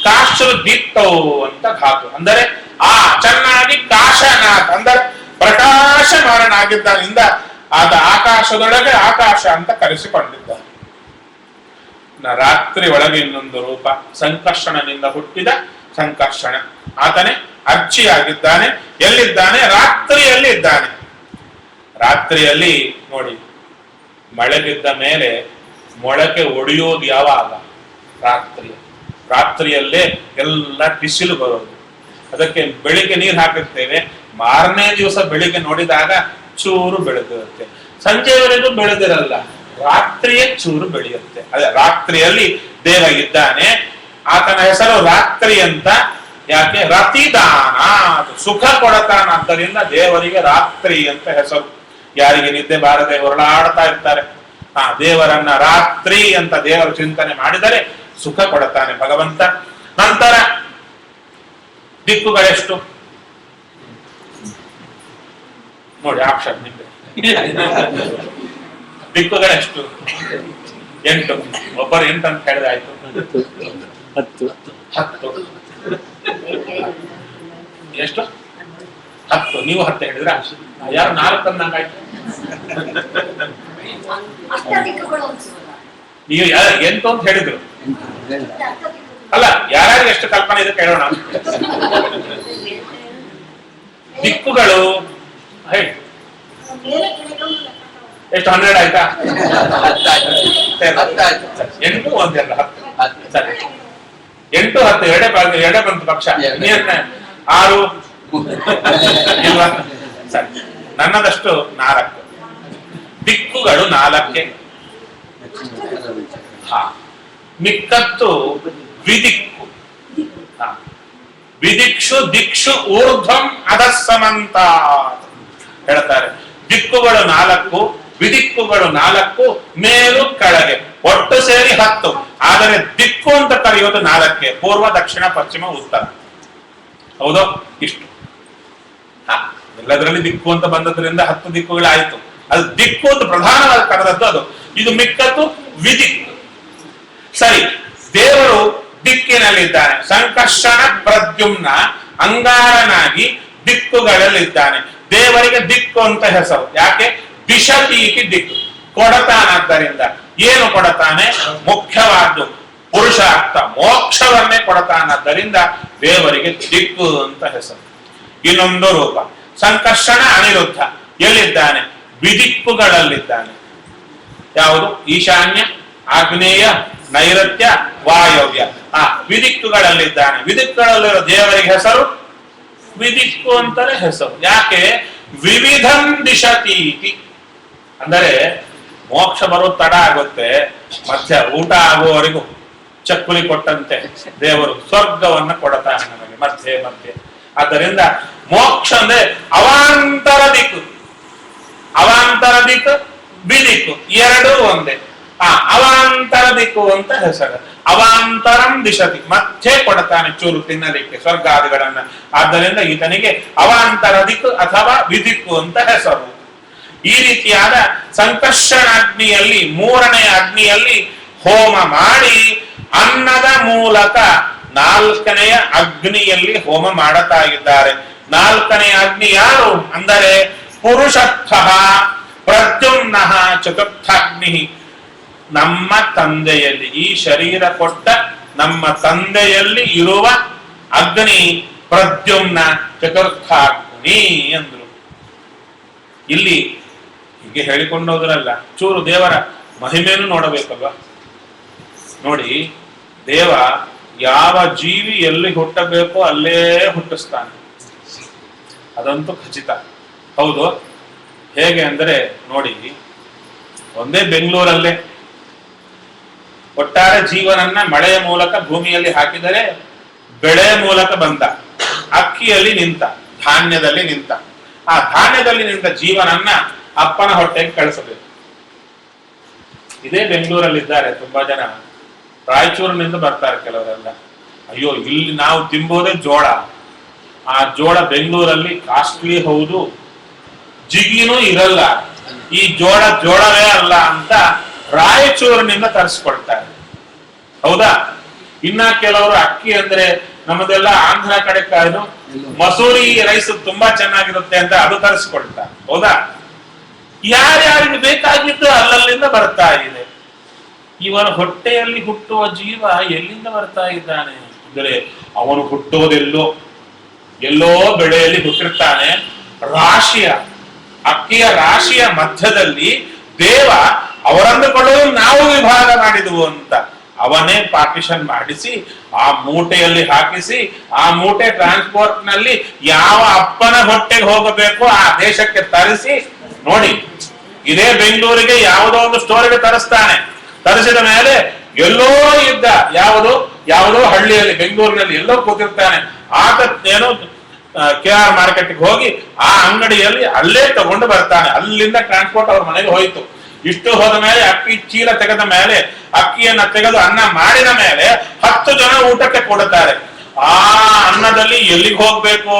ಕಾಶು ದೀಪ್ತವು ಅಂತ ಧಾತು ಅಂದರೆ ಚೆನ್ನಾಗಿ ಕಾಶನಾಥ್ ಅಂದರೆ ಪ್ರಕಾಶಮಾನನಾಗಿದ್ದಾನಿಂದ ಆತ ಆಕಾಶದೊಳಗೆ ಆಕಾಶ ಅಂತ ಕರೆಸಿಕೊಂಡಿದ್ದಾನೆ. ರಾತ್ರಿ ಒಳಗೆ ಇನ್ನೊಂದು ರೂಪ ಸಂಕರ್ಷಣನಿಂದ ಹುಟ್ಟಿದ ಸಂಕರ್ಷಣ. ಆತನೇ ಅರ್ಚಿಯಾಗಿದ್ದಾನೆ. ಎಲ್ಲಿದ್ದಾನೆ? ರಾತ್ರಿಯಲ್ಲಿ ಇದ್ದಾನೆ. ರಾತ್ರಿಯಲ್ಲಿ ನೋಡಿ, ಮಳೆ ಬಿದ್ದ ಮೇಲೆ ಮೊಳಕೆ ಒಡೆಯೋದು ಯಾವಾಗ? ರಾತ್ರಿಯಲ್ಲೇ ಎಲ್ಲ ಬಿಸಿಲು ಬರೋದು. ಅದಕ್ಕೆ ಬೆಳಿಗ್ಗೆ ನೀರು ಹಾಕಿರ್ತೇವೆ, ಮಾರನೇ ದಿವಸ ಬೆಳಿಗ್ಗೆ ನೋಡಿದಾಗ ಚೂರು ಬೆಳೆದಿರುತ್ತೆ, ಸಂಜೆವರೆಗೂ ಬೆಳೆದಿರಲ್ಲ. ರಾತ್ರಿಯೇ ಚೂರು ಬೆಳೆಯುತ್ತೆ. ಅದೇ ರಾತ್ರಿಯಲ್ಲಿ ದೇವ ಇದ್ದಾನೆ, ಆತನ ಹೆಸರು ರಾತ್ರಿ ಅಂತ. ಯಾಕೆ? ರತಿದಾನ, ಸುಖ ಕೊಡತಾನಾದ್ದರಿಂದ ದೇವರಿಗೆ ರಾತ್ರಿ ಅಂತ ಹೆಸರು. ಯಾರಿಗೆ ನಿದ್ದೆ ಬಾರದೆ ಹೊರಳಾಡ್ತಾ ಇರ್ತಾರೆ, ದೇವರನ್ನ ರಾತ್ರಿ ಅಂತ ದೇವರ ಚಿಂತನೆ ಮಾಡಿದರೆ ಸುಖ ಕೊಡತಾನೆ ಭಗವಂತ. ನಂತರ ದಿಕ್ಕುಗಳೆಷ್ಟು ನೋಡಿ, ಆಕ್ಷನ್ ನಿಮಗೆ ದಿಕ್ಕುಗಳೆಷ್ಟು? 8. ಒಬ್ಬರು 8 ಅಂತ ಹೇಳಿದಾಯ್ತು. 10 ಎಷ್ಟು? 10. ನೀವು 10 ಹೇಳಿದ್ರ? ಯಾರು 4 ಅಂದಂಗಾಯ್ತು? ನೀವು 8 ಅಂತ ಹೇಳಿದ್ರು ಅಲ್ಲ, ಯಾರ್ಯಾರಿಗೆ ಎಷ್ಟು ಕಲ್ಪನೆ ಇದೆ ಕೇಳೋಣ. ದಿಕ್ಕುಗಳು ಹೇಳಿ ಎಷ್ಟು? 12 ಆಯ್ತಾ? 8 ಒಂದೆಲ್ಲ 10. ಸರಿ, 8 10 ಎರಡೇ ಬಂತು ಪಕ್ಷ. 6 ಇಲ್ವಾ? ಸರಿ, ನನ್ನದಷ್ಟು 4. ದಿಕ್ಕುಗಳು 4. ಮಿಕ್ಕತ್ತು ವಿದಿಕ್ಕು. ವಿದಿಕ್ಷು ದಿಕ್ಷು ಊರ್ಧ್ವಂ ಅಧಸ್ಸಮಂತ ಹೇಳ್ತಾರೆ. ದಿಕ್ಕುಗಳು 4, ವಿದಿಕ್ಕುಗಳು 4, ಮೇಲು ಕೆಳಗೆ ಒಟ್ಟು ಸೇರಿ 10. ಆದರೆ ದಿಕ್ಕು ಅಂತ ಕರೆಯೋದು 4: ಪೂರ್ವ, ದಕ್ಷಿಣ, ಪಶ್ಚಿಮ, ಉತ್ತರ. ಹೌದು, ಇಷ್ಟು. ಎಲ್ಲದರಲ್ಲಿ ದಿಕ್ಕು ಅಂತ ಬಂದದ್ರಿಂದ 10 ದಿಕ್ಕುಗಳಾಯ್ತು. ಅದು ದಿಕ್ಕು ಅಂತ ಪ್ರಧಾನವಾಗಿ ಕರೆದದ್ದು ಅದು. ಇದು ಮಿಕ್ಕತ್ತು ವಿದಿಕ್ಕು. ಸರಿ, ದೇವರು ದಿಕ್ಕಿನಲ್ಲಿದ್ದಾನೆ. ಸಂಕರ್ಷಣ ಪ್ರದ್ಯುಮ್ನ ಅಂಗಾರನಾಗಿ ದಿಕ್ಕುಗಳಲ್ಲಿದ್ದಾನೆ. ದೇವರಿಗೆ ದಿಕ್ಕು ಅಂತ ಹೆಸರು. ಯಾಕೆ? ದಿಶತೀತಿ ದಿಕ್ಕು, ಕೊಡತಾನಾದ್ದರಿಂದ. ಏನು ಕೊಡತಾನೆ? ಮುಖ್ಯವಾದ್ದು ಪುರುಷಾರ್ಥ, ಮೋಕ್ಷವನ್ನೇ ಕೊಡತಾನಾದ್ದರಿಂದ ದೇವರಿಗೆ ದಿಕ್ಕು ಅಂತ ಹೆಸರು. ಇನ್ನೊಂದು ರೂಪ ಸಂಕರ್ಷಣ ಅನಿರುದ್ಧ. ಎಲ್ಲಿದ್ದಾನೆ? ವಿದಿಕ್ಕುಗಳಲ್ಲಿದ್ದಾನೆ. ಯಾವುದು? ಈಶಾನ್ಯ, ಆಗ್ನೇಯ, ನೈಋತ್ಯ, ವಾಯವ್ಯ. ವಿದಿಕ್ಕುಗಳಲ್ಲಿದ್ದಾನೆ. ವಿದಿಕ್ಕುಗಳಲ್ಲಿರೋ ದೇವರಿಗೆ ಹೆಸರು ವಿದಿಕ್ಕು ಅಂತಲೇ ಹೆಸರು. ಯಾಕೆ? ವಿವಿಧಂ ದಿಶತೀತಿ ಅಂದರೆ ಮೋಕ್ಷ ಬರೋದು ತಡ ಆಗುತ್ತೆ, ಮಧ್ಯ ಊಟ ಆಗುವವರೆಗೂ ಚಕ್ಕುಲಿ ಕೊಟ್ಟಂತೆ ದೇವರು ಸ್ವರ್ಗವನ್ನ ಕೊಡತಾನೆ ನಮಗೆ ಮಧ್ಯೆ ಮಧ್ಯೆ. ಆದ್ದರಿಂದ ಮೋಕ್ಷ ಅಂದ್ರೆ ಅವಾಂತರ ದಿಕ್ಕು. ಅವಾಂತರ ದಿಕ್ಕು, ವಿದಿಕ್ಕು ಎರಡೂ ಒಂದೇ. ಅವಾಂತರ ದಿಕ್ಕು ಅಂತ ಹೆಸರು. ಅವಾಂತರಂ ದಿಶತಿ, ಮಧ್ಯೆ ಕೊಡತಾನೆ ಚೂರು ತಿನ್ನಲಿಕ್ಕೆ ಸ್ವರ್ಗಾದಿಗಳನ್ನ. ಆದ್ದರಿಂದ ಈತನಿಗೆ ಅವಾಂತರ ದಿಕ್ಕು ಅಥವಾ ವಿದಿಕ್ಕು ಅಂತ ಹೆಸರು. ಈ ರೀತಿಯಾದ ಸಂಕರ್ಷಣಾಗ್ನಿಯಲ್ಲಿ, 3ನೇ ಅಗ್ನಿಯಲ್ಲಿ ಹೋಮ ಮಾಡಿ ಅನ್ನದ ಮೂಲಕ 4ನೆಯ ಅಗ್ನಿಯಲ್ಲಿ ಹೋಮ ಮಾಡುತ್ತಾ ಇದ್ದಾರೆ. 4ನೆಯ ಅಗ್ನಿ ಯಾರು ಅಂದರೆ ಪುರುಷತ್ಥ ಪ್ರದ್ಯುಮ್ನ ಚತುರ್ಥಾಗ್ನಿ. ನಮ್ಮ ತಂದೆಯಲ್ಲಿ, ಈ ಶರೀರ ಕೊಟ್ಟ ನಮ್ಮ ತಂದೆಯಲ್ಲಿ ಇರುವ ಅಗ್ನಿ ಪ್ರದ್ಯುಮ್ನ ಚತುರ್ಥಾಗ್ನಿ ಎಂದ್ರು. ಇಲ್ಲಿ ಹೀಗೆ ಹೇಳಿಕೊಂಡೋದ್ರಲ್ಲ, ಚೂರು ದೇವರ ಮಹಿಮೆಯನ್ನು ನೋಡಬೇಕಲ್ವ. ನೋಡಿ, ದೇವ ಯಾವ ಜೀವಿ ಎಲ್ಲಿ ಹುಟ್ಟಬೇಕೋ ಅಲ್ಲೇ ಹುಟ್ಟಿಸ್ತಾನೆ, ಅದಂತೂ ಖಚಿತ. ಹೌದು, ಹೇಗೆ ಅಂದರೆ ನೋಡಿ, ಒಂದೇ ಬೆಂಗಳೂರಲ್ಲೇ ಒಟ್ಟಾರೆ ಜೀವನನ್ನ ಮಳೆಯ ಮೂಲಕ ಭೂಮಿಯಲ್ಲಿ ಹಾಕಿದರೆ ಬೆಳೆಯ ಮೂಲಕ ಬಂದ, ಅಕ್ಕಿಯಲ್ಲಿ ನಿಂತ, ಧಾನ್ಯದಲ್ಲಿ ನಿಂತ. ಆ ಧಾನ್ಯದಲ್ಲಿ ನಿಂತ ಜೀವನನ್ನ ಅಪ್ಪನ ಹೊಟ್ಟೆಗೆ ಕಳಿಸಬೇಕು. ಇದೇ ಬೆಂಗಳೂರಲ್ಲಿದ್ದಾರೆ ತುಂಬಾ ಜನ, ರಾಯಚೂರಿನಿಂದ ಬರ್ತಾರೆ ಕೆಲವರೆಲ್ಲ. ಅಯ್ಯೋ, ಇಲ್ಲಿ ನಾವು ತಿಂಬೋದೇ ಜೋಳ, ಆ ಜೋಳ ಬೆಂಗಳೂರಲ್ಲಿ ಕಾಸ್ಟ್ಲಿ ಹೌದು, ಜಿಗಿನೂ ಇರಲ್ಲ, ಈ ಜೋಳವೇ ಅಲ್ಲ ಅಂತ ರಾಯಚೂರಿನಿಂದ ತರಿಸ್ಕೊಳ್ತಾರೆ. ಹೌದಾ? ಇನ್ನ ಕೆಲವರು ಅಕ್ಕಿ ಅಂದ್ರೆ ನಮ್ಮದೆಲ್ಲ ಆಂಧ್ರ ಕಡೆ ಮಸೂರಿ ರೈಸ್ ತುಂಬಾ ಚೆನ್ನಾಗಿರುತ್ತೆ ಅಂತ ಅದು ತರಿಸ್ಕೊಳ್ತಾರೆ. ಹೌದಾ? ಯಾರ್ಯಾರಿಗೆ ಬೇಕಾಗಿದ್ದು ಅಲ್ಲಲ್ಲಿಂದ ಬರ್ತಾ ಇದೆ. ಇವನ ಹೊಟ್ಟೆಯಲ್ಲಿ ಹುಟ್ಟುವ ಜೀವ ಎಲ್ಲಿಂದ ಬರ್ತಾ ಇದ್ದಾನೆ ಅಂದರೆ ಅವನು ಹುಟ್ಟೋದೆಲ್ಲೋ ಎಲ್ಲೋ ಬೆಳೆಯಲ್ಲಿ ಹುಟ್ಟಿರ್ತಾನೆ. ರಾಶಿಯ ಅಕ್ಕಿಯ ರಾಶಿಯ ಮಧ್ಯದಲ್ಲಿ ದೇವ ಅವರಂದುಕೊಳ್ಳಲು ನಾವು ವಿಭಾಗ ಮಾಡಿದವು ಅಂತ ಅವನೇ ಪಾರ್ಟಿಷನ್ ಮಾಡಿಸಿ ಆ ಮೂಟೆಯಲ್ಲಿ ಹಾಕಿಸಿ, ಆ ಮೂಟೆ ಟ್ರಾನ್ಸ್ಪೋರ್ಟ್ ನಲ್ಲಿ ಯಾವ ಅಪ್ಪನ ಹೊಟ್ಟೆಗೆ ಹೋಗಬೇಕು ಆ ದೇಶಕ್ಕೆ ತರಿಸಿ. ನೋಡಿ, ಇದೇ ಬೆಂಗಳೂರಿಗೆ ಯಾವುದೋ ಒಂದು ಸ್ಟೋರಿಗೆ ತರಿಸ್ತಾನೆ. ತರಿಸಿದ ಮೇಲೆ ಎಲ್ಲೋ ಇದ್ದ ಯಾವುದೋ ಹಳ್ಳಿಯಲ್ಲಿ ಬೆಂಗಳೂರಿನಲ್ಲಿ ಎಲ್ಲೋ ಕೂತಿರ್ತಾನೆ. ಆತ ಏನೋ KR ಮಾರ್ಕೆಟ್ಗೆ ಹೋಗಿ ಆ ಅಂಗಡಿಯಲ್ಲಿ ಅಲ್ಲೇ ತಗೊಂಡು ಬರ್ತಾನೆ. ಅಲ್ಲಿಂದ ಟ್ರಾನ್ಸ್ಪೋರ್ಟ್ ಅವ್ರ ಮನೆಗೆ ಹೋಯ್ತು. ಇಷ್ಟು ಹೋದ ಮೇಲೆ ಅಕ್ಕಿ ಚೀಲ ತೆಗೆದ ಮೇಲೆ ಅಕ್ಕಿಯನ್ನ ತೆಗೆದು ಅನ್ನ ಮಾಡಿದ ಮೇಲೆ 10 ಜನ ಊಟಕ್ಕೆ ಕೊಡುತ್ತಾರೆ. ಆ ಅನ್ನದಲ್ಲಿ ಎಲ್ಲಿಗೆ ಹೋಗ್ಬೇಕು,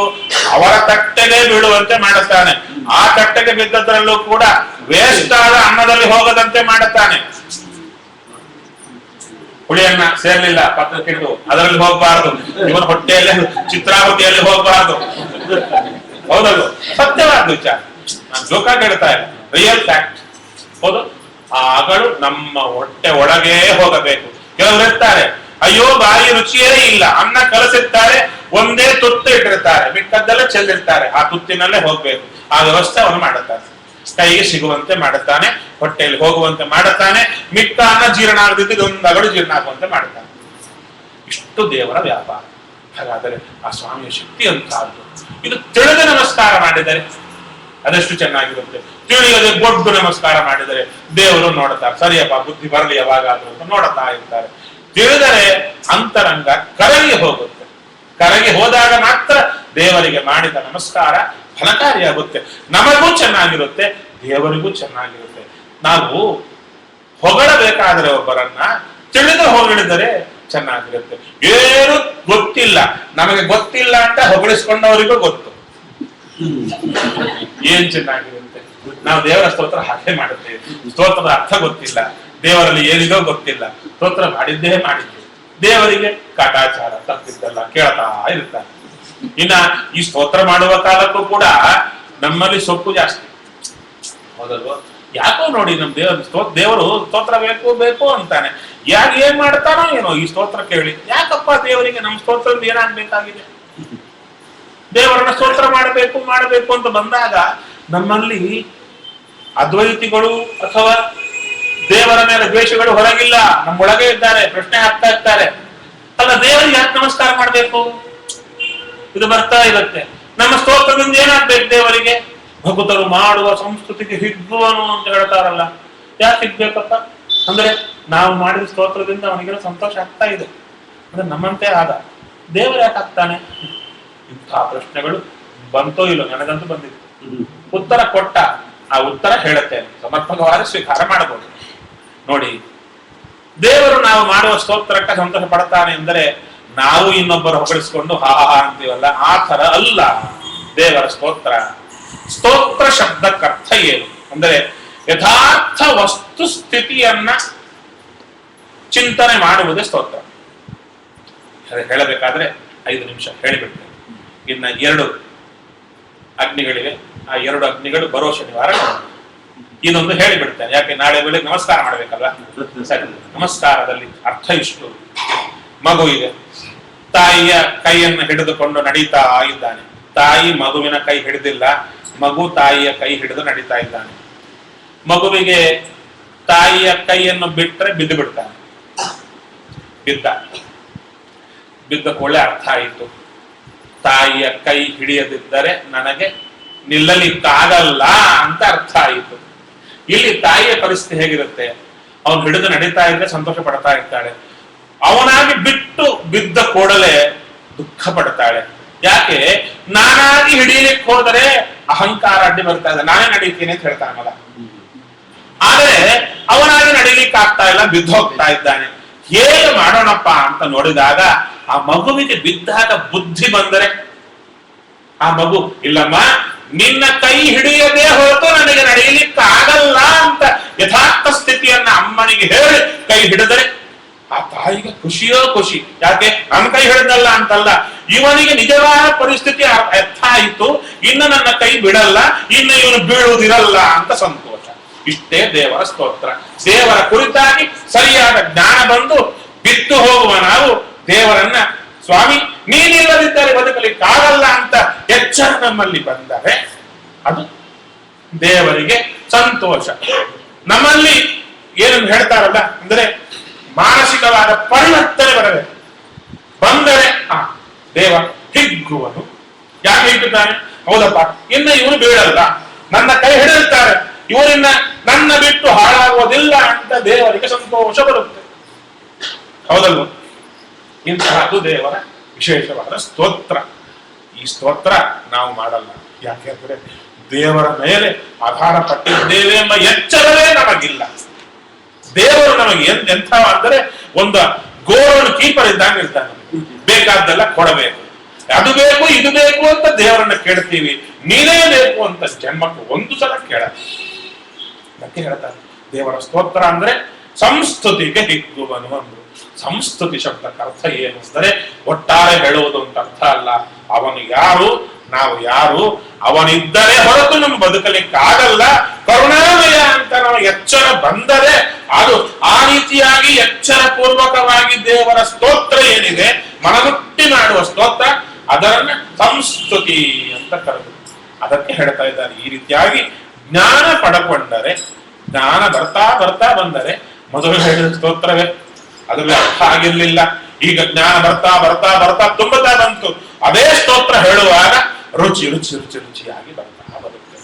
ಅವರ ತಟ್ಟೆಗೆ ಬೀಳುವಂತೆ ಮಾಡುತ್ತಾನೆ. ಆ ತಟ್ಟೆಗೆ ಬಿದ್ದದ್ರಲ್ಲೂ ಕೂಡ ವೇಸ್ಟ್ ಆದ ಅನ್ನದಲ್ಲಿ ಹೋಗದಂತೆ ಮಾಡುತ್ತಾನೆ. ಹುಳಿಯನ್ನ ಸೇರ್ಲಿಲ್ಲ ಪಕ್ಕಕ್ಕಿಟ್ಟು ಅದರಲ್ಲಿ ಹೋಗಬಾರದು, ಇವನ ಹೊಟ್ಟೆಯಲ್ಲಿ ಚಿತ್ರಾವತಿಯಲ್ಲಿ ಹೋಗಬಾರದು. ಹೌದಲ್ವ? ಸತ್ಯವಾದ ವಿಚಾರ, ನಾನು ಜೋಕಾಗಿ ಹೇಳ್ತಾ ಇಲ್ಲ, ರಿಯಲ್ ಫ್ಯಾಕ್ಟ್. ಹೌದು, ಆ ಅಗಳು ನಮ್ಮ ಹೊಟ್ಟೆ ಒಳಗೇ ಹೋಗಬೇಕು. ಕೆಲವರು ಇರ್ತಾರೆ, ಅಯ್ಯೋ ಬಾಯಿ ರುಚಿಯೇ ಇಲ್ಲ, ಅನ್ನ ಕಲಸಿರ್ತಾರೆ, ಒಂದೇ ತುತ್ತು ಇಟ್ಟಿರ್ತಾರೆ, ಮಿಕ್ಕದ್ದೆಲ್ಲ ಚೆಲ್ಲಿರ್ತಾರೆ. ಆ ತುತ್ತಿನಲ್ಲೇ ಹೋಗ್ಬೇಕು. ಆ ವ್ಯವಸ್ಥೆ ಅವನು ಮಾಡುತ್ತಾನೆ. ಕೈಗೆ ಸಿಗುವಂತೆ ಮಾಡುತ್ತಾನೆ, ಹೊಟ್ಟೆಯಲ್ಲಿ ಹೋಗುವಂತೆ ಮಾಡುತ್ತಾನೆ. ಮಿಕ್ಕ ಅನ್ನ ಜೀರ್ಣ ಆಗದಿದ್ದು ಇದೊಂದು ಅಗಳು ಜೀರ್ಣ ಆಗುವಂತೆ ಮಾಡುತ್ತಾನೆ. ಇಷ್ಟು ದೇವರ ವ್ಯಾಪಾರ. ಹಾಗಾದರೆ ಆ ಸ್ವಾಮಿಯ ಶಕ್ತಿ ಅಂತದ್ದು. ಇದು ತಿಳಿದು ನಮಸ್ಕಾರ ಮಾಡಿದರೆ ಅದೆಷ್ಟು ಚೆನ್ನಾಗಿರುತ್ತೆ. ತಿಳಿಯದೆ ಗೊಡ್ಡು ನಮಸ್ಕಾರ ಮಾಡಿದರೆ ದೇವರು ನೋಡುತ್ತಾರೆ, ಸರಿಯಪ್ಪ ಬುದ್ಧಿ ಬರಲಿ ಯಾವಾಗಾದ್ರೂ ಅಂತ ನೋಡುತ್ತಾ ಇರ್ತಾರೆ. ತಿಳಿದರೆ ಅಂತರಂಗ ಕರಗಿ ಹೋಗುತ್ತೆ. ಕರಗಿ ಹೋದಾಗ ಮಾತ್ರ ದೇವರಿಗೆ ಮಾಡಿದ ನಮಸ್ಕಾರ ಫಲಕಾರಿಯಾಗುತ್ತೆ. ನಮಗೂ ಚೆನ್ನಾಗಿರುತ್ತೆ, ದೇವರಿಗೂ ಚೆನ್ನಾಗಿರುತ್ತೆ. ನಾವು ಹೊಗಳಬೇಕಾದರೆ ಒಬ್ಬರನ್ನ ತಿಳಿದು ಹೊಗಳಿದರೆ ಚೆನ್ನಾಗಿರುತ್ತೆ. ಏನು ಗೊತ್ತಿಲ್ಲ, ನಮಗೆ ಗೊತ್ತಿಲ್ಲ ಅಂತ ಹೊಗಳಿಸ್ಕೊಂಡವರಿಗೂ ಗೊತ್ತು. ಏನ್ ಚೆನ್ನಾಗಿರುತ್ತೆ. ನಾವು ದೇವರ ಸ್ತೋತ್ರ ಹಾಗೆ ಮಾಡುತ್ತೇವೆ. ಸ್ತೋತ್ರದ ಅರ್ಥ ಗೊತ್ತಿಲ್ಲ, ದೇವರಲ್ಲಿ ಏನಿದೋ ಗೊತ್ತಿಲ್ಲ, ಸ್ತೋತ್ರ ಮಾಡಿದ್ದೇವೆ. ದೇವರಿಗೆ ಕಾಟಾಚಾರ ತಪ್ಪಿದ್ದಲ್ಲ ಕೇಳ್ತಾ ಇರ್ತಾರೆ. ಇನ್ನ ಈ ಸ್ತೋತ್ರ ಮಾಡುವ ಕಾಲಕ್ಕೂ ಕೂಡ ನಮ್ಮಲ್ಲಿ ಸೊಪ್ಪು ಜಾಸ್ತಿ. ಹೌದಲ್ವ? ಯಾಕೋ ನೋಡಿ, ನಮ್ ದೇವರು ಸ್ತೋತ್ರ ಬೇಕು ಅಂತಾನೆ. ಯಾಕೆ ಏನ್ ಮಾಡ್ತಾನೋ ಏನೋ ಈ ಸ್ತೋತ್ರ ಕೇಳಿ. ಯಾಕಪ್ಪ ದೇವರಿಗೆ ನಮ್ಮ ಸ್ತೋತ್ರದಿಂದ ಏನಾಗ್ಬೇಕಾಗಿದೆ? ದೇವರನ್ನ ಸ್ತೋತ್ರ ಮಾಡಬೇಕು ಅಂತ ಬಂದಾಗ ನಮ್ಮಲ್ಲಿ ಅದ್ವೈತಿಗಳು ಅಥವಾ ದೇವರ ಮೇಲೆ ದ್ವೇಷಗಳು ಹೊರಗಿಲ್ಲ, ನಮ್ಮೊಳಗೆ ಇದ್ದಾರೆ, ಪ್ರಶ್ನೆ ಹಾಕ್ತಾ ಇರ್ತಾರೆ. ಅಲ್ಲ, ದೇವರಿಗೆ ಯಾಕೆ ನಮಸ್ಕಾರ ಮಾಡ್ಬೇಕು? ಇದು ಬರ್ತಾ ಇರುತ್ತೆ. ನಮ್ಮ ಸ್ತೋತ್ರದಿಂದ ಏನಾಗ್ಬೇಕು ದೇವರಿಗೆ? ಭಕ್ತರು ಮಾಡುವ ಸಂಸ್ಕೃತಿಗೆ ಹಿಗ್ಗುವನು ಅಂತ ಹೇಳ್ತಾರಲ್ಲ. ಯಾಕೆ ಹಿಗ್ಬೇಕಪ್ಪ ಅಂದ್ರೆ ನಾವು ಮಾಡಿದ ಸ್ತೋತ್ರದಿಂದ ಅವನಿಗೆ ಸಂತೋಷ ಆಗ್ತಾ ಇದೆ ಅಂದ್ರೆ ನಮ್ಮಂತೆ ಆದ. ದೇವರು ಯಾಕೆ ಆಗ್ತಾನೆ? ಇಂತಹ ಪ್ರಶ್ನೆಗಳು ಬಂತೋ ಇಲ್ಲೋ, ನನಗಂತೂ ಬಂದಿತ್ತು. ಉತ್ತರ ಕೊಟ್ಟ, ಆ ಉತ್ತರ ಹೇಳುತ್ತೇನೆ, ಸಮರ್ಪಕವಾದ ಸ್ವೀಕಾರ ಮಾಡಬಹುದು. ನೋಡಿ, ದೇವರು ನಾವು ಮಾಡುವ ಸ್ತೋತ್ರಕ್ಕೆ ಸಂತೋಷ ಪಡ್ತಾನೆ ಎಂದರೆ ನಾವು ಇನ್ನೊಬ್ಬರು ಹೊಗಳಿಸ್ಕೊಂಡು ಹಾ ಅಂತೀವಲ್ಲ, ಆ ತರ ಅಲ್ಲ ದೇವರ ಸ್ತೋತ್ರ. ಸ್ತೋತ್ರ ಶಬ್ದಕ್ಕರ್ಥ ಏನು ಅಂದರೆ ಯಥಾರ್ಥ ವಸ್ತು ಸ್ಥಿತಿಯನ್ನ ಚಿಂತನೆ ಮಾಡುವುದೇ ಸ್ತೋತ್ರ. ಹೇಳಬೇಕಾದ್ರೆ 5 ನಿಮಿಷ ಹೇಳಿಬಿಡ್ತೇನೆ. ಇನ್ನ 2 ಅಗ್ನಿಗಳಿವೆ. ಆ 2 ಅಗ್ನಿಗಳು ಬರೋ ಶನಿವಾರ ಇದೊಂದು ಹೇಳಿಬಿಡ್ತೇನೆ. ಯಾಕೆ ನಾಳೆ ಬೆಳಿಗ್ಗೆ ನಮಸ್ಕಾರ ಮಾಡ್ಬೇಕಲ್ವಾ? ಸರಿ, ನಮಸ್ಕಾರದಲ್ಲಿ ಅರ್ಥ ಇಷ್ಟು. ಮಗು ಇದೆ, ತಾಯಿಯ ಕೈಯನ್ನು ಹಿಡಿದುಕೊಂಡು ನಡೀತಾ ಇದ್ದಾನೆ. ತಾಯಿ ಮಗುವಿನ ಕೈ ಹಿಡಿದಿಲ್ಲ, ಮಗು ತಾಯಿಯ ಕೈ ಹಿಡಿದು ನಡೀತಾ ಇದ್ದಾನೆ. ಮಗುವಿಗೆ ತಾಯಿಯ ಕೈಯನ್ನು ಬಿಟ್ಟರೆ ಬಿದ್ದು ಬಿಡ್ತಾನೆ. ಬಿದ್ದ ಕೂಡಲೇ ಅರ್ಥ ಆಯಿತು, ತಾಯಿಯ ಕೈ ಹಿಡಿಯದಿದ್ದರೆ ನನಗೆ ನಿಲ್ಲಲಿಕ್ಕಾಗಲ್ಲ ಅಂತ ಅರ್ಥ ಆಯಿತು. ಇಲ್ಲಿ ತಾಯಿಯ ಪರಿಸ್ಥಿತಿ ಹೇಗಿರುತ್ತೆ? ಅವನು ಹಿಡಿದು ನಡೀತಾ ಇದ್ರೆ ಸಂತೋಷ ಪಡ್ತಾ ಇರ್ತಾಳೆ. ಅವನಾಗಿ ಬಿಟ್ಟು ಬಿದ್ದ ಕೂಡಲೇ ದುಃಖ ಪಡ್ತಾಳೆ. ಯಾಕೆ? ನಾನಾಗಿ ಹಿಡಿಯಲಿಕ್ಕೆ ಹೋದರೆ ಅಹಂಕಾರ ಅಡ್ಡಿ ಬರ್ತಾ ಇದೆ, ನಾನೇ ನಡೀತೀನಿ ಅಂತ ಹೇಳ್ತಾನೆ ಮಗ. ಆದರೆ ಅವನಾಗಿ ನಡೀಲಿಕ್ಕೆ ಆಗ್ತಾ ಇಲ್ಲ, ಬಿದ್ದು ಹೋಗ್ತಾ ಇದ್ದಾನೆ. ಹೇಗೆ ಮಾಡೋಣಪ್ಪ ಅಂತ ನೋಡಿದಾಗ ಆ ಮಗುವಿಗೆ ಬಿದ್ದಾಗ ಬುದ್ಧಿ ಬಂದರೆ ಆ ಮಗು, ಇಲ್ಲಮ್ಮ ನಿನ್ನ ಕೈ ಹಿಡಿಯದೇ ಹೊರತು ನನಗೆ ನಡೆಯಲಿಕ್ಕೆ ಆಗಲ್ಲ ಅಂತ ಯಥಾರ್ಥ ಸ್ಥಿತಿಯನ್ನ ಅಮ್ಮನಿಗೆ ಹೇಳಿ ಕೈ ಹಿಡಿದರೆ ಆ ತಾಯಿಗೆ ಖುಷಿಯೋ ಖುಷಿ. ಯಾಕೆ? ನನ್ನ ಕೈ ಹಿಡಿದಲ್ಲ ಅಂತಲ್ಲ, ಇವನಿಗೆ ನಿಜವಾದ ಪರಿಸ್ಥಿತಿ ಅರ್ಥ ಆಯಿತು, ಇನ್ನು ನನ್ನ ಕೈ ಬಿಡಲ್ಲ, ಇನ್ನು ಇವನು ಬೀಳುವುದಿರಲ್ಲ ಅಂತ ಸಂತೋಷ. ಇಷ್ಟೇ ದೇವರ ಸ್ತೋತ್ರ. ದೇವರ ಕುರಿತಾಗಿ ಸರಿಯಾದ ಜ್ಞಾನ ಬಂದು ಬಿತ್ತು ಹೋಗುವ ನಾವು ದೇವರನ್ನ, ಸ್ವಾಮಿ ನೀನಿಲ್ಲದಿದ್ದರೆ ಬದುಕಲಿಕ್ಕಾಗಲ್ಲ ಅಂತ ಎಚ್ಚರ ನಮ್ಮಲ್ಲಿ ಬಂದರೆ ಅದು ದೇವರಿಗೆ ಸಂತೋಷ. ನಮ್ಮಲ್ಲಿ ಏನು ಹೇಳ್ತಾರಲ್ಲ ಅಂದ್ರೆ ಮಾನಸಿಕವಾದ ಪರಿವರ್ತನೆ ಬರಬೇಕು. ಬಂದರೆ ದೇವ ಹಿಗ್ಗುವನು. ಯಾಕೆ ಹಿಗ್ಗುತ್ತಾನೆ? ಹೌದಪ್ಪ, ಇನ್ನು ಇವನು ಬೀಳಲ್ಲ, ನನ್ನ ಕೈ ಹಿಡಿಯುತ್ತಾರೆ, ಇವರನ್ನ ನನ್ನ ಬಿಟ್ಟು ಹಾಳಾಗುವುದಿಲ್ಲ ಅಂತ ದೇವರಿಗೆ ಸಂತೋಷ ಬರುತ್ತೆ. ಹೌದಲ್ವ? ಇಂತಹದ್ದು ದೇವರ ವಿಶೇಷವಾದ ಸ್ತೋತ್ರ. ಈ ಸ್ತೋತ್ರ ನಾವು ಮಾಡಲ್ಲ. ಯಾಕೆಂದ್ರೆ ದೇವರ ಮೇಲೆ ಆಧಾರ ಪಟ್ಟಿದ್ದೇವೆ ಎಂಬ ಎಚ್ಚರವೇ ನಮಗಿಲ್ಲ. ದೇವರು ನಮಗೆ ಎಂಥ ಅಂದರೆ ಒಂದು ಗೋಲ್ಡ್ ಕೀಪರ್ ಇದ್ದಂಗೆ ಇರ್ತಾನೆ. ಬೇಕಾದ್ದೆಲ್ಲ ಕೊಡಬೇಕು, ಅದು ಬೇಕು ಇದು ಬೇಕು ಅಂತ ದೇವರನ್ನ ಕೇಳ್ತೀವಿ. ನೀನೇ ಬೇಕು ಅಂತ ಜನ್ಮಕ್ಕೆ ಒಂದು ಸಲ ಕೇಳ. ಅದಕ್ಕೆ ಹೇಳ್ತಾರೆ ದೇವರ ಸ್ತೋತ್ರ ಅಂದ್ರೆ ಸಂಸ್ತುತಿಗೆ ಹಿಗ್ಗುವನು ಅಂದ್ರು. ಸಂಸ್ತುತಿ ಶಬ್ದಕ್ಕೆ ಅರ್ಥ ಏನು ಅಂದರೆ ಒಟ್ಟಾರೆ ಹೇಳುವುದು ಅಂತ ಅರ್ಥ ಅಲ್ಲ. ಅವನು ಯಾರು, ನಾವು ಯಾರು, ಅವನಿದ್ದರೆ ಹೊರತು ನಮ್ಮ ಬದುಕಲಿಕ್ಕಾಗಲ್ಲ. ಕರುಣಾಮಯ ಅಂತ ನಾವು ಎಚ್ಚರ ಬಂದರೆ ಅದು ಆ ರೀತಿಯಾಗಿ ಎಚ್ಚರ ಪೂರ್ವಕವಾಗಿ ದೇವರ ಸ್ತೋತ್ರ ಏನಿದೆ, ಮನಮುಟ್ಟಿ ಮಾಡುವ ಸ್ತೋತ್ರ, ಅದರನ್ನ ಸಂಸ್ತುತಿ ಅಂತ ಕರೆದು ಅದಕ್ಕೆ ಹೇಳ್ತಾ ಇದ್ದಾರೆ. ಈ ರೀತಿಯಾಗಿ ಜ್ಞಾನ ಪಡಕೊಂಡರೆ, ಜ್ಞಾನ ಬರ್ತಾ ಬರ್ತಾ ಬಂದರೆ, ಮೊದಲು ಹೇಳಿದ ಸ್ತೋತ್ರವೇ ಅದ್ರಲ್ಲಿ ಅರ್ಥ ಆಗಿರ್ಲಿಲ್ಲ. ಈಗ ಜ್ಞಾನ ಬರ್ತಾ ಬರ್ತಾ ಬರ್ತಾ ತುಂಬುತ್ತಾ ಬಂತು. ಅದೇ ಸ್ತೋತ್ರ ಹೇಳುವಾಗ ರುಚಿ ರುಚಿ ರುಚಿ ರುಚಿಯಾಗಿ ಬರ್ತಾ ಬರುತ್ತೆ.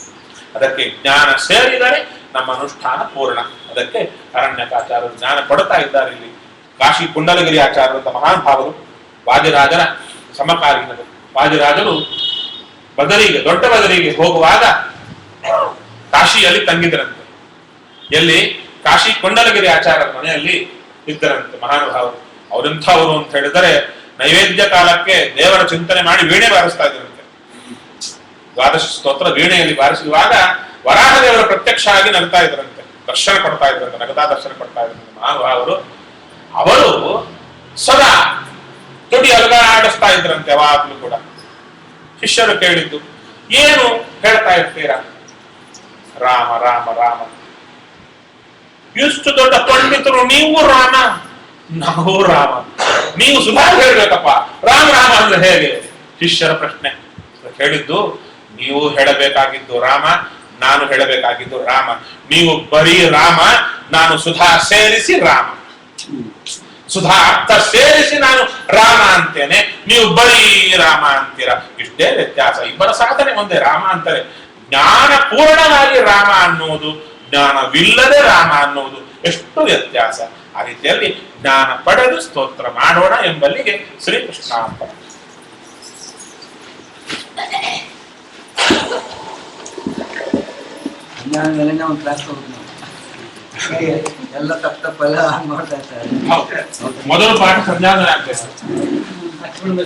ಅದಕ್ಕೆ ಜ್ಞಾನ ಸೇರಿದರೆ ನಮ್ಮ ಅನುಷ್ಠಾನ ಪೂರ್ಣ. ಅದಕ್ಕೆ ಅರಣ್ಯಕಾಚಾರ್ಯರು ಜ್ಞಾನ ಪಡ್ತಾ ಇದ್ದಾರೆ. ಇಲ್ಲಿ ಕಾಶಿ ಕುಂಡಲಗಿರಿ ಆಚಾರ್ಯರು ಅಂತ ಮಹಾನ್ ಭಾವರು, ವಾದಿರಾಜರ ಸಮಕಾಲೀನರು. ವಾದಿರಾಜರು ಬದರಿಗೆ, ದೊಡ್ಡ ಬದರಿಗೆ ಹೋಗುವಾಗ ಕಾಶಿಯಲ್ಲಿ ತಂಗಿದ್ರಂತೆ. ಎಲ್ಲಿ? ಕಾಶಿ ಕುಂಡಲಗಿರಿ ಆಚಾರ್ಯರ ಮನೆಯಲ್ಲಿ ಇದ್ದರಂತೆ ಮಹಾನುಭಾವರು. ಅವರೆಂಥವರು ಅಂತ ಹೇಳಿದರೆ ನೈವೇದ್ಯ ಕಾಲಕ್ಕೆ ದೇವರ ಚಿಂತನೆ ಮಾಡಿ ವೀಣೆ ಬಾರಿಸ್ತಾ ಇದ್ರಂತೆ. ದ್ವಾದಶ ಸ್ತೋತ್ರ ವೀಣೆಯಲ್ಲಿ ಬಾರಿಸುವಾಗ ವರಾಹ ದೇವರು ಪ್ರತ್ಯಕ್ಷ ಆಗಿ ನಗ್ತಾ ಇದ್ರಂತೆ, ದರ್ಶನ ಕೊಡ್ತಾ ಇದ್ರಂತೆ, ನಗತಾ ದರ್ಶನ ಕೊಡ್ತಾ ಇದ್ರಂತೆ ಮಹಾನುಭಾವರು. ಅವರು ಸದಾ ತುಡಿ ಅಲುಗಾಡಿಸ್ತಾ ಇದ್ರಂತೆ ಯಾವಾಗ್ಲೂ ಕೂಡ. ಶಿಷ್ಯರು ಕೇಳಿದ್ದು, ಏನು ಹೇಳ್ತಾ ಇರ್ತೀರಾ? ರಾಮ ರಾಮ ರಾಮ. ಎಷ್ಟು ದೊಡ್ಡ ಪಂಡಿತರು ನೀವು, ರಾಮ ನಾವು ರಾಮ, ನೀವು ಸುಧಾರ ಹೇಳ್ಬೇಕಪ್ಪ, ರಾಮ ರಾಮ ಅಂದ್ರೆ ಹೇಗೆ? ಶಿಷ್ಯರ ಪ್ರಶ್ನೆ. ಹೇಳಿದ್ದು, ನೀವು ಹೇಳಬೇಕಾಗಿದ್ದು ರಾಮ, ನಾನು ಹೇಳಬೇಕಾಗಿದ್ದು ರಾಮ. ನೀವು ಬರೀ ರಾಮ, ನಾನು ಸುಧಾ ಸೇರಿಸಿ ರಾಮ. ಸುಧಾ ಅರ್ಥ ಸೇರಿಸಿ ನಾನು ರಾಮ ಅಂತೇನೆ, ನೀವು ಬರೀ ರಾಮ ಅಂತೀರ. ಇಷ್ಟೇ ವ್ಯತ್ಯಾಸ. ಇಬ್ಬರ ಸಾಧನೆ ಒಂದೇ, ರಾಮ ಅಂತಾರೆ. ಜ್ಞಾನ ಪೂರ್ಣವಾಗಿ ರಾಮ ಅನ್ನುವುದು, ಜ್ಞಾನವಿಲ್ಲದೆ ರಾಮ ಅನ್ನುವುದು ಎಷ್ಟು ವ್ಯತ್ಯಾಸ. ಆ ರೀತಿಯಲ್ಲಿ ಜ್ಞಾನ ಪಡೆದು ಸ್ತೋತ್ರ ಮಾಡೋಣ ಎಂಬಲ್ಲಿಗೆ ಶ್ರೀಕೃಷ್ಣ ಅಂತ. ಜ್ಞಾನದಲ್ಲಿ ನಾವು ಕ್ಲಾಸ್ ಹೋಗುದು, ಎಲ್ಲ ತಪ್ಪೆಲ್ಲ ಮಾಡ್ತಾ ಇರ್ತಾರೆ. ಮೊದಲು ಪಾಠ ಸಂಧ್ಯಾನ ಆಗ್ತದೆ.